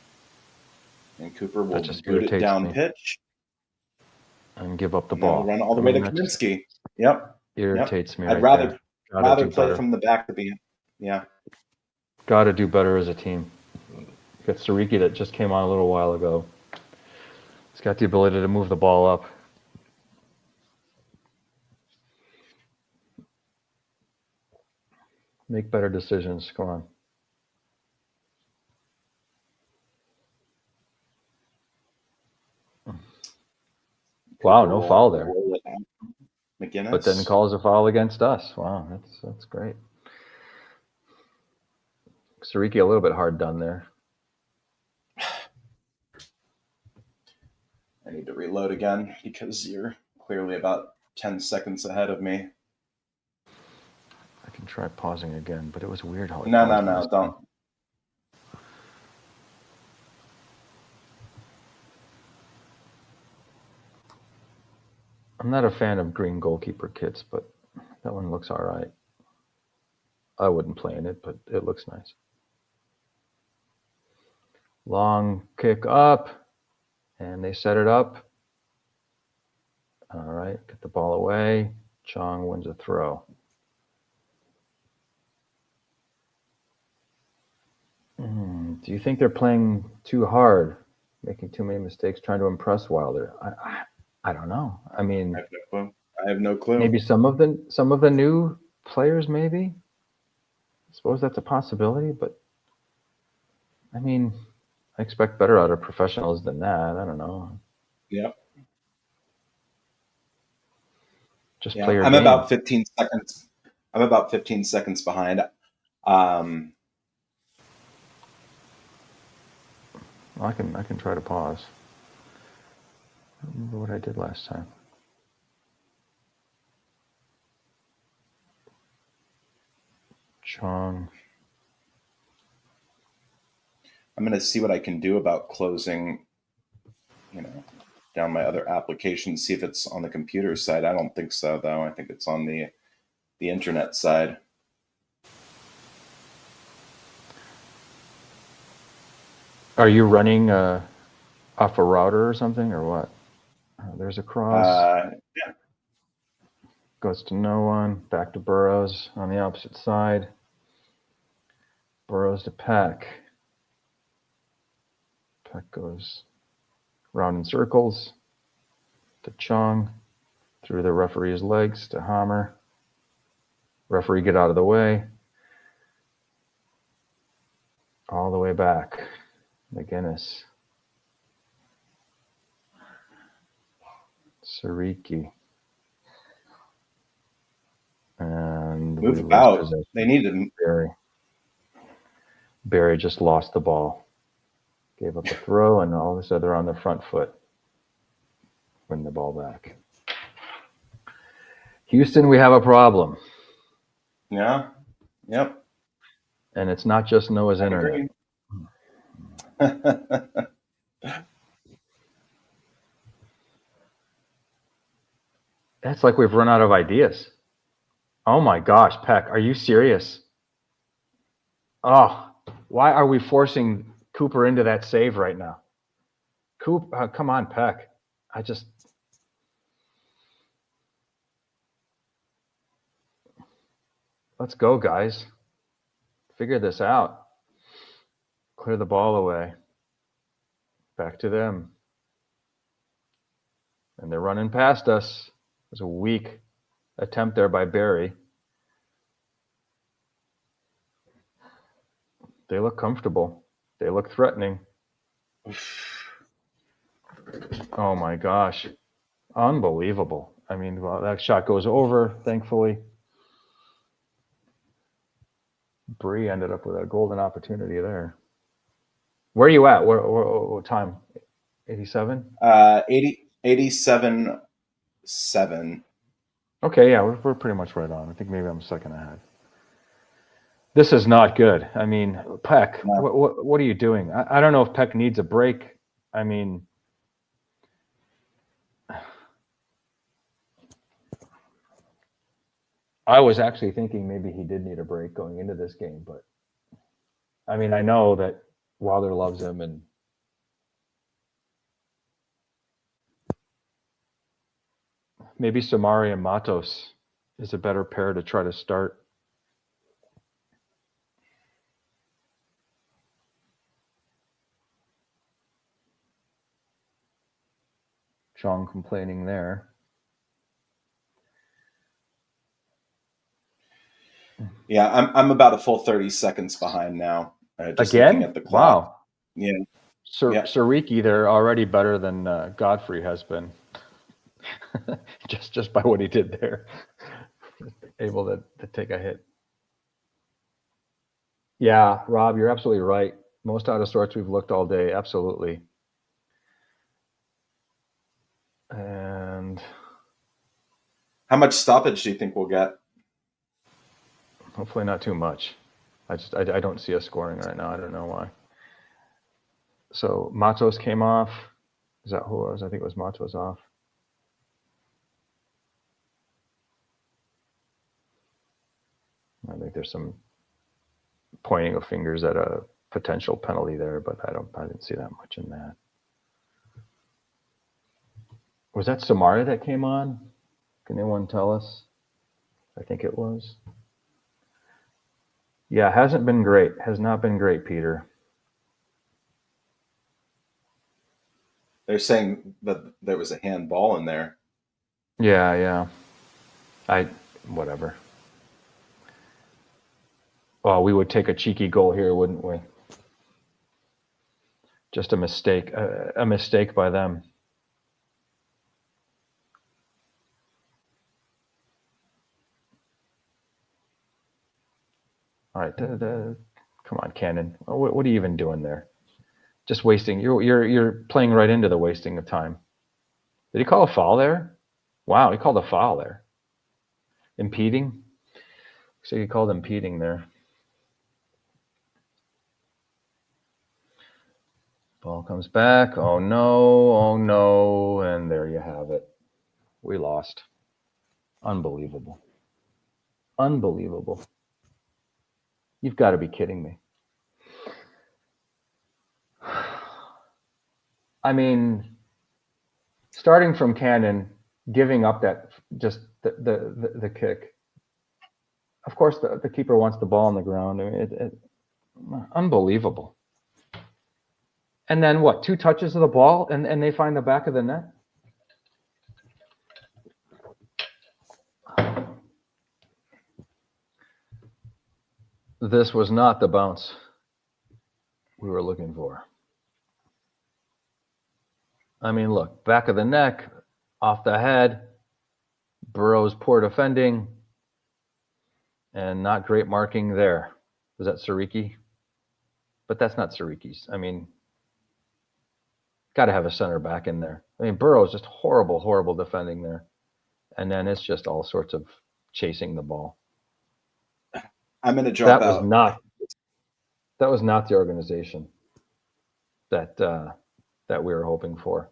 Cooper will just boot it irritates down me. pitch. And give up the And then ball. run all the way to That just Kaminsky. Yep. irritates me. I'd right rather there. Gotta do play better. from the back to be. Yeah. Got to do better as a team. Got Sariki that just came on a little while ago. He's got the ability to move the ball up. Make better decisions. Come on. Wow, no foul there. McGinnis. But then calls a foul against us. Wow, that's great. Sariki a little bit hard done there. I need to reload again because you're clearly about 10 seconds ahead of me. I can try pausing again, but it was weird how it No, paused last time. don't. I'm not a fan of green goalkeeper kits, but that one looks all right. I wouldn't play in it, but it looks nice. Long kick up, and they set it up. All right, get the ball away. Chong wins a throw. Do you think they're playing too hard, making too many mistakes, trying to impress Wilder? I don't know. I mean, I have no clue. maybe some of the new players, maybe. I suppose that's a possibility, but I mean, I expect better out of professionals than that. I don't know. Yep. Just play your I'm game. about 15 seconds. I'm about 15 seconds behind. I can try to pause. I don't remember what I did last time. Chong. I'm going to see what I can do about closing, down my other application, see if it's on the computer side. I don't think so, though. I think it's on the internet side. Are you running off a router or something, or what? There's a cross. Yeah. Goes to no one. Back to Burrows on the opposite side. Burrows to Peck. Peck goes round in circles to Chong. Through the referee's legs to Hammer. Referee, get out of the way. All the way back. McGinnis. Sariki. And Move about. They need to. Barry just lost the ball. Gave up a throw, and all of a sudden they're on their front foot. Win the ball back. Houston, we have a problem. Yeah. Yep. And it's not just Noah's internet. That's like we've run out of ideas. Oh my gosh, Peck, are you serious? Oh, why are we forcing Cooper into that save right now? Come on, Peck. Let's go, guys. Figure this out. Clear the ball away. Back to them. And they're running past us. There's a weak attempt there by Barry. They look comfortable. They look threatening. Oh my gosh. Unbelievable. I mean, well, that shot goes over, thankfully. Bree ended up with a golden opportunity there. Where are you at? What time? 87? 87-7. Okay, yeah, we're pretty much right on. I think maybe I'm a second ahead. This is not good. I mean, Peck, No. what are you doing? I don't know if Peck needs a break. I mean, I was actually thinking maybe he did need a break going into this game, but I mean, I know that Wilder loves him, and maybe Samari and Matos is a better pair to try to start. Chong complaining there. Yeah, I'm about a full 30 seconds behind now. Just Again? looking at the clock. Wow. Yeah. Sariki, they're already better than Godfrey has been. just by what he did there. Able to take a hit. Yeah, Rob, you're absolutely right. Most out of sorts we've looked all day. Absolutely. And how much stoppage do you think we'll get? Hopefully not too much. I don't see us scoring right now. I don't know why. So Matos came off. Is that who it was? I think it was Matos off. I think there's some pointing of fingers at a potential penalty there, but I didn't see that much in that. Was that Samari that came on? Can anyone tell us? I think it was. Yeah, hasn't been great. Has not been great, Peter. They're saying that there was a handball in there. Yeah. Whatever. Well, we would take a cheeky goal here, wouldn't we? Just a mistake. A mistake by them. All right, come on, Cannon. What are you even doing there? Just wasting. You're playing right into the wasting of time. Did he call a foul there? Wow, he called a foul there. Impeding. So he called impeding there. Ball comes back. Oh no, and there you have it. We lost. Unbelievable. You've got to be kidding me. I mean, starting from Cannon, giving up that just the kick. Of course, the keeper wants the ball on the ground. I mean, unbelievable. And then what? 2 touches of the ball, and they find the back of the net. This was not the bounce we were looking for. I mean, look, back of the neck, off the head, Burrow's poor defending, and not great marking there. Was that Sariki? But that's not Sariki's. I mean, got to have a center back in there. I mean, Burrow's just horrible defending there. And then it's just all sorts of chasing the ball. I'm going to drop that out. was not the organization that we were hoping for.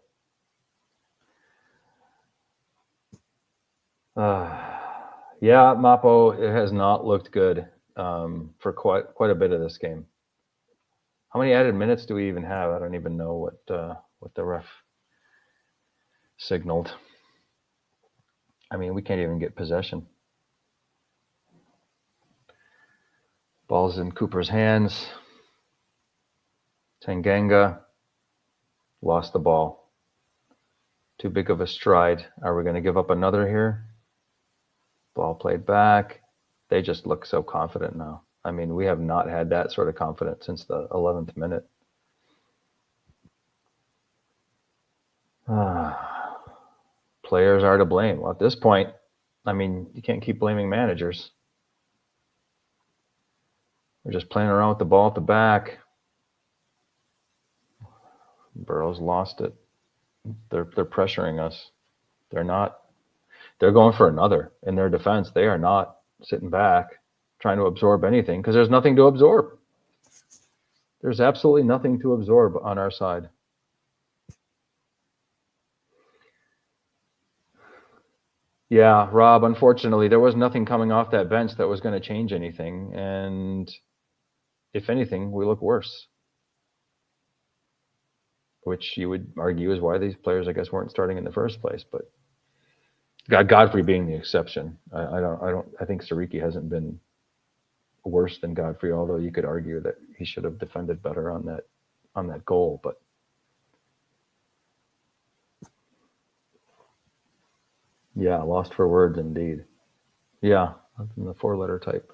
Yeah, Mapo, it has not looked good for quite a bit of this game. How many added minutes do we even have? I don't even know what the ref signaled. I mean, we can't even get possession. Ball's in Cooper's hands. Tanganga lost the ball. Too big of a stride. Are we going to give up another here? Ball played back. They just look so confident now. I mean, we have not had that sort of confidence since the 11th minute. Players are to blame. Well, at this point, I mean, you can't keep blaming managers. We're just playing around with the ball at the back. Burrow's lost it. They're pressuring us. They're going for another. In their defense, they are not sitting back trying to absorb anything because there's nothing to absorb. There's absolutely nothing to absorb on our side. Yeah, Rob, unfortunately, there was nothing coming off that bench that was going to change anything. And if anything, we look worse. Which you would argue is why these players, I guess, weren't starting in the first place. But Godfrey being the exception. I think Siriki hasn't been worse than Godfrey, although you could argue that he should have defended better on that goal. But yeah, lost for words indeed. Yeah, in the 4-letter type.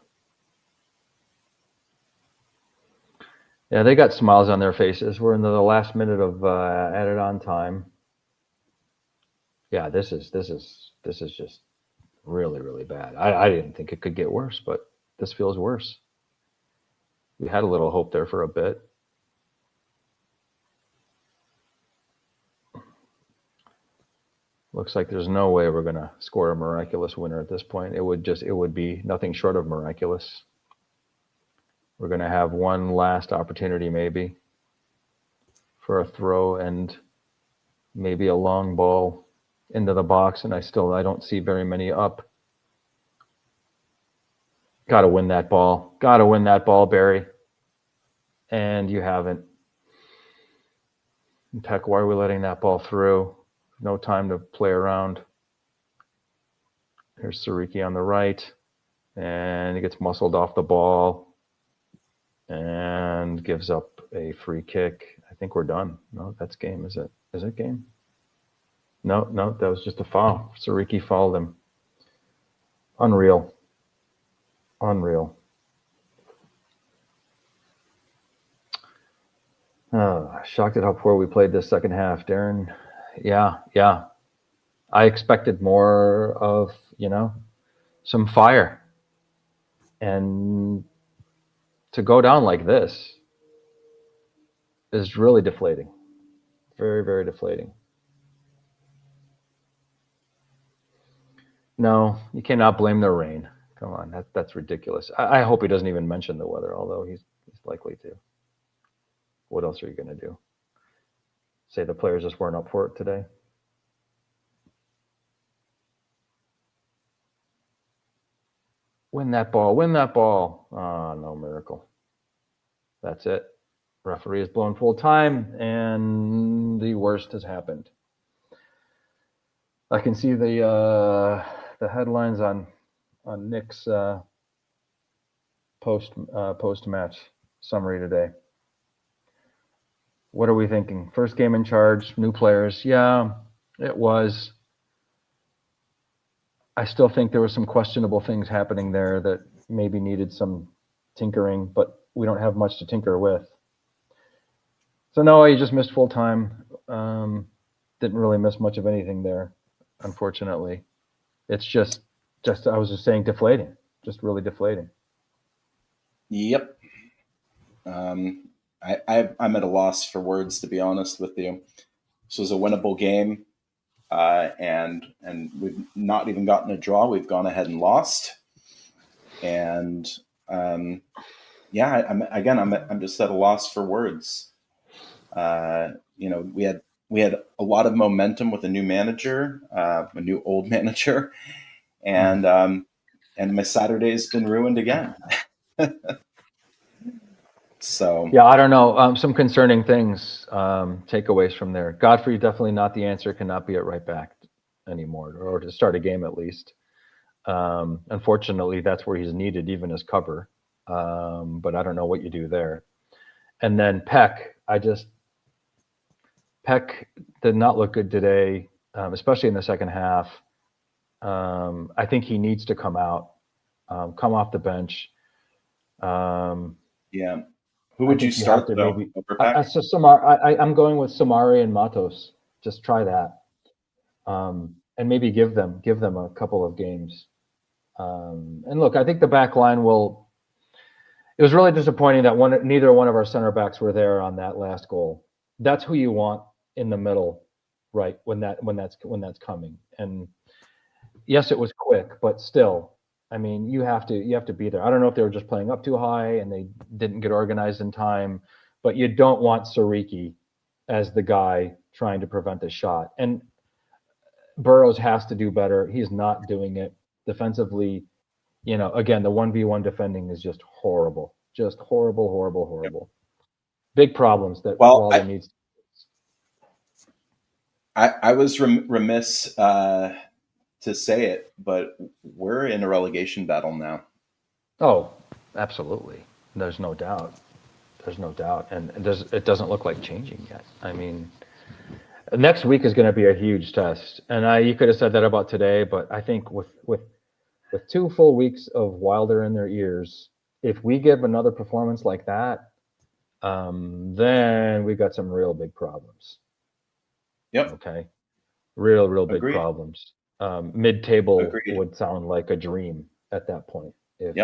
Yeah, they got smiles on their faces. We're in the last minute of added on time. Yeah, this is just really, really bad. I didn't think it could get worse, but this feels worse. We had a little hope there for a bit. Looks like there's no way we're going to score a miraculous winner at this point. It would be nothing short of miraculous. We're going to have one last opportunity maybe for a throw and maybe a long ball into the box, and I don't see very many up. Got to win that ball. Got to win that ball, Barry. And you haven't. Peck, why are we letting that ball through? No time to play around. Here's Siriki on the right, and he gets muscled off the ball and gives up a free kick. I think we're done. No, that's game. Is it game? No, that was just a foul. Siriki fouled him. Unreal. Shocked at how poor we played this second half, Darren. Yeah. I expected more of, some fire. And to go down like this is really deflating. Very, very deflating. No, you cannot blame the rain. Come on, that's ridiculous. I hope he doesn't even mention the weather, although he's likely to. What else are you going to do? Say the players just weren't up for it today? Win that ball. Ah, no miracle. That's it. Referee has blown full time, and the worst has happened. I can see the headlines on Nick's post-match summary today. What are we thinking? First game in charge, new players. Yeah, it was. I still think there were some questionable things happening there that maybe needed some tinkering, but we don't have much to tinker with. So no, he just missed full time. Didn't really miss much of anything there, unfortunately. It's just I was just saying deflating, just really deflating. Yep. I'm at a loss for words, to be honest with you. This was a winnable game, and we've not even gotten a draw. We've gone ahead and lost, and yeah, I'm just at a loss for words. We had a lot of momentum with a new manager, a new old manager, and my Saturday's been ruined again. So yeah, I don't know. Some concerning things, takeaways from there. Godfrey definitely not the answer. Cannot be at right back anymore, or to start a game at least. Unfortunately, that's where he's needed, even as cover. But I don't know what you do there. And then Peck, Peck did not look good today, especially in the second half. I think he needs to come out, come off the bench. yeah. Who would you start though? Maybe I'm going with Samari and Matos. Just try that, and maybe give them a couple of games. And look, I think the back line will. It was really disappointing that neither one of our center backs were there on that last goal. That's who you want in the middle, right? When that's coming. And yes, it was quick, but still. I mean, you have to be there. I don't know if they were just playing up too high and they didn't get organized in time, but you don't want Sariki as the guy trying to prevent the shot. And Burrows has to do better. He's not doing it defensively. Again, the 1v1 defending is just horrible. Just horrible. Yep. Big problems that Waller needs. I was remiss to say it, but we're in a relegation battle now. Oh, absolutely. There's no doubt. And it doesn't look like changing yet. I mean, next week is going to be a huge test. And you could have said that about today, but I think with 2 full weeks of Wilder in their ears, if we give another performance like that, then we got some real big problems. Yep. Okay. Real big Agreed. Problems. Mid-table Agreed. would sound like a dream at that point if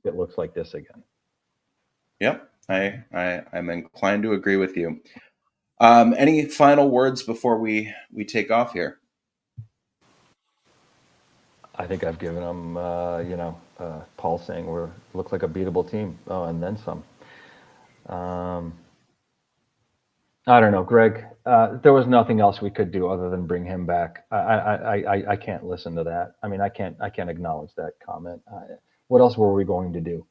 it looks like this again. Yep, I'm inclined to agree with you. Any final words before we take off here? I think I've given them, Paul saying we look like a beatable team. Oh, and then some. I don't know, Greg. There was nothing else we could do other than bring him back. I can't listen to that. I mean, I can't acknowledge that comment. What else were we going to do?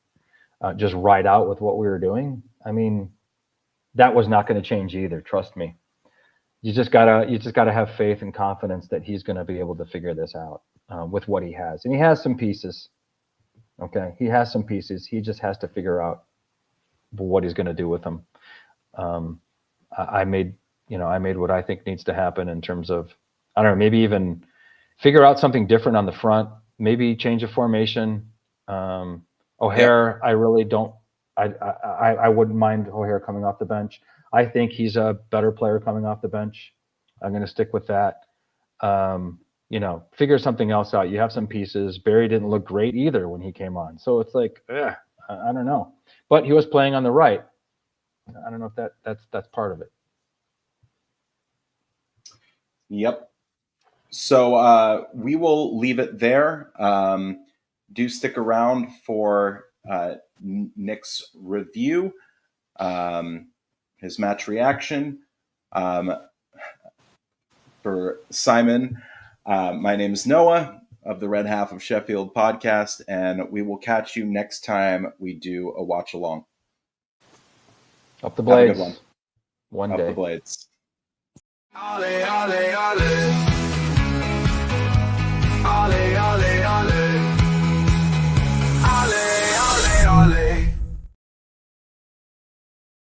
Just ride out with what we were doing? I mean, that was not going to change either. Trust me. You just gotta have faith and confidence that he's going to be able to figure this out with what he has, and he has some pieces. Okay, he has some pieces. He just has to figure out what he's going to do with them. I made what I think needs to happen in terms of, I don't know, maybe even figure out something different on the front, maybe change a formation. O'Hare, I really don't, I wouldn't mind O'Hare coming off the bench. I think he's a better player coming off the bench. I'm going to stick with that. Figure something else out. You have some pieces. Barry didn't look great either when he came on. So it's like, I don't know, but he was playing on the right. I don't know if that's part of it. Yep. So we will leave it there. Do stick around for Nick's review, his match reaction. For Simon, my name is Noah of the Red Half of Sheffield podcast, and we will catch you next time we do a watch along. Up the blades. Have a good one. One day. Up the blades. Ollie, ollie, ollie. Ollie, ollie.